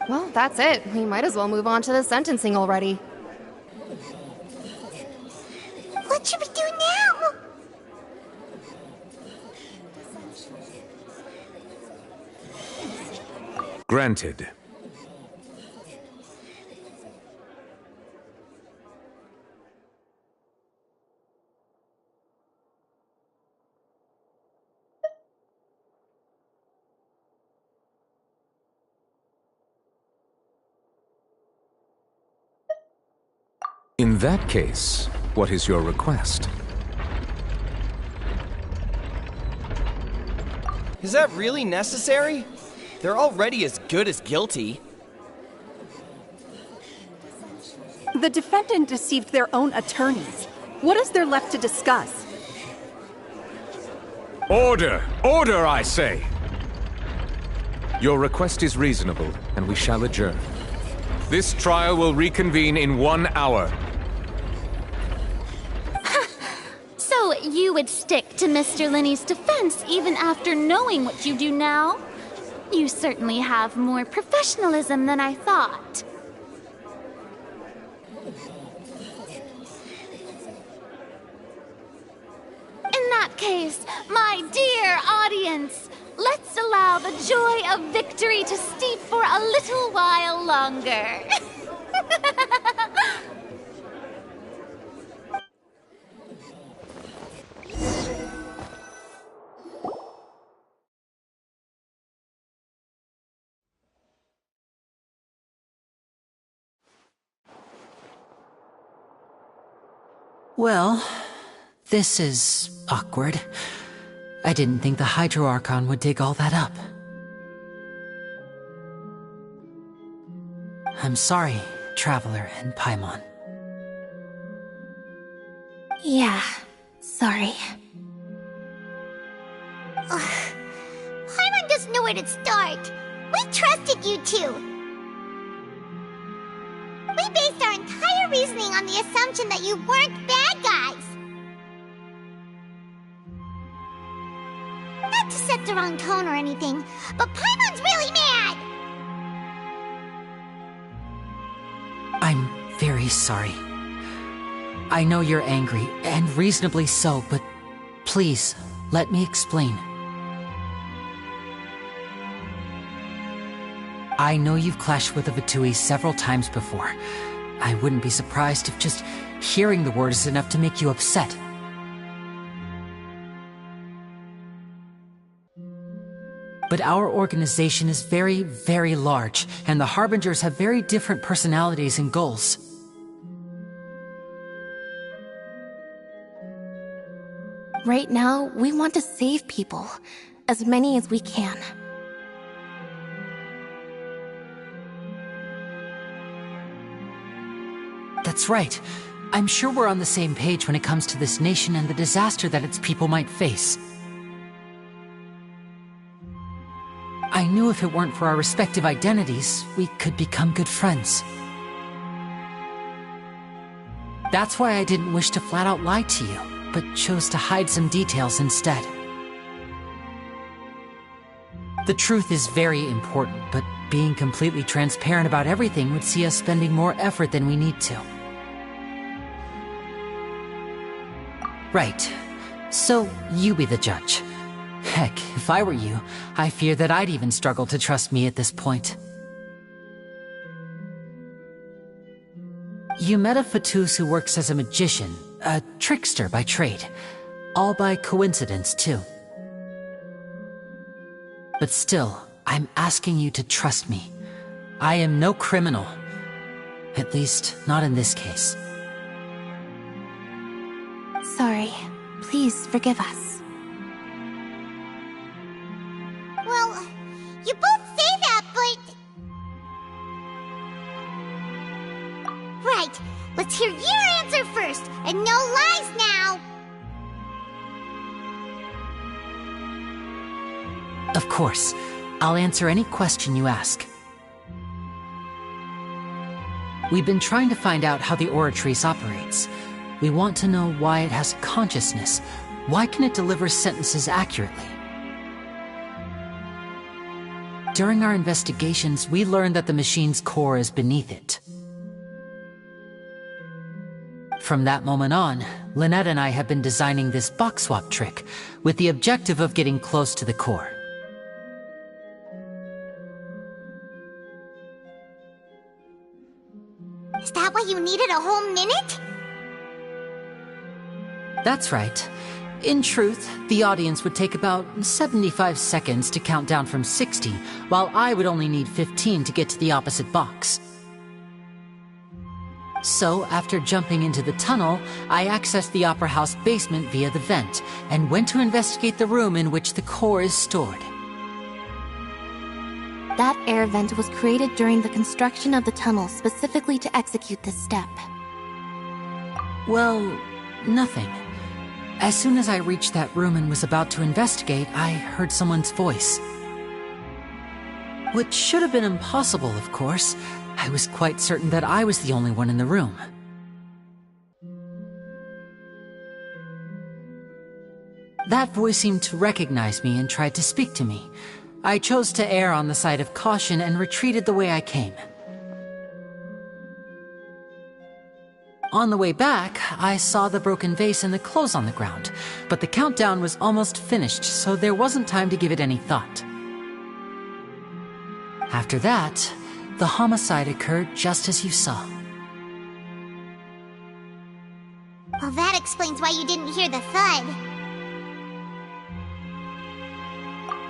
Well, that's it. We might as well move on to the sentencing already. What should we do now? Granted. In that case, what is your request? Is that really necessary? They're already as good as guilty. The defendant deceived their own attorneys. What is there left to discuss? Order! Order, I say! Your request is reasonable, and we shall adjourn. This trial will reconvene in 1 hour. So you would stick to Mr. Linney's defense even after knowing what you do now? You certainly have more professionalism than I thought. In that case, my dear audience, let's allow the joy of victory to steep for a little while longer. Well, this is awkward. I didn't think the Hydro Archon would dig all that up. I'm sorry, Traveler and Paimon. Yeah, sorry. Paimon doesn't know where to start. We trusted you two. We based our entire reasoning on the assumption that you weren't bad guys. Not to set the wrong tone or anything, but Paimon's really mad! I'm very sorry. I know you're angry, and reasonably so, but please, let me explain. I know you've clashed with the Fatui several times before. I wouldn't be surprised if just hearing the word is enough to make you upset. But our organization is very, very large, and the Harbingers have very different personalities and goals. Right now, we want to save people. As many as we can. That's right. I'm sure we're on the same page when it comes to this nation and the disaster that its people might face. I knew if it weren't for our respective identities, we could become good friends. That's why I didn't wish to flat out lie to you, but chose to hide some details instead. The truth is very important, but being completely transparent about everything would see us spending more effort than we need to. Right. So, you be the judge. Heck, if I were you, I fear that I'd even struggle to trust me at this point. You met a Fatus who works as a magician, a trickster by trade. All by coincidence, too. But still, I'm asking you to trust me. I am no criminal. At least, not in this case. Sorry. Please forgive us. Well, you both say that, but... Right, let's hear your answer first, and no lies now! Of course. I'll answer any question you ask. We've been trying to find out how the Oratrice operates. We want to know why it has consciousness. Why can it deliver sentences accurately? During our investigations, we learned that the machine's core is beneath it. From that moment on, Lynette and I have been designing this box swap trick, with the objective of getting close to the core. Is that why you needed a whole minute? That's right. In truth, the audience would take about 75 seconds to count down from 60, while I would only need 15 to get to the opposite box. So, after jumping into the tunnel, I accessed the Opera House basement via the vent, and went to investigate the room in which the core is stored. That air vent was created during the construction of the tunnel specifically to execute this step. Well, nothing. As soon as I reached that room and was about to investigate, I heard someone's voice. Which should have been impossible, of course. I was quite certain that I was the only one in the room. That voice seemed to recognize me and tried to speak to me. I chose to err on the side of caution and retreated the way I came. On the way back, I saw the broken vase and the clothes on the ground, but the countdown was almost finished, so there wasn't time to give it any thought. After that, the homicide occurred just as you saw. Well, that explains why you didn't hear the thud.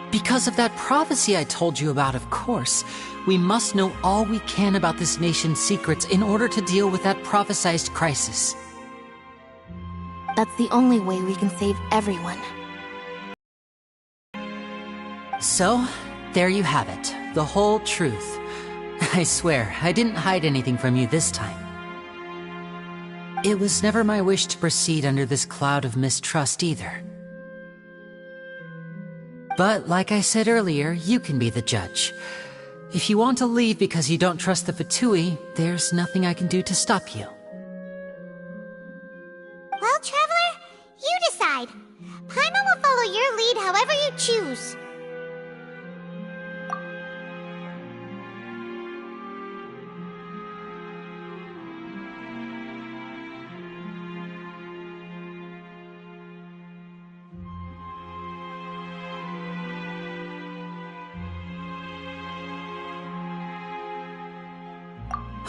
Because of that prophecy I told you about, of course. We must know all we can about this nation's secrets in order to deal with that prophesized crisis. That's the only way we can save everyone. So, there you have it. The whole truth. I swear, I didn't hide anything from you this time. It was never my wish to proceed under this cloud of mistrust either. But like I said earlier, you can be the judge. If you want to leave because you don't trust the Fatui, there's nothing I can do to stop you. Well, Traveler, you decide. Paimon will follow your lead however you choose.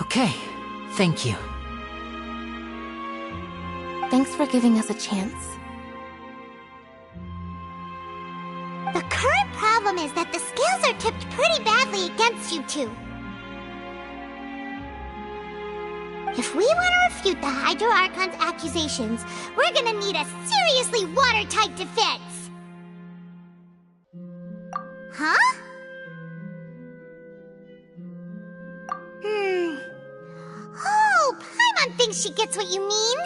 Okay, thank you. Thanks for giving us a chance. The current problem is that the scales are tipped pretty badly against you two. If we want to refute the Hydro Archon's accusations, we're gonna need a seriously watertight defense. Huh? Oh, Paimon thinks she gets what you mean.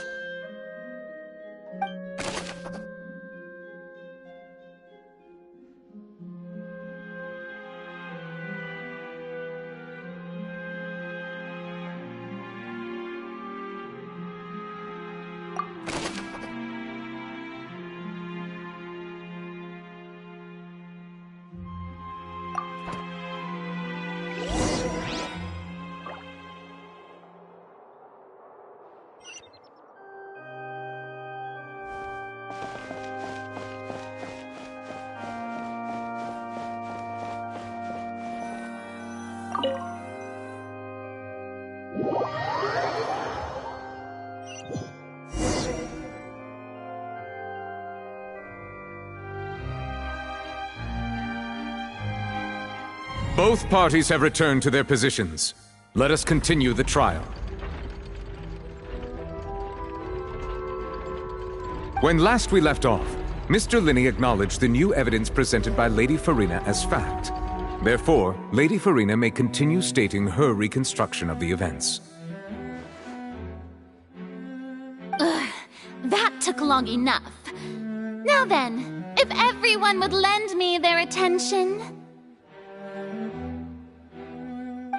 Both parties have returned to their positions. Let us continue the trial. When last we left off, Mr. Linney acknowledged the new evidence presented by Lady Farina as fact. Therefore, Lady Farina may continue stating her reconstruction of the events. Ugh, that took long enough. Now then, if everyone would lend me their attention.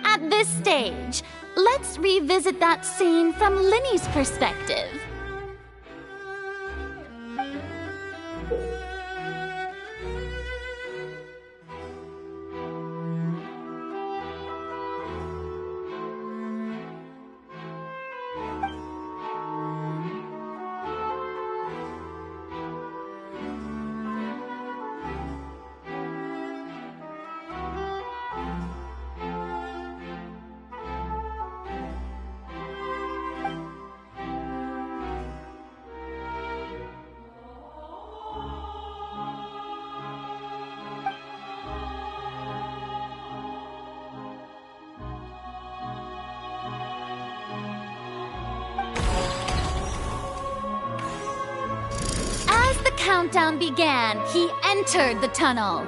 At this stage, let's revisit that scene from Linney's perspective. Countdown began, he entered the tunnel.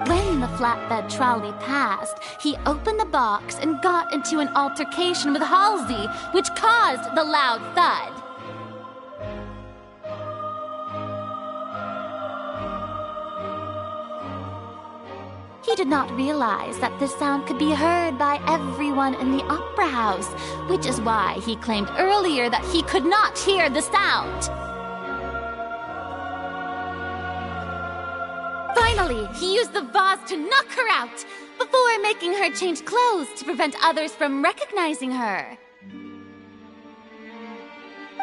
When the flatbed trolley passed, he opened the box and got into an altercation with Halsey, which caused the loud thud. He did not realize that this sound could be heard by everyone in the opera house, which is why he claimed earlier that he could not hear the sound. Finally, he used the vase to knock her out, before making her change clothes to prevent others from recognizing her.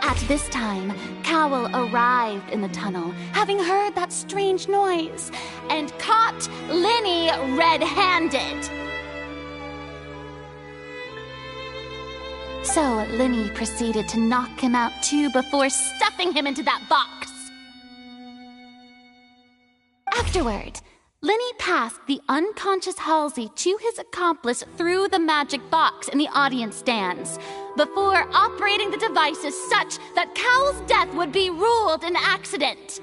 At this time, Cowell arrived in the tunnel, having heard that strange noise, and caught Linney red-handed. So Linney proceeded to knock him out too before stuffing him into that box. Afterward, Lenny passed the unconscious Halsey to his accomplice through the magic box in the audience stands, before operating the devices such that Cowl's death would be ruled an accident.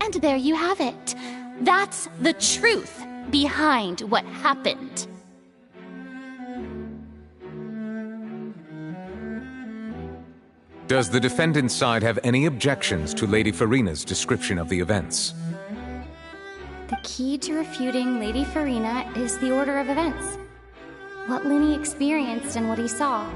And there you have it. That's the truth behind what happened. Does the defendant's side have any objections to Lady Farina's description of the events? The key to refuting Lady Farina is the order of events. What Lenny experienced and what he saw.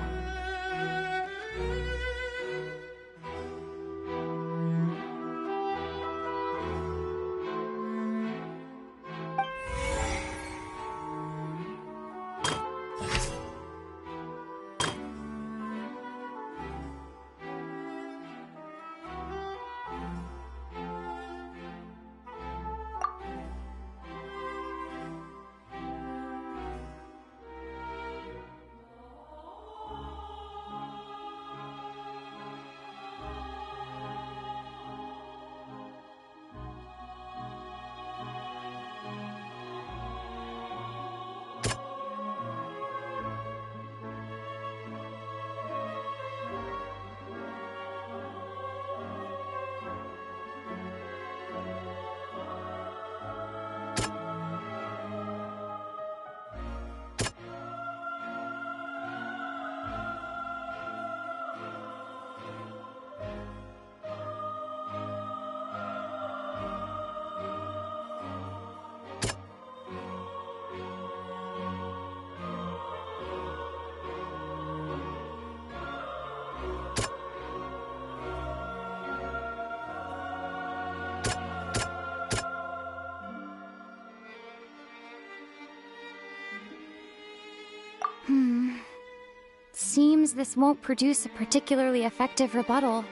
Seems this won't produce a particularly effective rebuttal.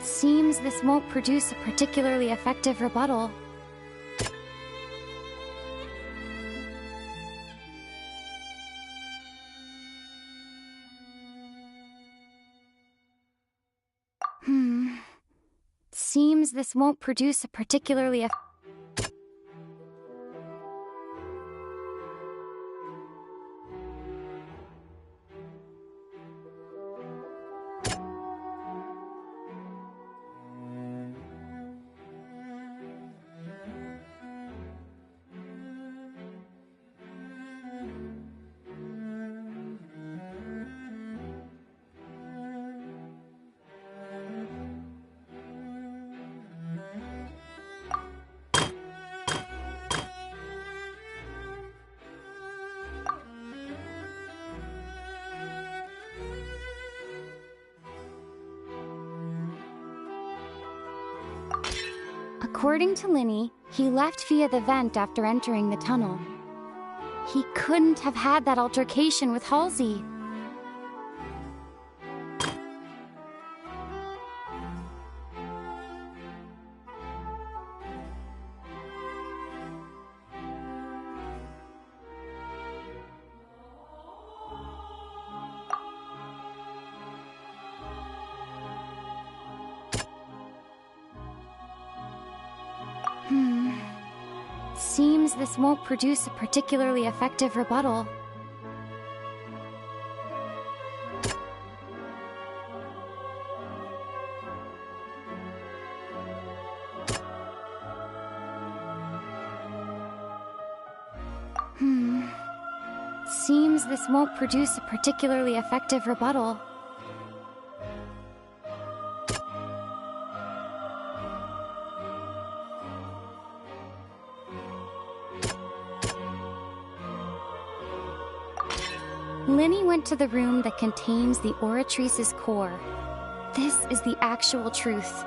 Seems this won't produce a particularly effective rebuttal. Seems this won't produce a particularly According to Lenny, he left via the vent after entering the tunnel. He couldn't have had that altercation with Halsey. Seems this won't produce a particularly effective rebuttal. Seems this won't produce a particularly effective rebuttal. Lenny went to the room that contains the Oratrice's core. This is the actual truth.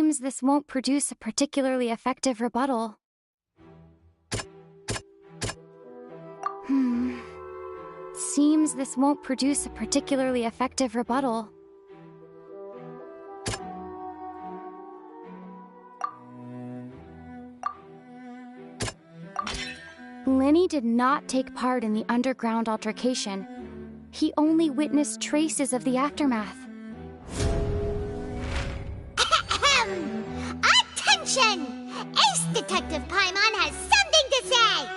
Seems this won't produce a particularly effective rebuttal. Seems this won't produce a particularly effective rebuttal. Lenny did not take part in the underground altercation. He only witnessed traces of the aftermath. Attention! Ace Detective Paimon has something to say!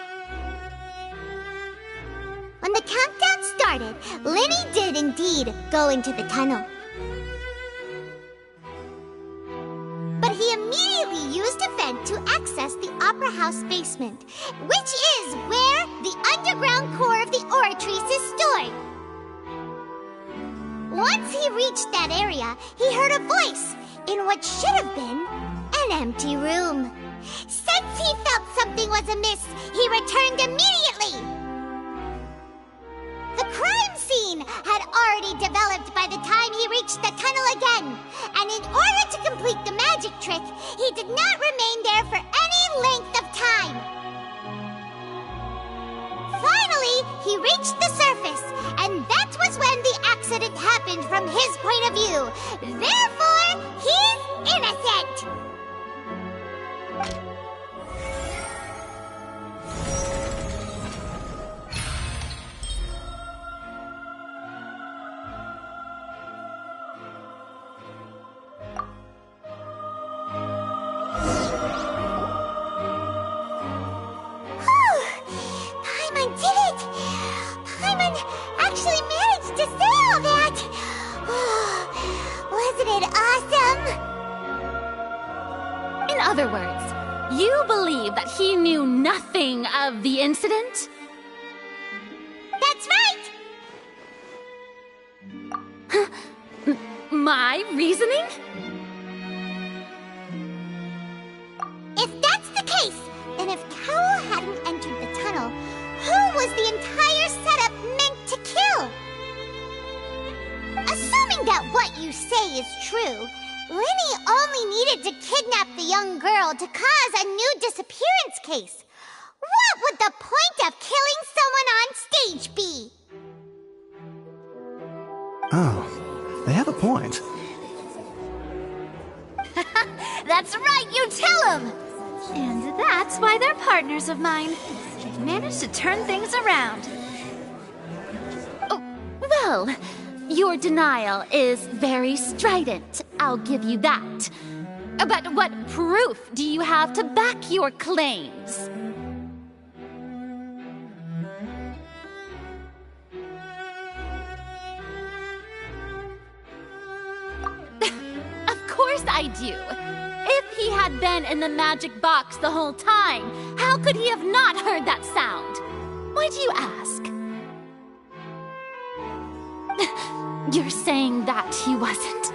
When the countdown started, Lenny did indeed go into the tunnel. But he immediately used a vent to access the Opera House basement, which is where the underground core of the Oratrice is stored. Once he reached that area, he heard a voice in what should have been an empty room. Since he felt something was amiss, he returned immediately. The crime scene had already developed by the time he reached the tunnel again, and in order to complete the magic trick, he did not remain there for any length of time. Finally, he reached the surface, and that was when the accident happened from his point of view. Therefore, he's innocent. Paimon did it! Paimon actually managed to say all that! Wasn't it awesome? In other words, you believe that he knew nothing of the incident? That's right! My reasoning? If that's the case, then if Cowell hadn't entered the tunnel, who was the entire setup meant to kill? Assuming that what you say is true, Lenny only needed to kidnap the young girl to cause a new disappearance case. What would the point of killing someone on stage be? Oh, they have a point. That's right, you tell him! And that's why they're partners of mine. They've managed to turn things around. Oh, well, your denial is very strident, I'll give you that. But what proof do you have to back your claims? Of course I do. If he had been in the magic box the whole time, how could he have not heard that sound? Why do you ask? You're saying that he wasn't?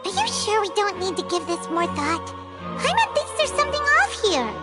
Are you sure we don't need to give this more thought? Paimon thinks there's something off here.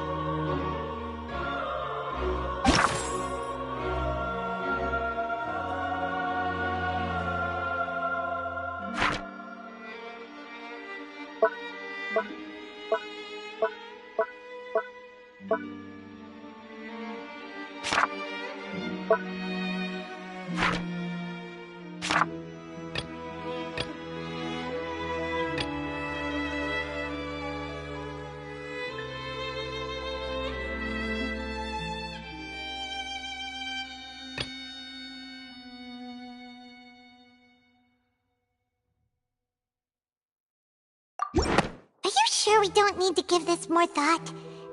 Are you sure we don't need to give this more thought?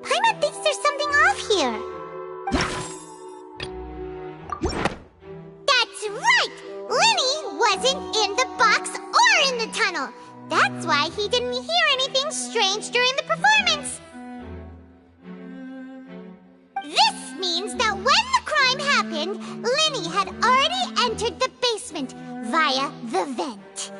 Paimon thinks there's something off here. That's right! Linny wasn't in the box or in the tunnel. That's why he didn't hear anything strange during the performance. This means that when the crime happened, Linny had already entered the basement via the vent.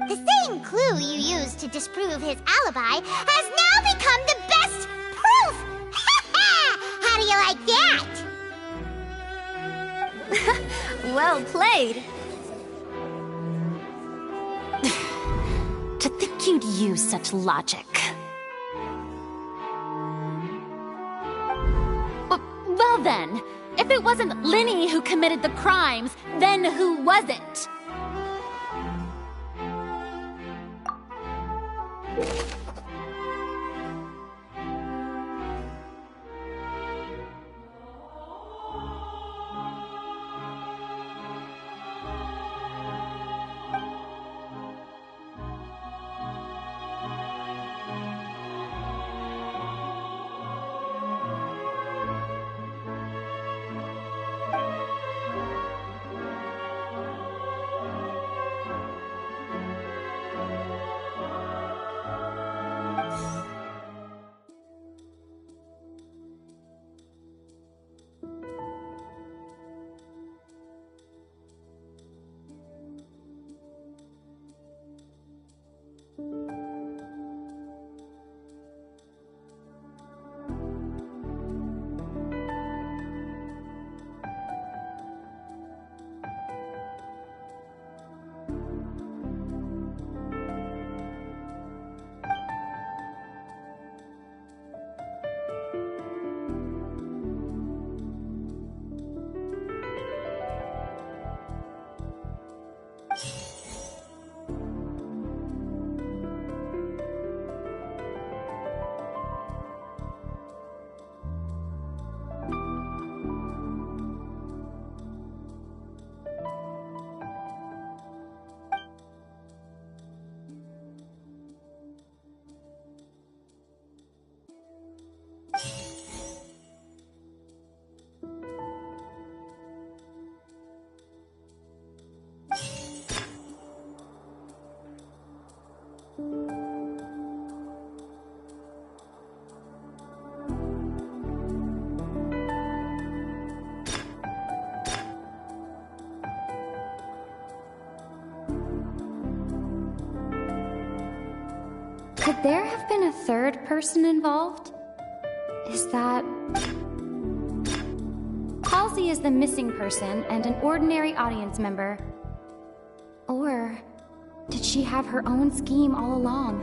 The same clue you used to disprove his alibi has now become the best proof! How do you like that? Well played. To think you'd use such logic. Well then, if it wasn't Linny who committed the crimes, then who was it? Could there have been a third person involved? Is that... Halsey is the missing person and an ordinary audience member. Or did she have her own scheme all along?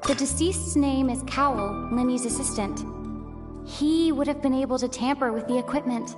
The deceased's name is Cowell, Linny's assistant. He would have been able to tamper with the equipment.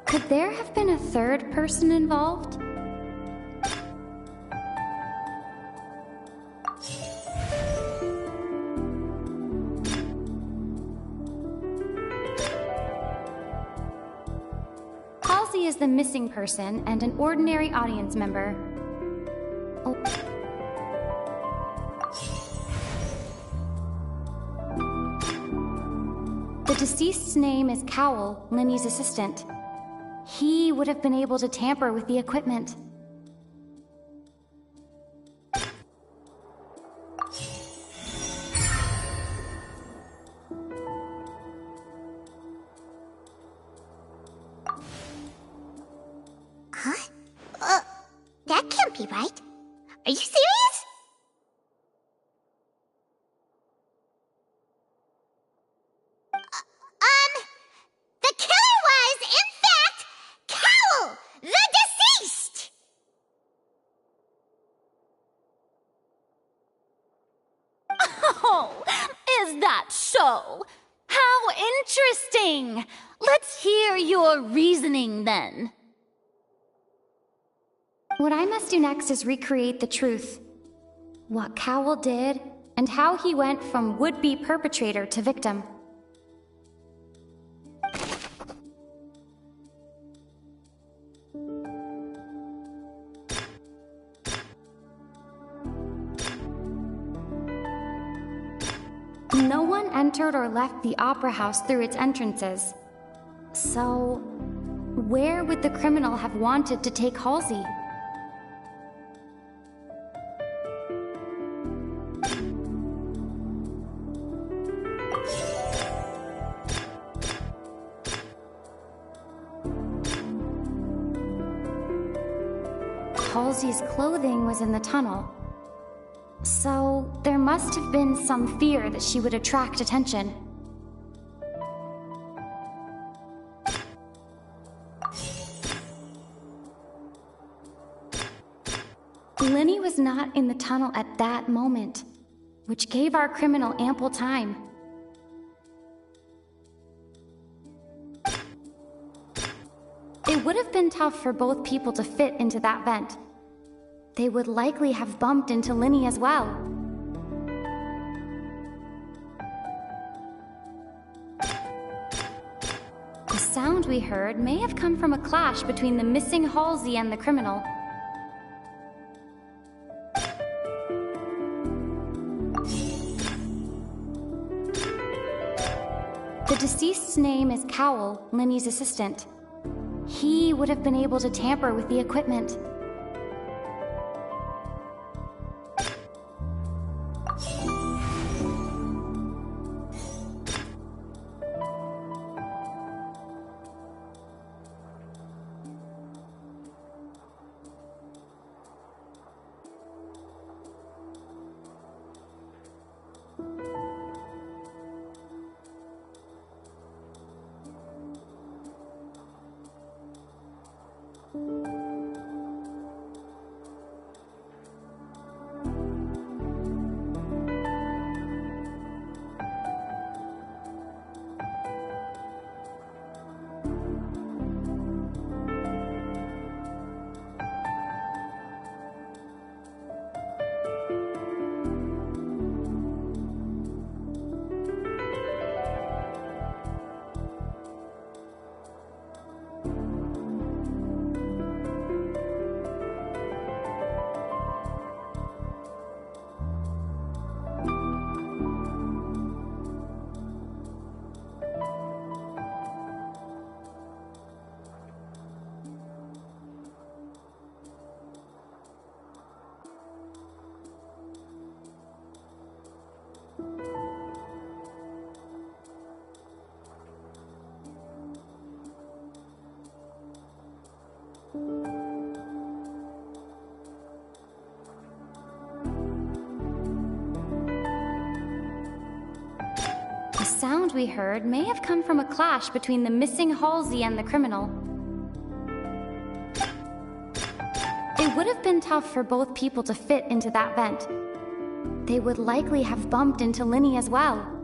Could there have been a third person involved? Halsey is the missing person and an ordinary audience member. Oh. The deceased's name is Cowell, Linny's assistant. He would have been able to tamper with the equipment. Huh? That can't be right. Are you serious? The killer was, in fact, Cowell, the deceased! Is that so? How interesting! Let's hear your reasoning then. What I must do next is recreate the truth. What Cowell did, and how he went from would-be perpetrator to victim. No one entered or left the Opera House through its entrances. So, where would the criminal have wanted to take Halsey? Halsey's clothing was in the tunnel. So, there must have been some fear that she would attract attention. Lenny was not in the tunnel at that moment, which gave our criminal ample time. It would have been tough for both people to fit into that vent. They would likely have bumped into Linny as well. The sound we heard may have come from a clash between the missing Halsey and the criminal. The deceased's name is Cowell, Linny's assistant. He would have been able to tamper with the equipment. The sound we heard may have come from a clash between the missing Halsey and the criminal. It would have been tough for both people to fit into that vent. They would likely have bumped into Linny as well.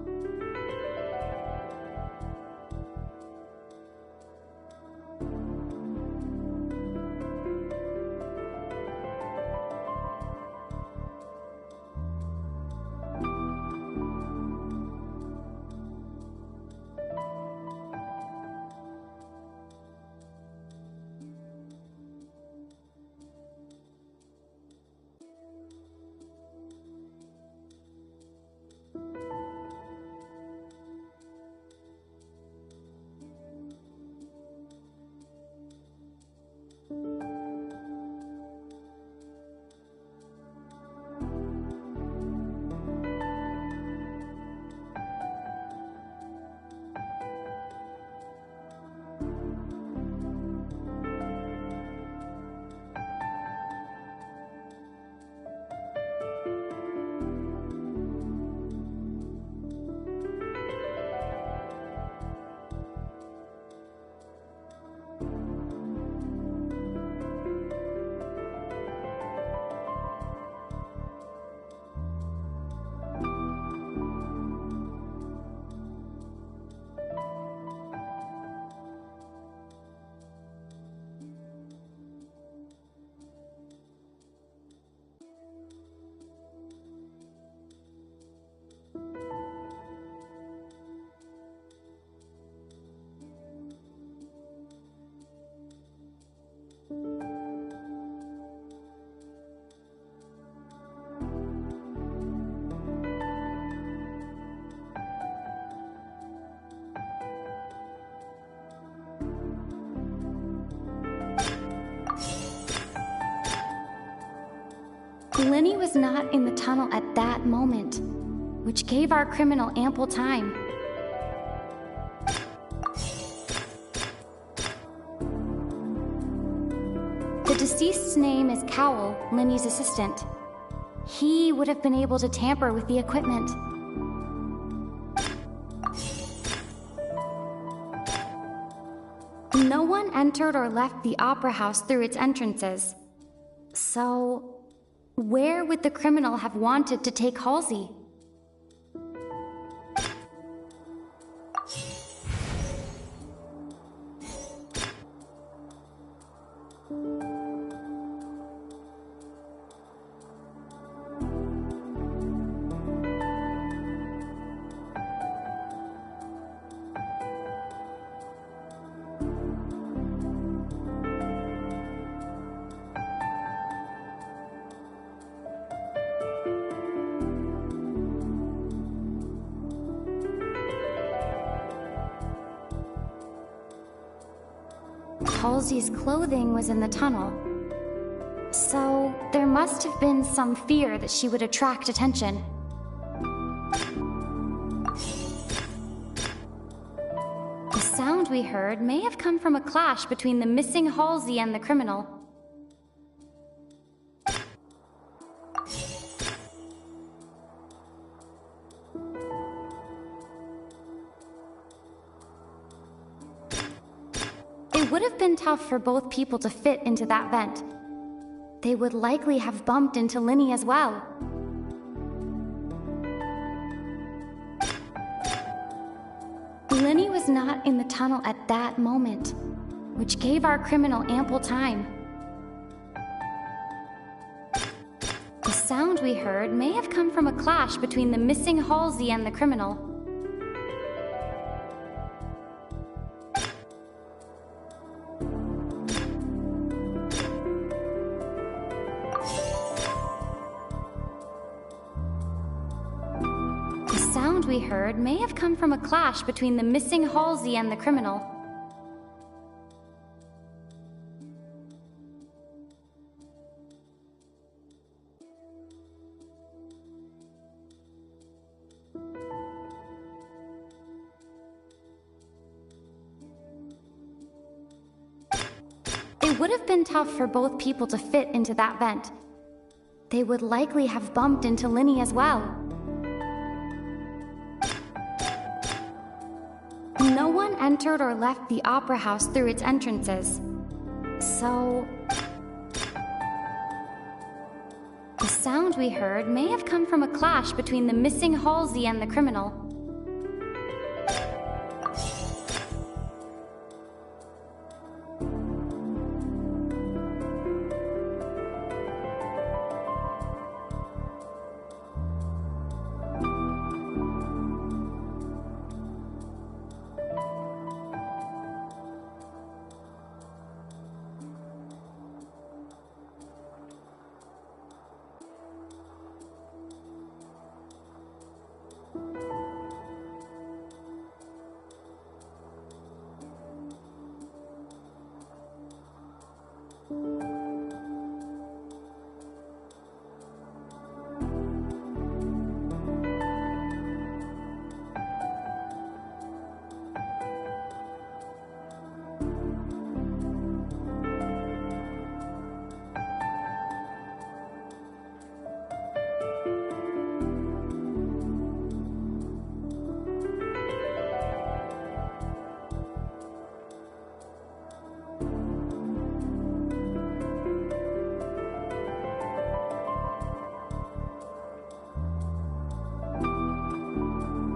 Lenny was not in the tunnel at that moment, which gave our criminal ample time. The deceased's name is Cowell, Lenny's assistant. He would have been able to tamper with the equipment. No one entered or left the opera house through its entrances. So, where would the criminal have wanted to take Halsey? Halsey's clothing was in the tunnel. So, there must have been some fear that she would attract attention. The sound we heard may have come from a clash between the missing Halsey and the criminal. It would have been tough for both people to fit into that vent. They would likely have bumped into Lenny as well. Lenny was not in the tunnel at that moment, which gave our criminal ample time. The sound we heard may have come from a clash between the missing Halsey and the criminal. The sound we heard may have come from a clash between the missing Halsey and the criminal. It would have been tough for both people to fit into that vent. They would likely have bumped into Lenny as well. No one entered or left the opera house through its entrances. So, the sound we heard may have come from a clash between the missing Halsey and the criminal.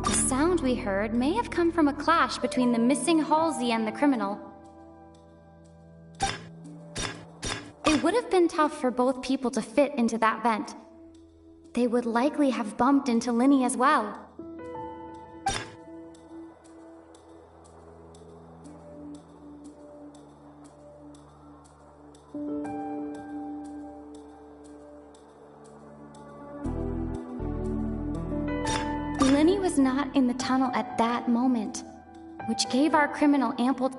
The sound we heard may have come from a clash between the missing Halsey and the criminal. It would have been tough for both people to fit into that vent. They would likely have bumped into Lenny as well. Lenny was not in the tunnel at that moment, which gave our criminal ample...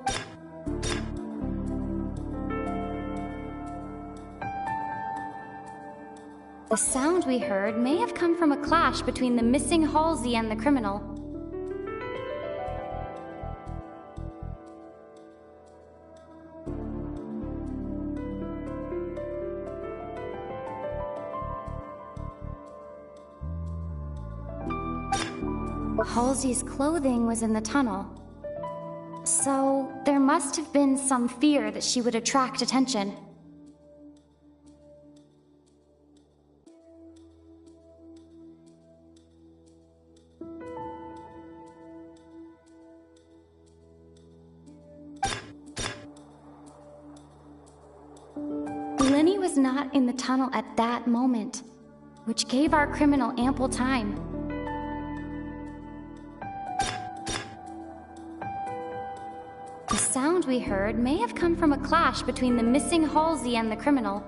The sound we heard may have come from a clash between the missing Halsey and the criminal. Halsey's clothing was in the tunnel. So, there must have been some fear that she would attract attention. Lenny was not in the tunnel at that moment, which gave our criminal ample time. The sound we heard may have come from a clash between the missing Halsey and the criminal.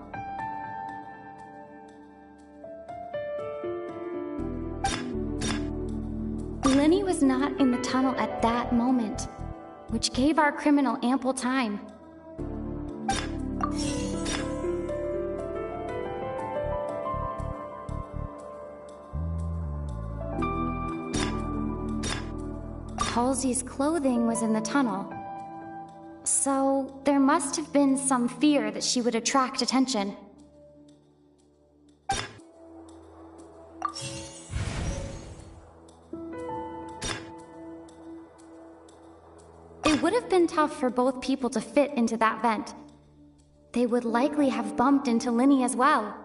Lenny was not in the tunnel at that moment, which gave our criminal ample time. Halsey's clothing was in the tunnel. So, there must have been some fear that she would attract attention. It would have been tough for both people to fit into that vent. They would likely have bumped into Lenny as well.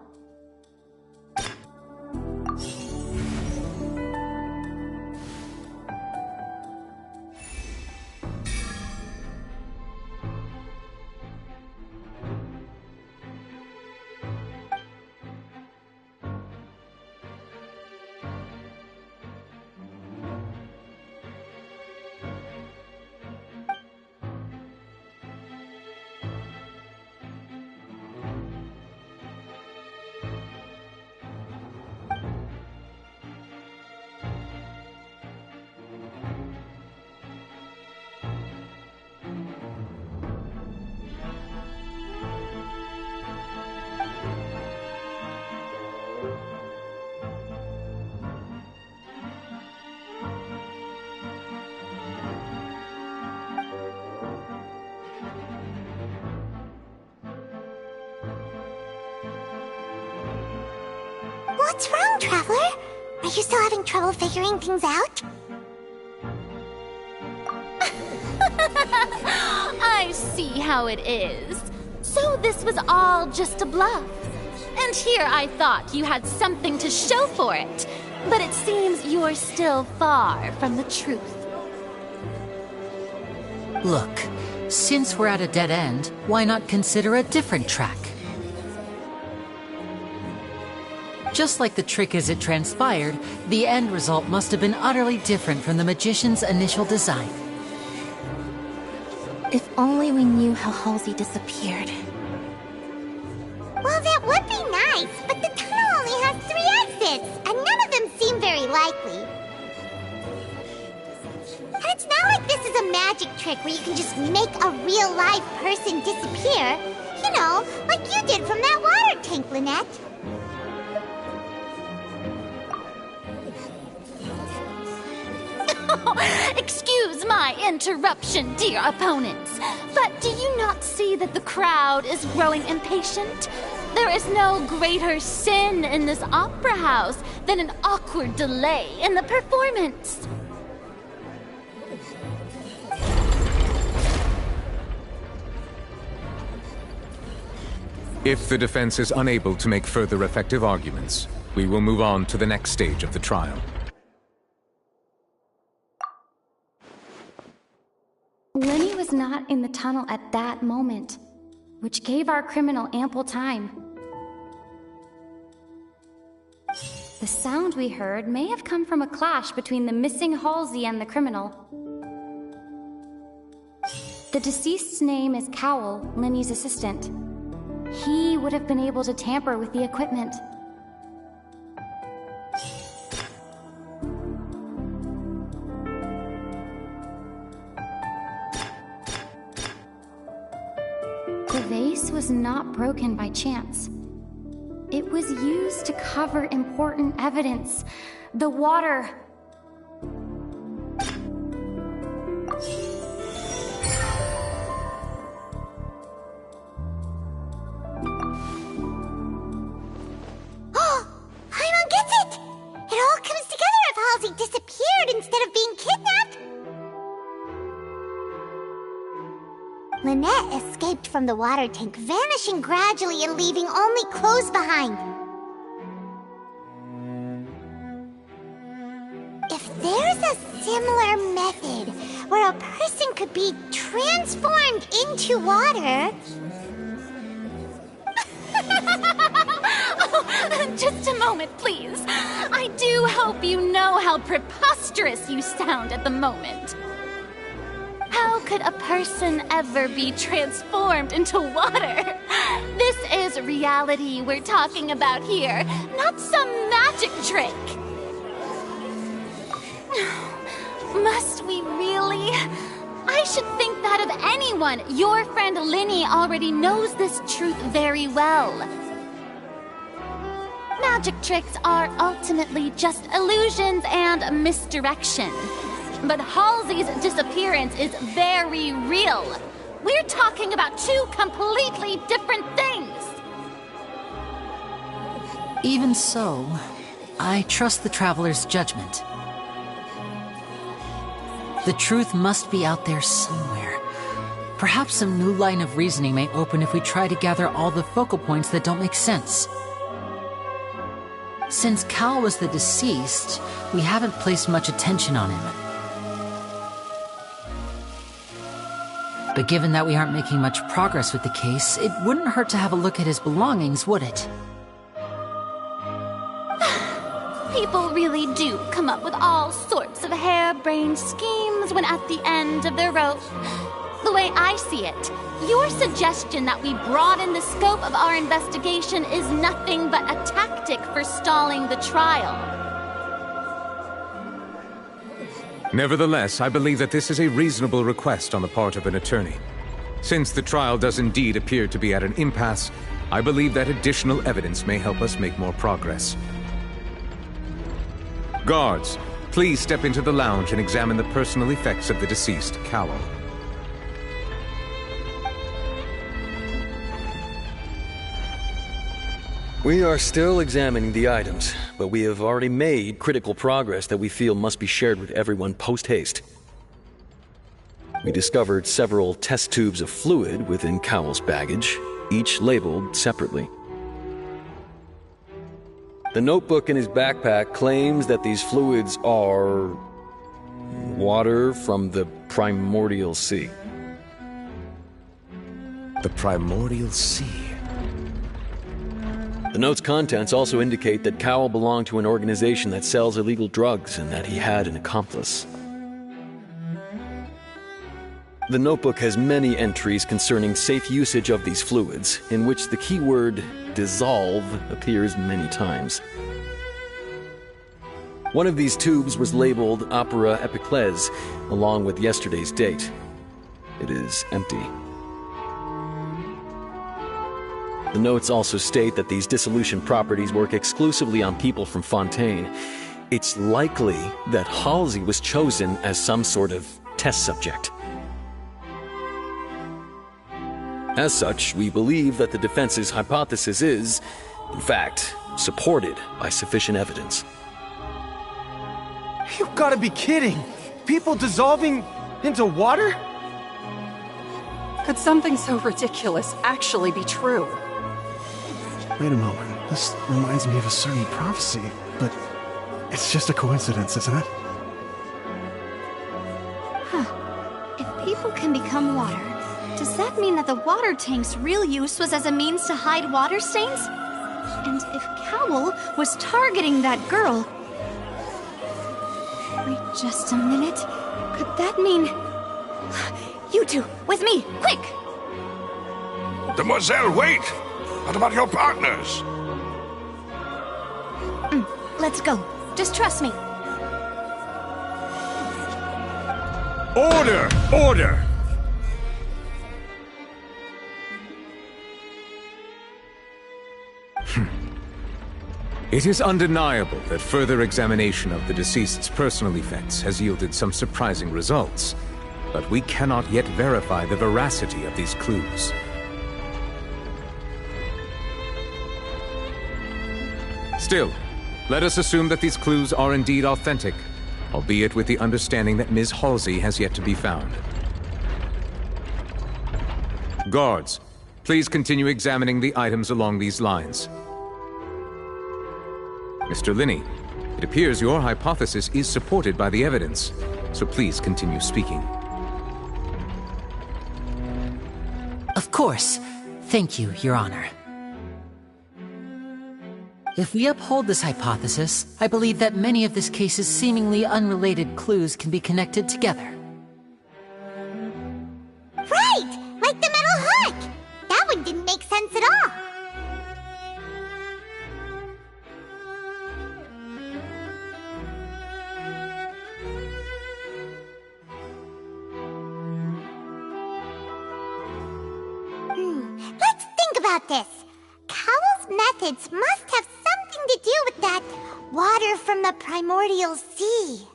What's wrong, Traveler? Are you still having trouble figuring things out? I see how it is. So this was all just a bluff. And here I thought you had something to show for it. But it seems you're still far from the truth. Look, since we're at a dead end, why not consider a different track? Just like the trick as it transpired, the end result must have been utterly different from the magician's initial design. If only we knew how Halsey disappeared. Well, that would be nice, but the tunnel only has 3 exits, and none of them seem very likely. And it's not like this is a magic trick where you can just make a real live person disappear. You know, like you did from that water tank, Lynette. Excuse my interruption, dear opponents, but do you not see that the crowd is growing impatient? There is no greater sin in this opera house than an awkward delay in the performance. If the defense is unable to make further effective arguments, we will move on to the next stage of the trial. Lenny was not in the tunnel at that moment, which gave our criminal ample time. The sound we heard may have come from a clash between the missing Halsey and the criminal. The deceased's name is Cowell, Lenny's assistant. He would have been able to tamper with the equipment. The vase was not broken by chance. It was used to cover important evidence. The water... Paimon gets it! It all comes together if Halsey disappeared instead of being kidnapped. Lynette escaped from the water tank, vanishing gradually and leaving only clothes behind. If there's a similar method where a person could be transformed into water... Just a moment, please. I do hope you know how preposterous you sound at the moment. How could a person ever be transformed into water? This is reality we're talking about here, not some magic trick. Must we really? I should think that of anyone. Your friend Linny already knows this truth very well. Magic tricks are ultimately just illusions and misdirection. But Halsey's disappearance is very real. We're talking about two completely different things. Even so, I trust the Traveler's judgment. The truth must be out there somewhere. Perhaps some new line of reasoning may open if we try to gather all the focal points that don't make sense. Since Cal was the deceased, we haven't placed much attention on him. But given that we aren't making much progress with the case, it wouldn't hurt to have a look at his belongings, would it? People really do come up with all sorts of harebrained schemes when at the end of their rope. The way I see it, your suggestion that we broaden the scope of our investigation is nothing but a tactic for stalling the trial. Nevertheless, I believe that this is a reasonable request on the part of an attorney. Since the trial does indeed appear to be at an impasse, I believe that additional evidence may help us make more progress. Guards, please step into the lounge and examine the personal effects of the deceased, Cowell. We are still examining the items, but we have already made critical progress that we feel must be shared with everyone post-haste. We discovered several test tubes of fluid within Cowell's baggage, each labeled separately. The notebook in his backpack claims that these fluids are water from the primordial sea. The primordial sea? The note's contents also indicate that Cowell belonged to an organization that sells illegal drugs and that he had an accomplice. The notebook has many entries concerning safe usage of these fluids, in which the keyword dissolve appears many times. One of these tubes was labeled Opera Epiclese, along with yesterday's date. It is empty. The notes also state that these dissolution properties work exclusively on people from Fontaine. It's likely that Halsey was chosen as some sort of test subject. As such, we believe that the defense's hypothesis is, in fact, supported by sufficient evidence. You've got to be kidding! People dissolving into water? Could something so ridiculous actually be true? Wait a moment. This reminds me of a certain prophecy, but it's just a coincidence, isn't it? Huh. If people can become water, does that mean that the water tank's real use was as a means to hide water stains? And if Cowell was targeting that girl... Wait just a minute. Could that mean... You two, with me, quick! Demoiselle, wait! What about your partners? Let's go. Just trust me. Order! Order! It is undeniable that further examination of the deceased's personal effects has yielded some surprising results, but we cannot yet verify the veracity of these clues. Still, let us assume that these clues are indeed authentic, albeit with the understanding that Ms. Halsey has yet to be found. Guards, please continue examining the items along these lines. Mr. Linney, it appears your hypothesis is supported by the evidence, so please continue speaking. Of course. Thank you, Your Honor. If we uphold this hypothesis, I believe that many of this case's seemingly unrelated clues can be connected together. Right! Like the metal hook! That one didn't make sense at all. Let's think about this. Cowell's methods must have something to do with that water from the primordial sea.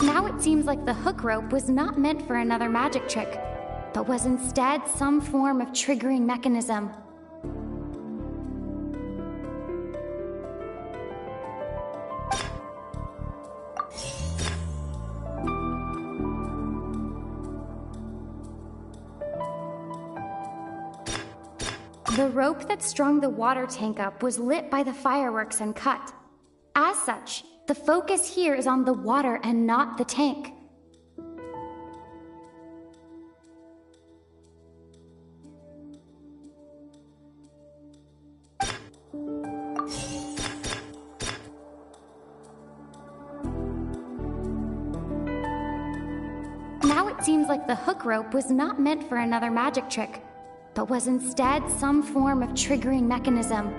Now it seems like the hook rope was not meant for another magic trick, but was instead some form of triggering mechanism. The rope that strung the water tank up was lit by the fireworks and cut. As such, the focus here is on the water and not the tank. Now it seems like the hook rope was not meant for another magic trick, but was instead some form of triggering mechanism.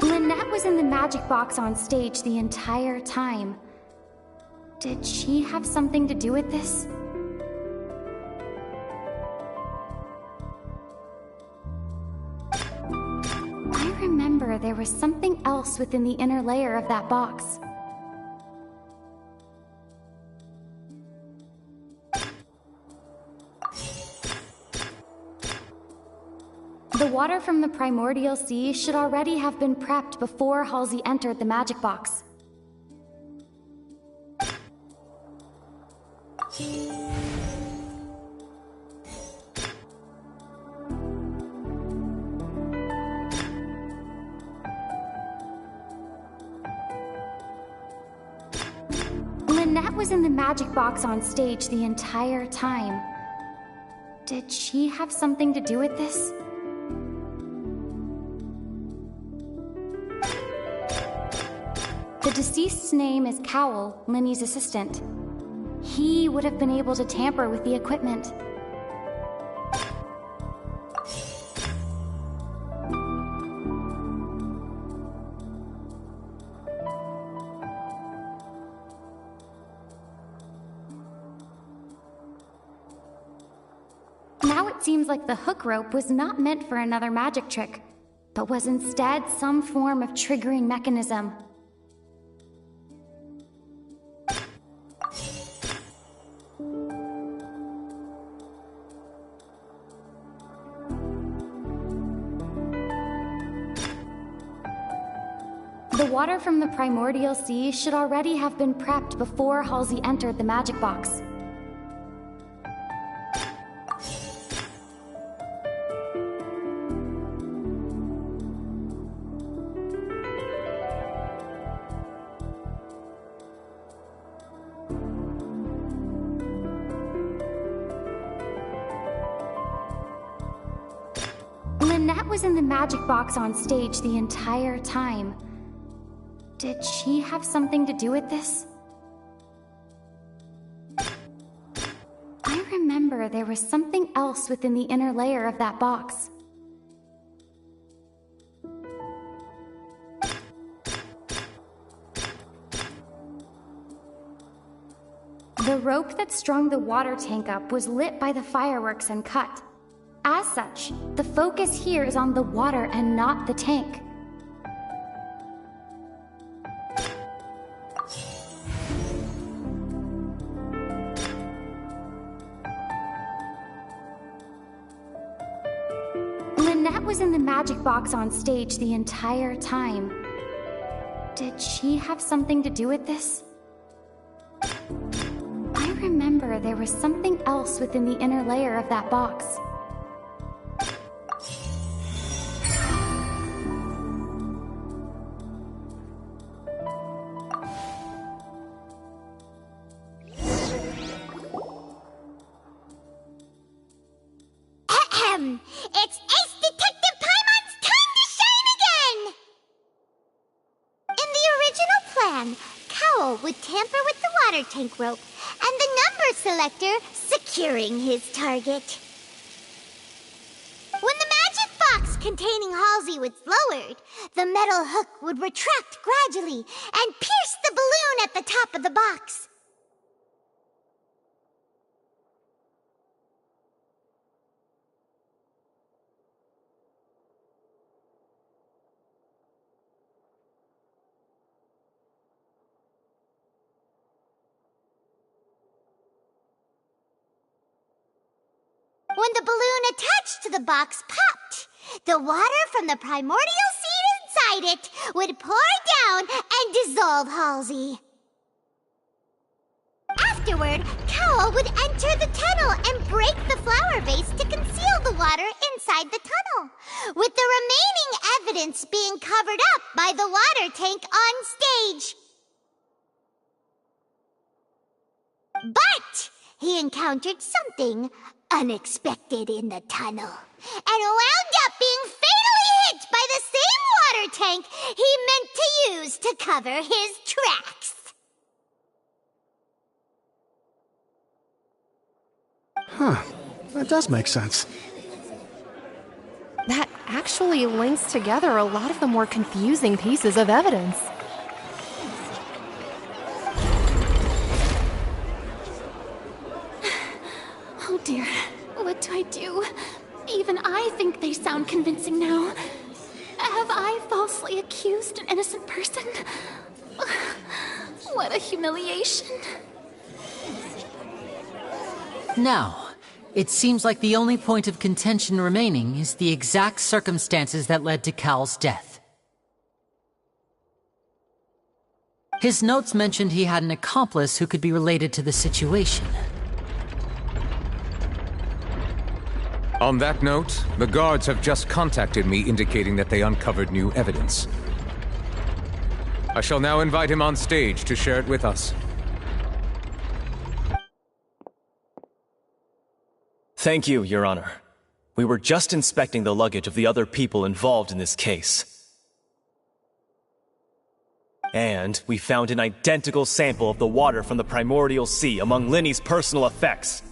Lynette was in the magic box on stage the entire time. Did she have something to do with this? I remember there was something else within the inner layer of that box. The water from the primordial sea should already have been prepped before Halsey entered the magic box. Lynette was in the magic box on stage the entire time. Did she have something to do with this? The deceased's name is Cowell, Linny's assistant. He would have been able to tamper with the equipment. Now it seems like the hook rope was not meant for another magic trick, but was instead some form of triggering mechanism. The water from the primordial sea should already have been prepped before Halsey entered the magic box. Lynette was in the magic box on stage the entire time. Did she have something to do with this? I remember there was something else within the inner layer of that box. The rope that strung the water tank up was lit by the fireworks and cut. As such, the focus here is on the water and not the tank. Lynette was in the magic box on stage the entire time. Did she have something to do with this? I remember there was something else within the inner layer of that box. It's Ace Detective Paimon's time to shine again! In the original plan, Cowl would tamper with the water tank rope and the number selector securing his target. When the magic box containing Halsey was lowered, the metal hook would retract gradually and pierce the balloon at the top of the box. When the balloon attached to the box popped, the water from the primordial seed inside it would pour down and dissolve Halsey. Afterward, Cowl would enter the tunnel and break the flower vase to conceal the water inside the tunnel, with the remaining evidence being covered up by the water tank on stage. But he encountered something unexpected in the tunnel, and wound up being fatally hit by the same water tank he meant to use to cover his tracks. Huh. That does make sense. That actually links together a lot of the more confusing pieces of evidence. Oh dear, what do I do? Even I think they sound convincing now. Have I falsely accused an innocent person? What a humiliation. Now, it seems like the only point of contention remaining is the exact circumstances that led to Cowl's death. His notes mentioned he had an accomplice who could be related to the situation. On that note, the guards have just contacted me indicating that they uncovered new evidence. I shall now invite him on stage to share it with us. Thank you, Your Honor. We were just inspecting the luggage of the other people involved in this case. And we found an identical sample of the water from the primordial sea among Linny's personal effects.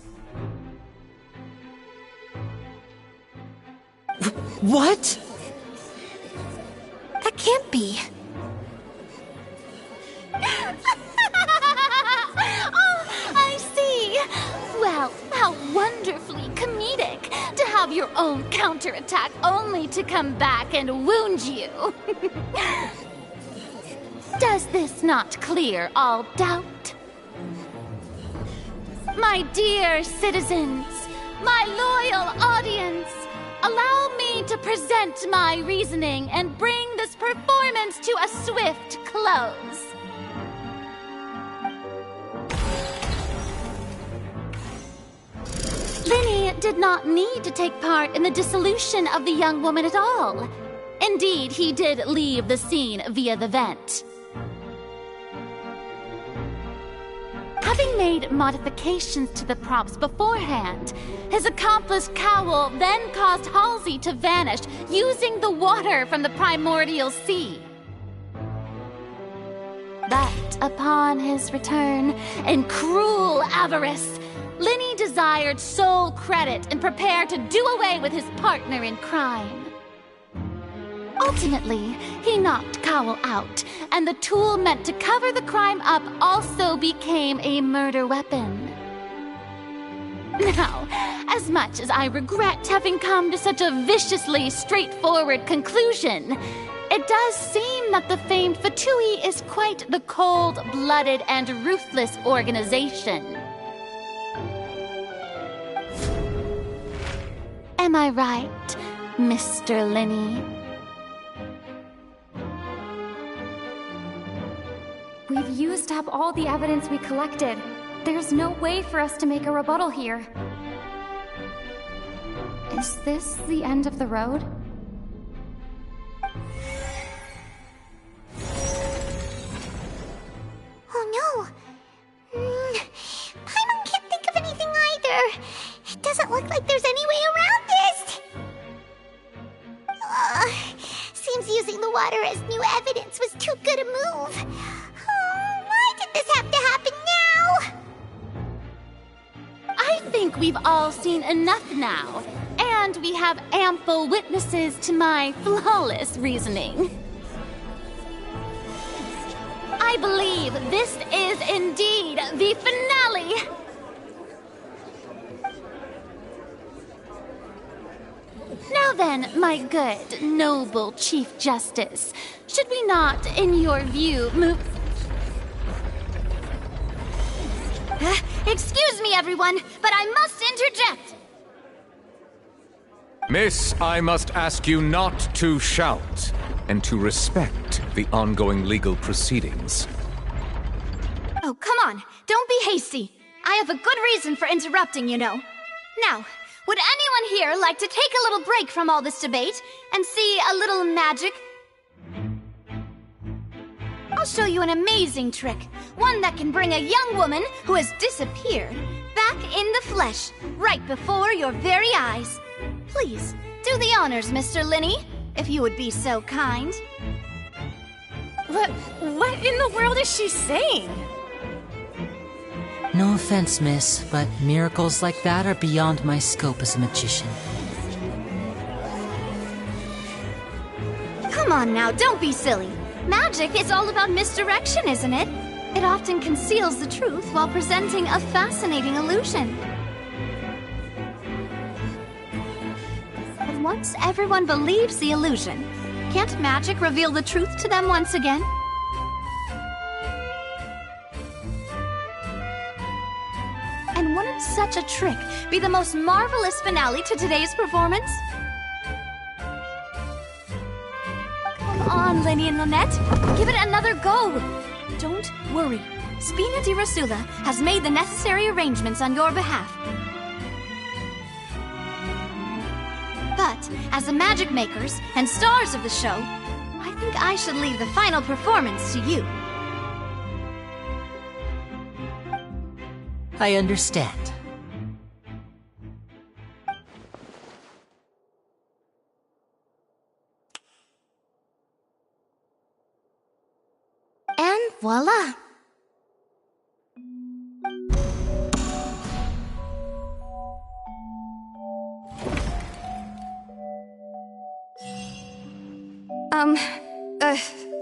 What? That can't be. Oh, I see. Well, how wonderfully comedic to have your own counterattack only to come back and wound you. Does this not clear all doubt? My dear citizens, my loyal audience, allow me to present my reasoning and bring this performance to a swift close. Linny did not need to take part in the dissolution of the young woman at all. Indeed, he did leave the scene via the vent. Having made modifications to the props beforehand, his accomplice Cowell then caused Halsey to vanish using the water from the primordial sea. But upon his return, in cruel avarice, Linny desired sole credit and prepared to do away with his partner in crime. Ultimately, he knocked Cowell out, and the tool meant to cover the crime up also became a murder weapon. Now, as much as I regret having come to such a viciously straightforward conclusion, it does seem that the famed Fatui is quite the cold-blooded and ruthless organization. Am I right, Mr. Linny? We've used up all the evidence we collected. There's no way for us to make a rebuttal here. Is this the end of the road? Oh no! Paimon can't think of anything either. It doesn't look like there's any way around this. Seems using the water as new evidence was too good a move. Why did this have to happen now? I think we've all seen enough now, and we have ample witnesses to my flawless reasoning. I believe this is indeed the finale. Now then, my good, noble Chief Justice, should we not, in your view, move... Excuse me, everyone, but I must interject. Miss, I must ask you not to shout, and to respect the ongoing legal proceedings. Oh, come on. Don't be hasty. I have a good reason for interrupting, you know. Now, would anyone here like to take a little break from all this debate and see a little magic? I'll show you an amazing trick. One that can bring a young woman who has disappeared back in the flesh, right before your very eyes. Please, do the honors, Mr. Linny, if you would be so kind. What in the world is she saying? No offense, miss, but miracles like that are beyond my scope as a magician. Come on now, don't be silly. Magic is all about misdirection, isn't it? It often conceals the truth while presenting a fascinating illusion. But once everyone believes the illusion, can't magic reveal the truth to them once again? And wouldn't such a trick be the most marvelous finale to today's performance? Come on, Linny and Lynette. Give it another go. Don't worry. Spina di Rosula has made the necessary arrangements on your behalf. But, as the magic makers and stars of the show, I think I should leave the final performance to you. I understand. And voila!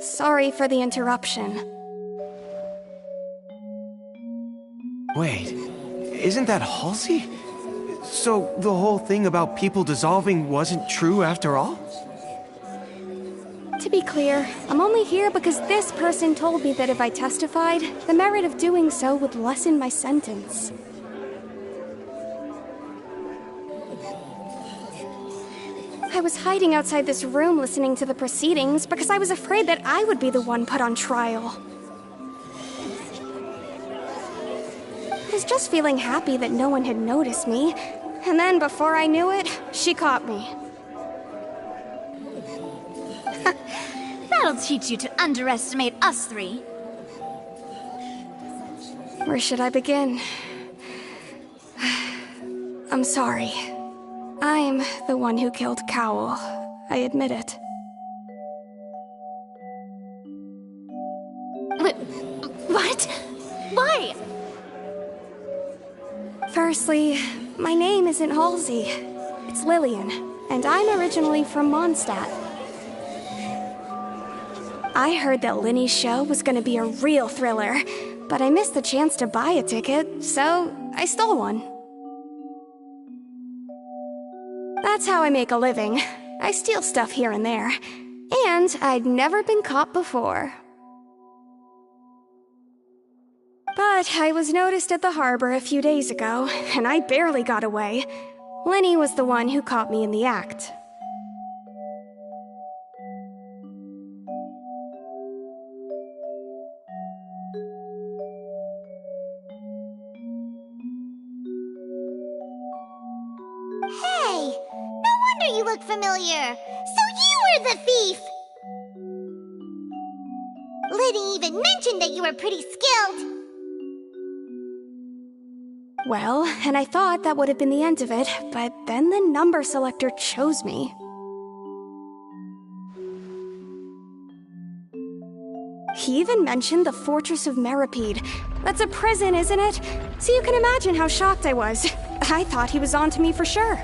Sorry for the interruption. Wait, isn't that Halsey? So the whole thing about people dissolving wasn't true after all? To be clear, I'm only here because this person told me that if I testified, the merit of doing so would lessen my sentence. I was hiding outside this room listening to the proceedings because I was afraid that I would be the one put on trial. I was just feeling happy that no one had noticed me, and then before I knew it, she caught me. That'll teach you to underestimate us three. Where should I begin? I'm sorry. I'm the one who killed Cowl. I admit it. What? Why? Firstly, my name isn't Halsey. It's Lillian, and I'm originally from Mondstadt. I heard that Linny's show was gonna be a real thriller, but I missed the chance to buy a ticket, so I stole one. That's how I make a living. I steal stuff here and there, and I'd never been caught before. But I was noticed at the harbor a few days ago, and I barely got away. Linny was the one who caught me in the act. Hey! No wonder you look familiar! So you were the thief! Liddy even mentioned that you were pretty skilled! Well, and I thought that would have been the end of it, but then the number selector chose me. He even mentioned the Fortress of Meripede. That's a prison, isn't it? So you can imagine how shocked I was. I thought he was onto me for sure.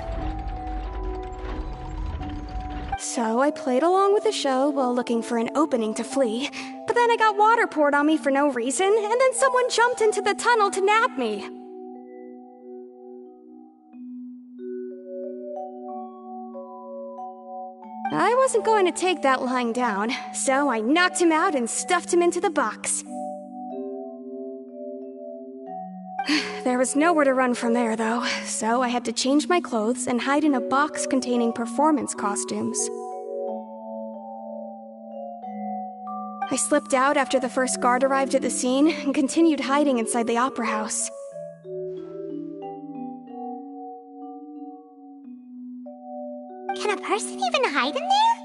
So I played along with the show while looking for an opening to flee, but then I got water poured on me for no reason, and then someone jumped into the tunnel to nab me. I wasn't going to take that lying down, so I knocked him out and stuffed him into the box. There was nowhere to run from there, though, so I had to change my clothes and hide in a box containing performance costumes. I slipped out after the first guard arrived at the scene and continued hiding inside the opera house. Can a person even hide in there?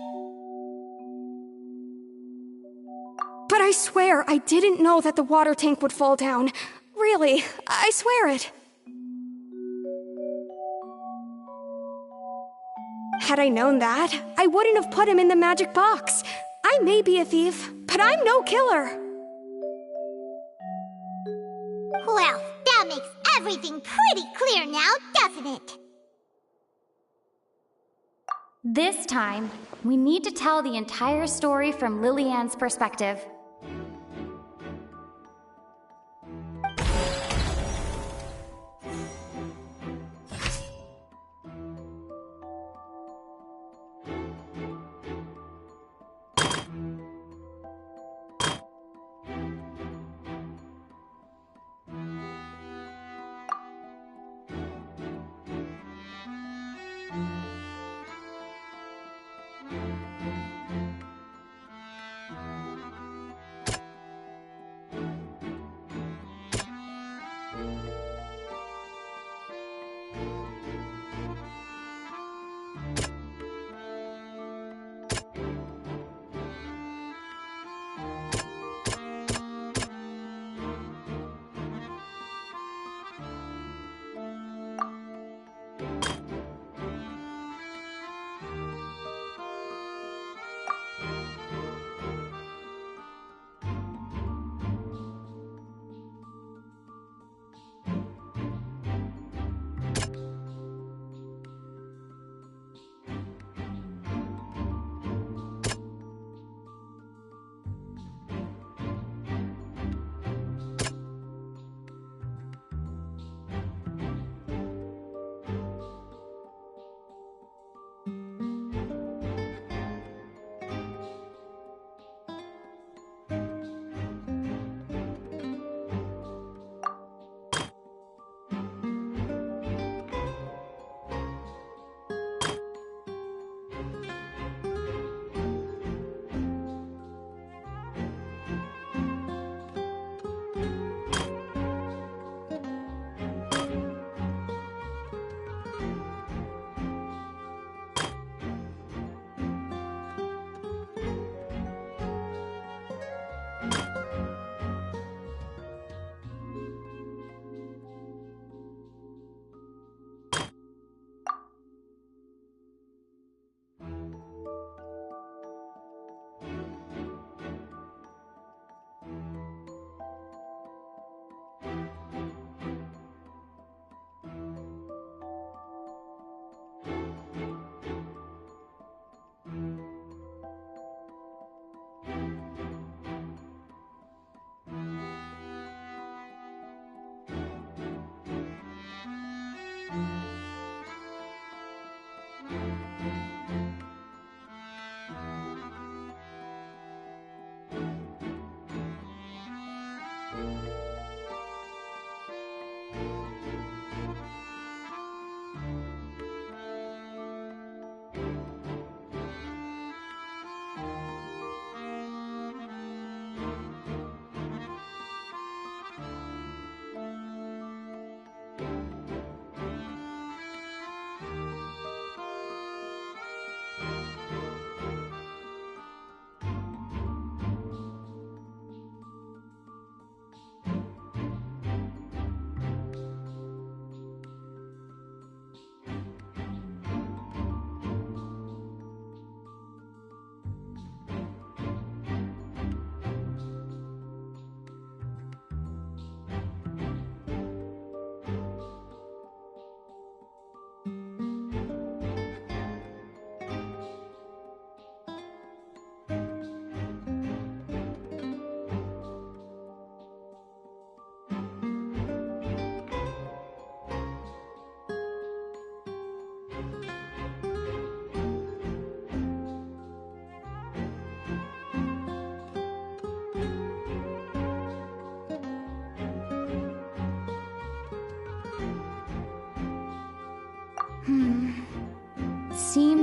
But I swear I didn't know that the water tank would fall down. Really, I swear it. Had I known that, I wouldn't have put him in the magic box. I may be a thief, but I'm no killer. Well, that makes everything pretty clear now, doesn't it? This time, we need to tell the entire story from Lillian's perspective.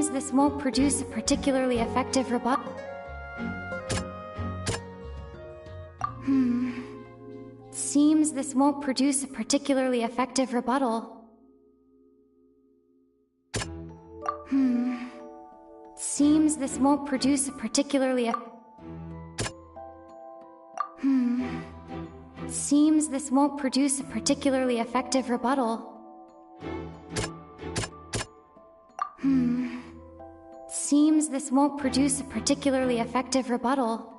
Seems this won't produce a particularly effective rebuttal. Seems this won't produce a particularly effective rebuttal. Seems this won't produce a particularly Seems this won't produce a particularly effective rebuttal. Seems this won't produce a particularly effective rebuttal.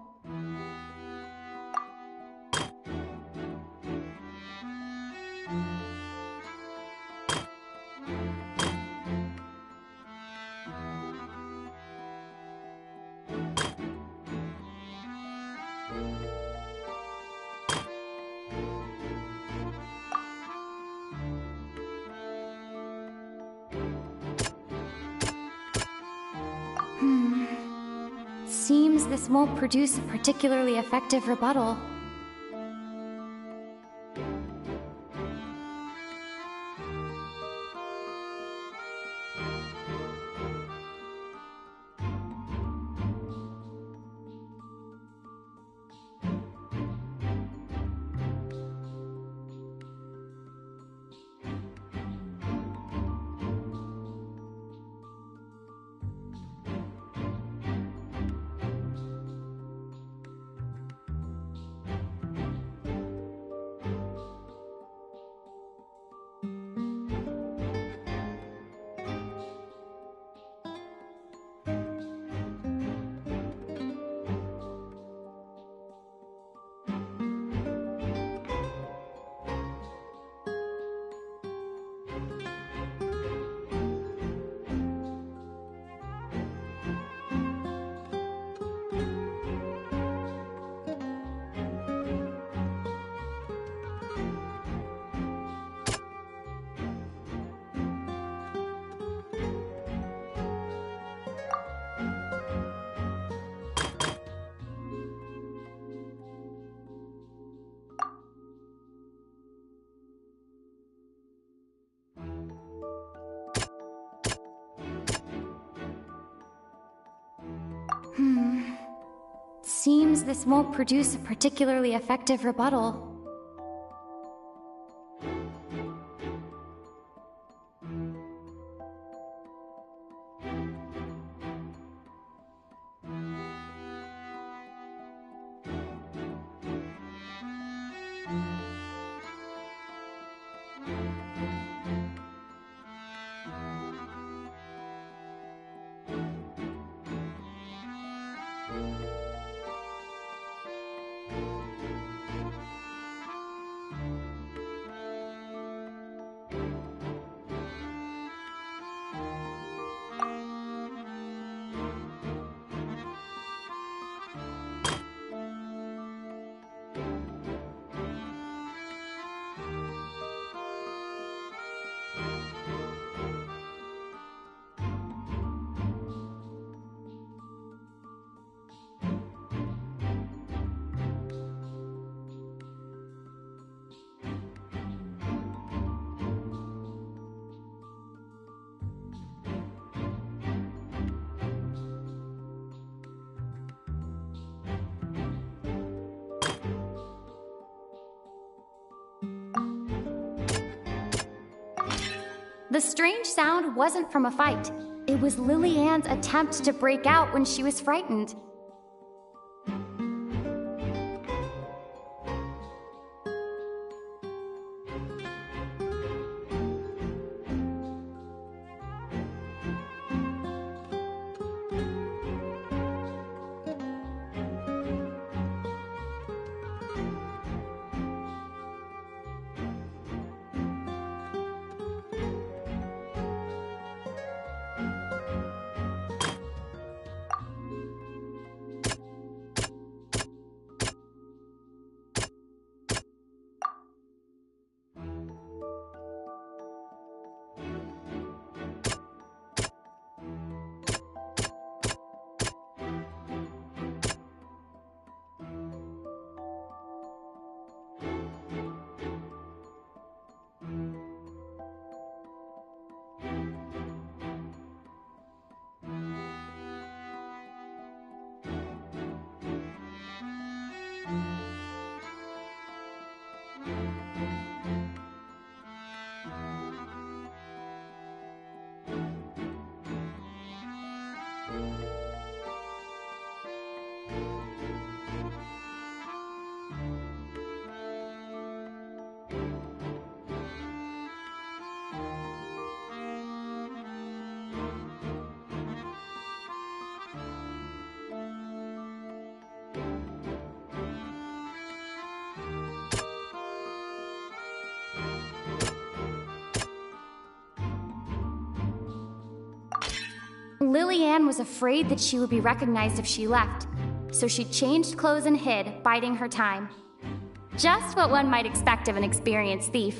Seems this won't produce a particularly effective rebuttal. Seems this won't produce a particularly effective rebuttal. The strange sound wasn't from a fight. It was Lily-Ann's attempt to break out when she was frightened. Lillian was afraid that she would be recognized if she left, so she changed clothes and hid, biding her time. Just what one might expect of an experienced thief.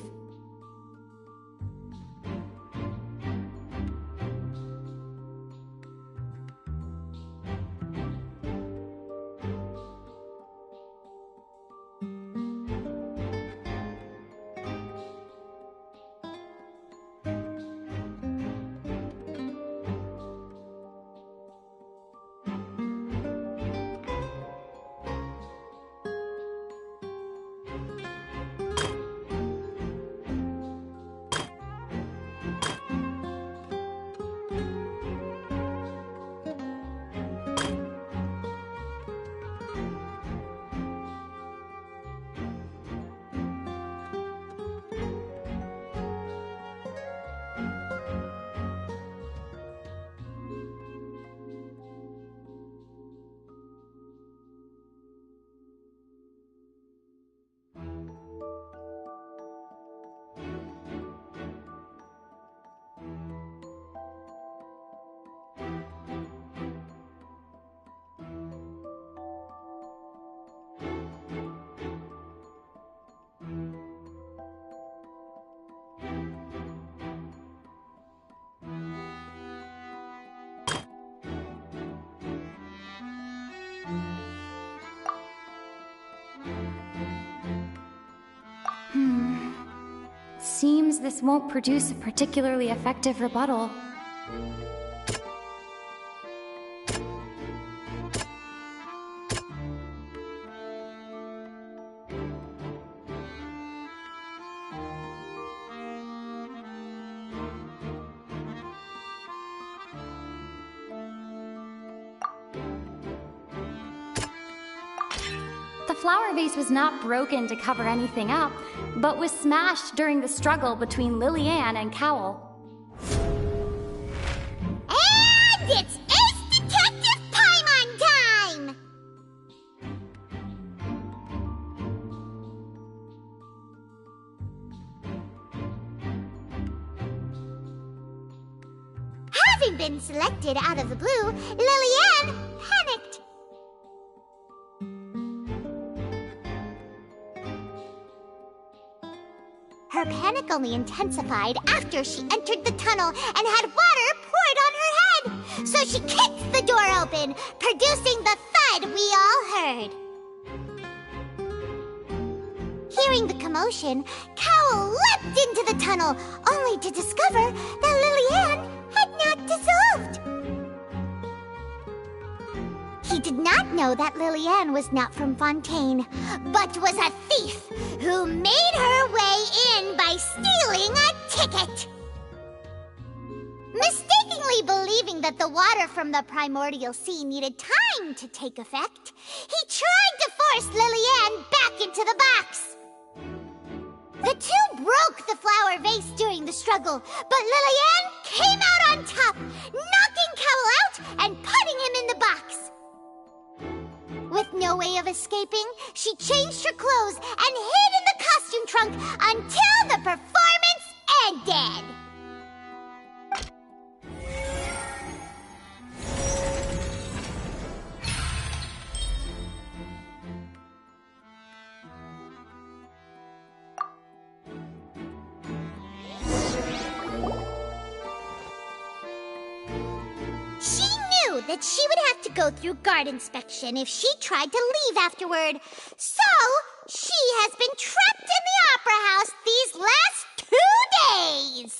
Seems this won't produce a particularly effective rebuttal. The flower vase was not broken to cover anything up, but was smashed during the struggle between Lillian and Cowell. And it's Ace Detective Paimon time! Having been selected out of the blue, Lillian panicked. Her panic only intensified after she entered the tunnel and had water poured on her head. So she kicked the door open, producing the thud we all heard. Hearing the commotion, Cowell leapt into the tunnel, only to discover that Lillian had not dissolved. He did not know that Lillian was not from Fontaine, but was a thief who made her way in by stealing a ticket. Mistakenly believing that the water from the primordial sea needed time to take effect, he tried to force Lillian back into the box. The two broke the flower vase during the struggle, but Lillian came out on top, knocking Cowell out and putting him in the box. With no way of escaping, she changed her clothes and hid in the costume trunk until the performance ended. She knew that she would have to go through guard inspection if she tried to leave afterward. So, she has been trapped in the Opera House these last 2 days.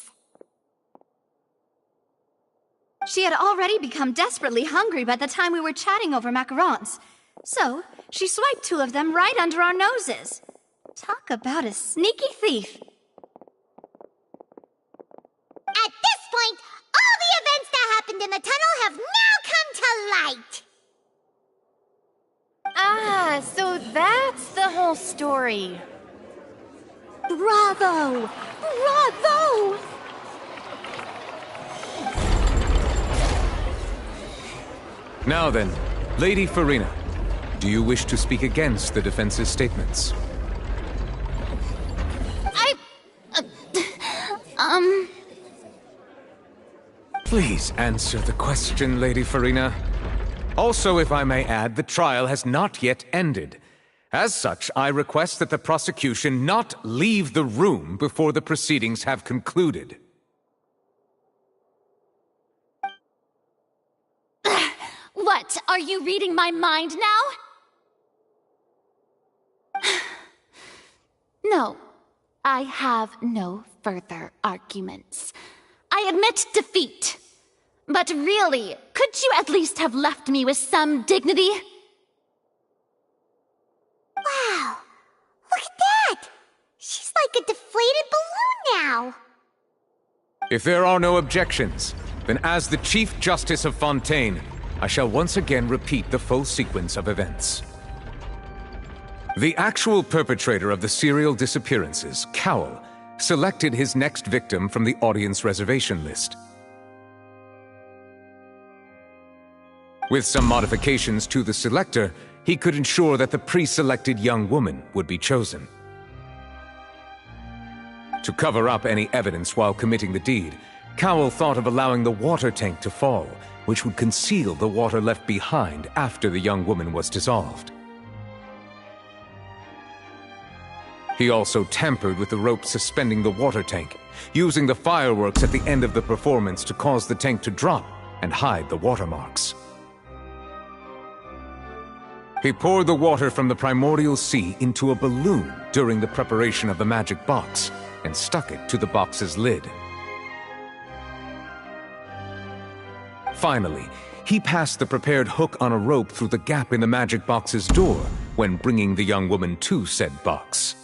She had already become desperately hungry by the time we were chatting over macarons. So, she swiped 2 of them right under our noses. Talk about a sneaky thief. At this point, all the events that happened in the tunnel have now come to light. Ah, so that's the whole story. Bravo! Bravo! Now then, Lady Farina, do you wish to speak against the defense's statements? Please answer the question, Lady Farina. Also, if I may add, the trial has not yet ended. As such, I request that the prosecution not leave the room before the proceedings have concluded. What? Are you reading my mind now? No, I have no further arguments. I admit defeat. But really, could you at least have left me with some dignity? Wow, look at that! She's like a deflated balloon now! If there are no objections, then as the Chief Justice of Fontaine, I shall once again repeat the full sequence of events. The actual perpetrator of the serial disappearances, Cowell, selected his next victim from the audience reservation list. With some modifications to the selector, he could ensure that the pre-selected young woman would be chosen. To cover up any evidence while committing the deed, Cowell thought of allowing the water tank to fall, which would conceal the water left behind after the young woman was dissolved. He also tampered with the rope suspending the water tank, using the fireworks at the end of the performance to cause the tank to drop and hide the watermarks. He poured the water from the primordial sea into a balloon during the preparation of the magic box and stuck it to the box's lid. Finally, he passed the prepared hook on a rope through the gap in the magic box's door when bringing the young woman to said box.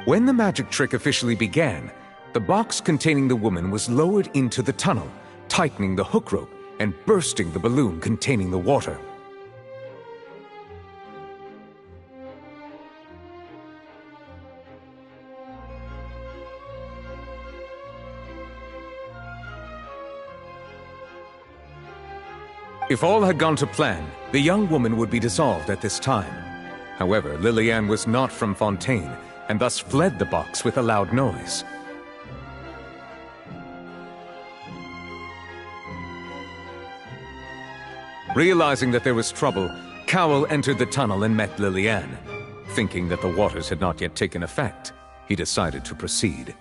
When the magic trick officially began, the box containing the woman was lowered into the tunnel, tightening the hook rope and bursting the balloon containing the water. If all had gone to plan, the young woman would be dissolved at this time. However, Liliane was not from Fontaine, and thus fled the box with a loud noise. Realizing that there was trouble, Cowell entered the tunnel and met Liliane. Thinking that the waters had not yet taken effect, he decided to proceed.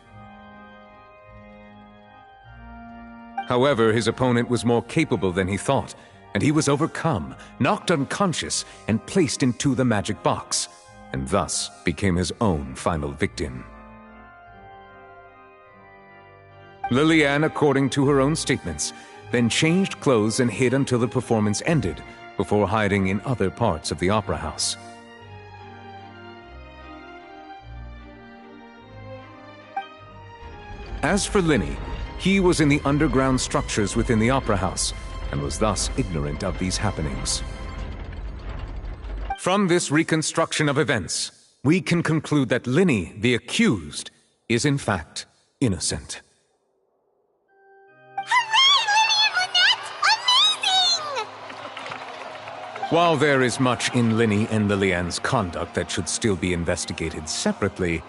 However, his opponent was more capable than he thought, and he was overcome, knocked unconscious, and placed into the magic box, and thus became his own final victim. Liliane, according to her own statements, then changed clothes and hid until the performance ended, before hiding in other parts of the opera house. As for Linny, he was in the underground structures within the opera house, and was thus ignorant of these happenings. From this reconstruction of events, we can conclude that Linny, the accused, is in fact innocent. While there is much in Linny and Liliane's conduct that should still be investigated separately,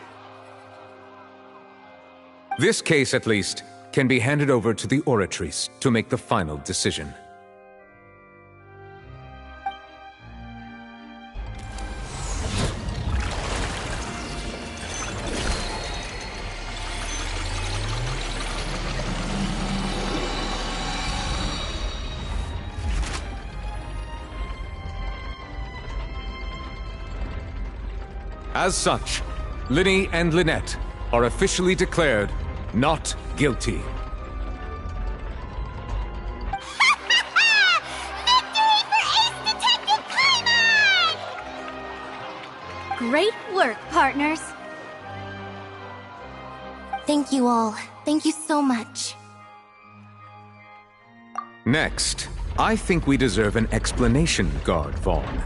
this case, at least, can be handed over to the Oratrice to make the final decision. As such, Linny and Lynette are officially declared not guilty. Great work, partners. Thank you all. Thank you so much. Next, I think we deserve an explanation, Guard Vaughn.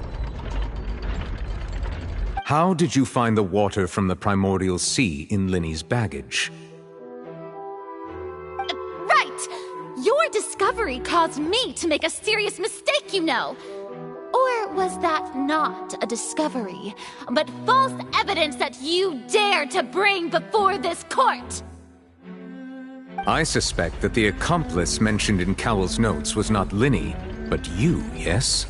How did you find the water from the primordial sea in Linny's baggage? Right! Your discovery caused me to make a serious mistake, you know. Or was that not a discovery, but false evidence that you dare to bring before this court? I suspect that the accomplice mentioned in Cowell's notes was not Linny, but you, yes?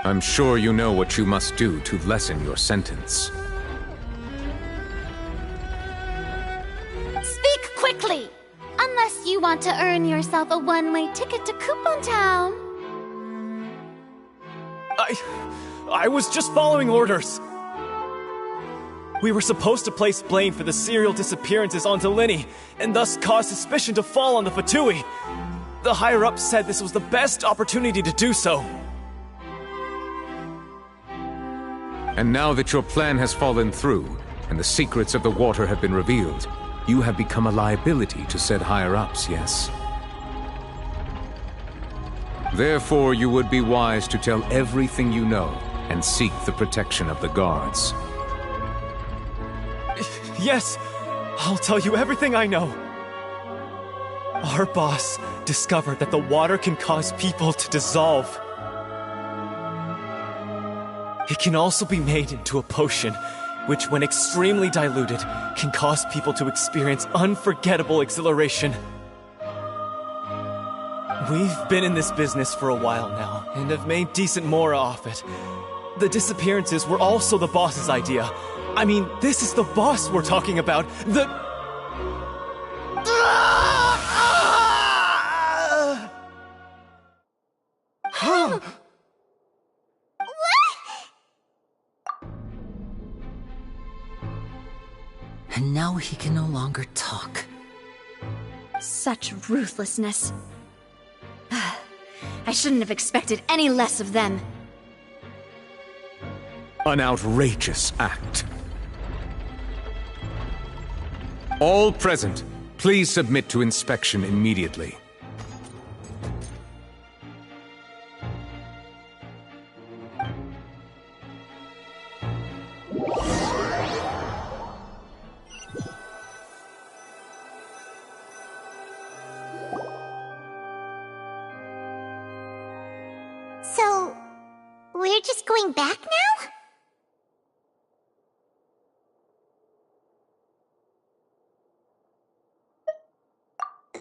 I'm sure you know what you must do to lessen your sentence. Speak quickly! Unless you want to earn yourself a one-way ticket to Coupon Town. I was just following orders. We were supposed to place blame for the serial disappearances onto Linny, and thus cause suspicion to fall on the Fatui. The higher-ups said this was the best opportunity to do so. And now that your plan has fallen through, and the secrets of the water have been revealed, you have become a liability to said higher-ups, yes? Therefore, you would be wise to tell everything you know, and seek the protection of the guards. Yes, I'll tell you everything I know. Our boss discovered that the water can cause people to dissolve. It can also be made into a potion, which when extremely diluted, can cause people to experience unforgettable exhilaration. We've been in this business for a while now, and have made decent mora off it. The disappearances were also the boss's idea. I mean, this is the boss we're talking about. And now he can no longer talk. Such ruthlessness. I shouldn't have expected any less of them. An outrageous act. All present, please submit to inspection immediately. So, we're just going back now?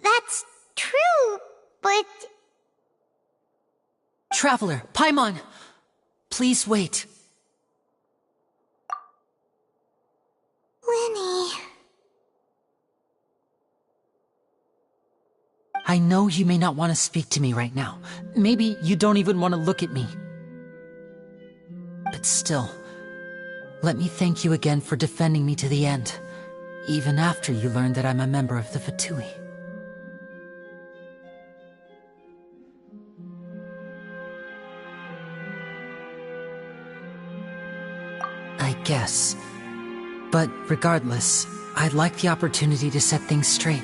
That's true, but... Traveler, Paimon! Please wait. Linny... I know you may not want to speak to me right now. Maybe you don't even want to look at me. But still, let me thank you again for defending me to the end, even after you learned that I'm a member of the Fatui. I guess. But regardless, I'd like the opportunity to set things straight.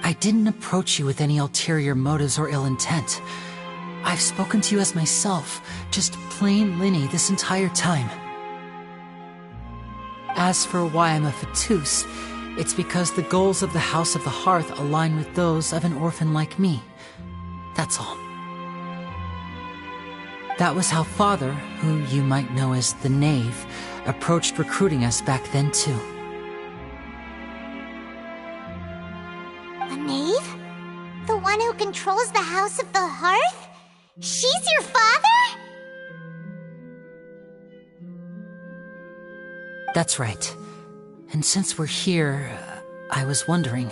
I didn't approach you with any ulterior motives or ill intent. I've spoken to you as myself, just plain Linny this entire time. As for why I'm a Fatus, it's because the goals of the House of the Hearth align with those of an orphan like me. That's all. That was how Father, who you might know as the Knave, approached recruiting us back then too. The Knave? The one who controls the House of the Hearth? She's your father? That's right. And since we're here, I was wondering,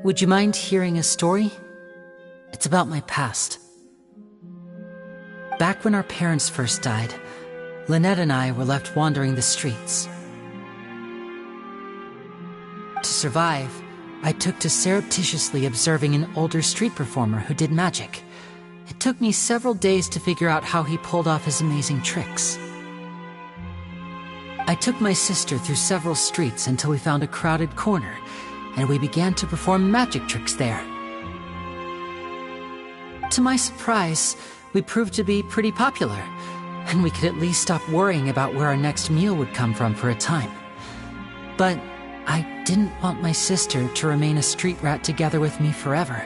would you mind hearing a story? It's about my past. Back when our parents first died, Lynette and I were left wandering the streets. To survive, I took to surreptitiously observing an older street performer who did magic. It took me several days to figure out how he pulled off his amazing tricks. I took my sister through several streets until we found a crowded corner, and we began to perform magic tricks there. To my surprise, we proved to be pretty popular, and we could at least stop worrying about where our next meal would come from for a time. But I didn't want my sister to remain a street rat together with me forever.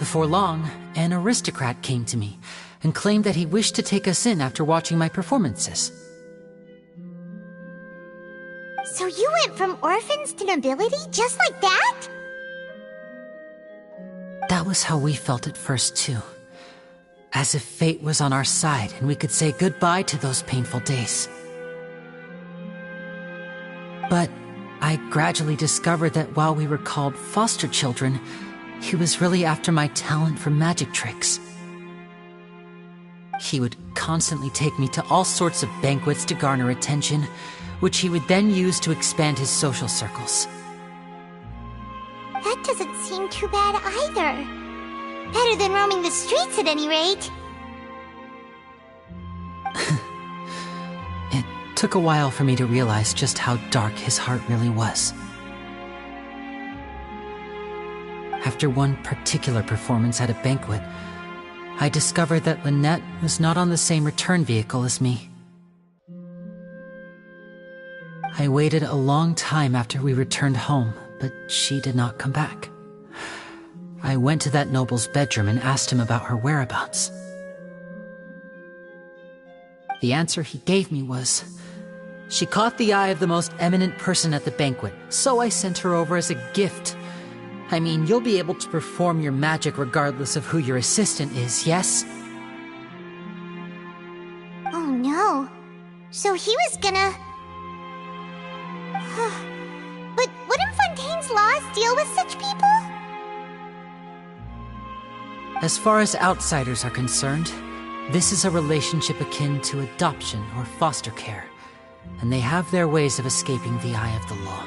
Before long, an aristocrat came to me and claimed that he wished to take us in after watching my performances. So you went from orphans to nobility just like that? That was how we felt at first, too. As if fate was on our side and we could say goodbye to those painful days. But I gradually discovered that while we were called foster children, he was really after my talent for magic tricks. He would constantly take me to all sorts of banquets to garner attention, which he would then use to expand his social circles. That doesn't seem too bad either. Better than roaming the streets at any rate. It took a while for me to realize just how dark his heart really was. After one particular performance at a banquet, I discovered that Lynette was not on the same return vehicle as me. I waited a long time after we returned home, but she did not come back. I went to that noble's bedroom and asked him about her whereabouts. The answer he gave me was, she caught the eye of the most eminent person at the banquet, so I sent her over as a gift. I mean, you'll be able to perform your magic regardless of who your assistant is, yes? Oh no. So he was gonna... But wouldn't Fontaine's laws deal with such people? As far as outsiders are concerned, this is a relationship akin to adoption or foster care, and they have their ways of escaping the eye of the law.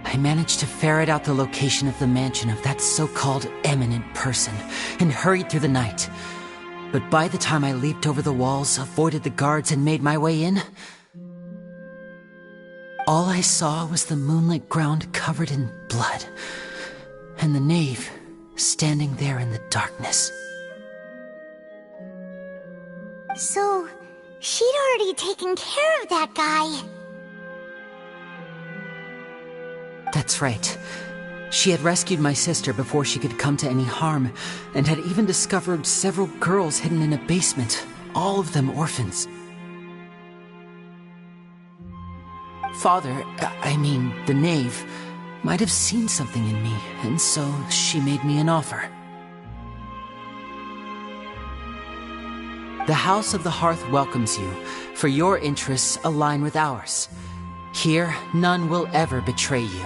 I managed to ferret out the location of the mansion of that so-called eminent person, and hurried through the night. But by the time I leaped over the walls, avoided the guards, and made my way in, all I saw was the moonlit ground covered in blood, and the knave standing there in the darkness. So, she'd already taken care of that guy. That's right. She had rescued my sister before she could come to any harm, and had even discovered several girls hidden in a basement, all of them orphans. Father, I mean, the knave, might have seen something in me, and so she made me an offer. The House of the Hearth welcomes you, for your interests align with ours. Here, none will ever betray you.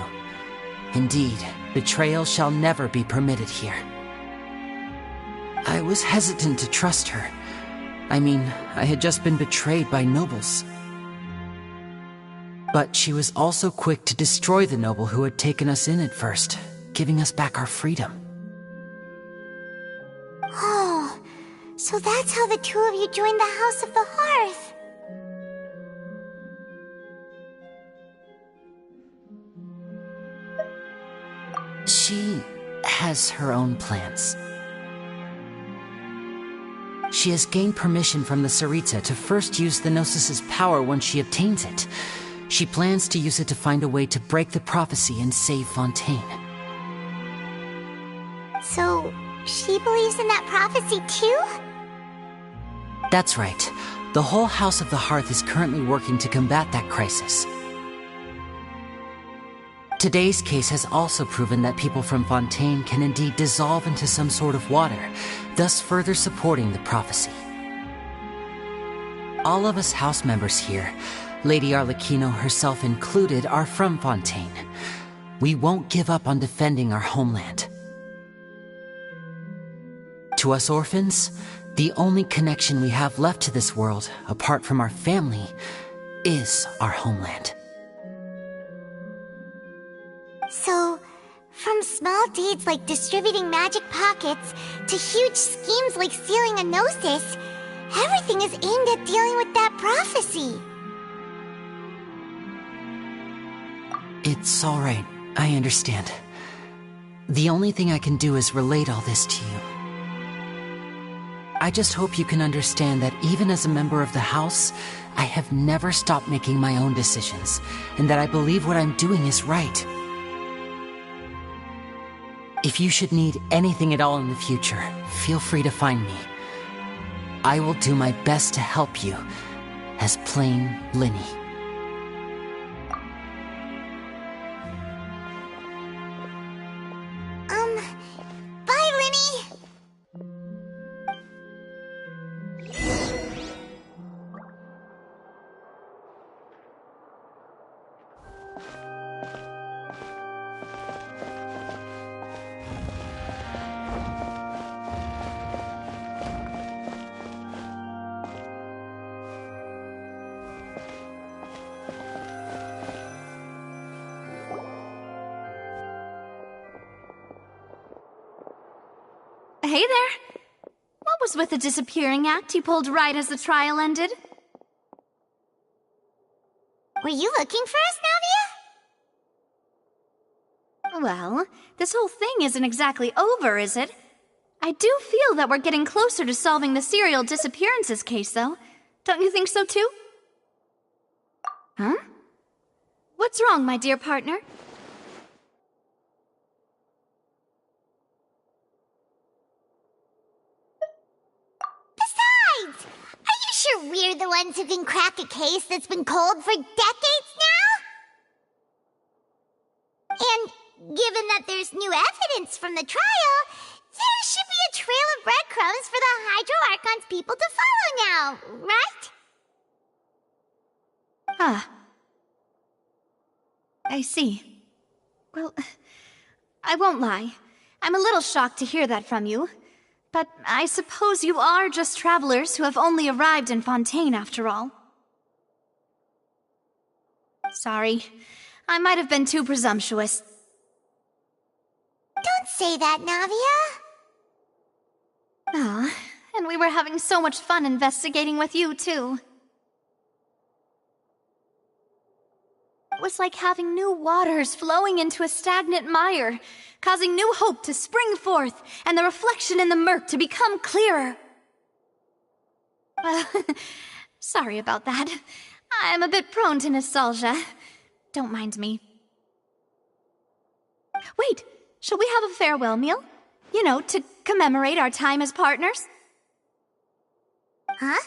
Indeed, betrayal shall never be permitted here. I was hesitant to trust her. I mean, I had just been betrayed by nobles. But she was also quick to destroy the noble who had taken us in at first, giving us back our freedom. Oh, so that's how the two of you joined the House of the Hearth. She has her own plans. She has gained permission from the Tsaritsa to first use the Gnosis's power once she obtains it. She plans to use it to find a way to break the prophecy and save Fontaine. So, she believes in that prophecy too? That's right. The whole House of the Hearth is currently working to combat that crisis. Today's case has also proven that people from Fontaine can indeed dissolve into some sort of water, thus further supporting the prophecy. All of us house members here, Lady Arlecchino herself included, are from Fontaine. We won't give up on defending our homeland. To us orphans, the only connection we have left to this world, apart from our family, is our homeland. So, from small deeds like distributing magic pockets to huge schemes like stealing a Gnosis, everything is aimed at dealing with that prophecy. It's all right. I understand. The only thing I can do is relate all this to you. I just hope you can understand that even as a member of the house, I have never stopped making my own decisions, and that I believe what I'm doing is right. If you should need anything at all in the future, feel free to find me. I will do my best to help you, as plain Linny. Bye, Linny! Hey there! What was with the disappearing act you pulled right as the trial ended? Were you looking for us, Navia? Well, this whole thing isn't exactly over, is it? I do feel that we're getting closer to solving the serial disappearances case, though. Don't you think so, too? Huh? What's wrong, my dear partner? Besides, are you sure we're the ones who can crack a case that's been cold for decades now? And given that there's new evidence from the trial, there should be a trail of breadcrumbs for the Hydro Archon's people to follow now, right? Ah. I see. Well, I won't lie. I'm a little shocked to hear that from you. But I suppose you are just travelers who have only arrived in Fontaine after all. Sorry. I might have been too presumptuous. Don't say that, Navia. Ah, and we were having so much fun investigating with you, too. It was like having new waters flowing into a stagnant mire, causing new hope to spring forth, and the reflection in the murk to become clearer. Well, sorry about that. I'm a bit prone to nostalgia. Don't mind me. Wait, shall we have a farewell meal? You know, to commemorate our time as partners? Huh?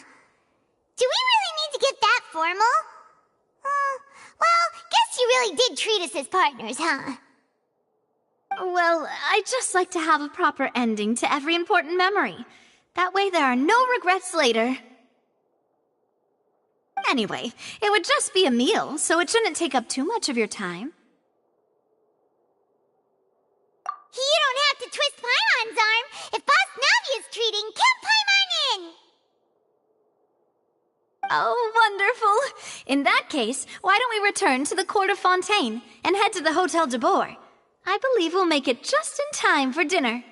Do we really need to get that formal? Well, guess you really did treat us as partners, huh? Well, I just like to have a proper ending to every important memory. That way there are no regrets later. Anyway, it would just be a meal, so it shouldn't take up too much of your time. You don't have to twist Paimon's arm. If Boss Navia's treating, count Paimon in! Oh, wonderful! In that case, why don't we return to the court of Fontaine and head to the Hotel de Boer? I believe we'll make it just in time for dinner.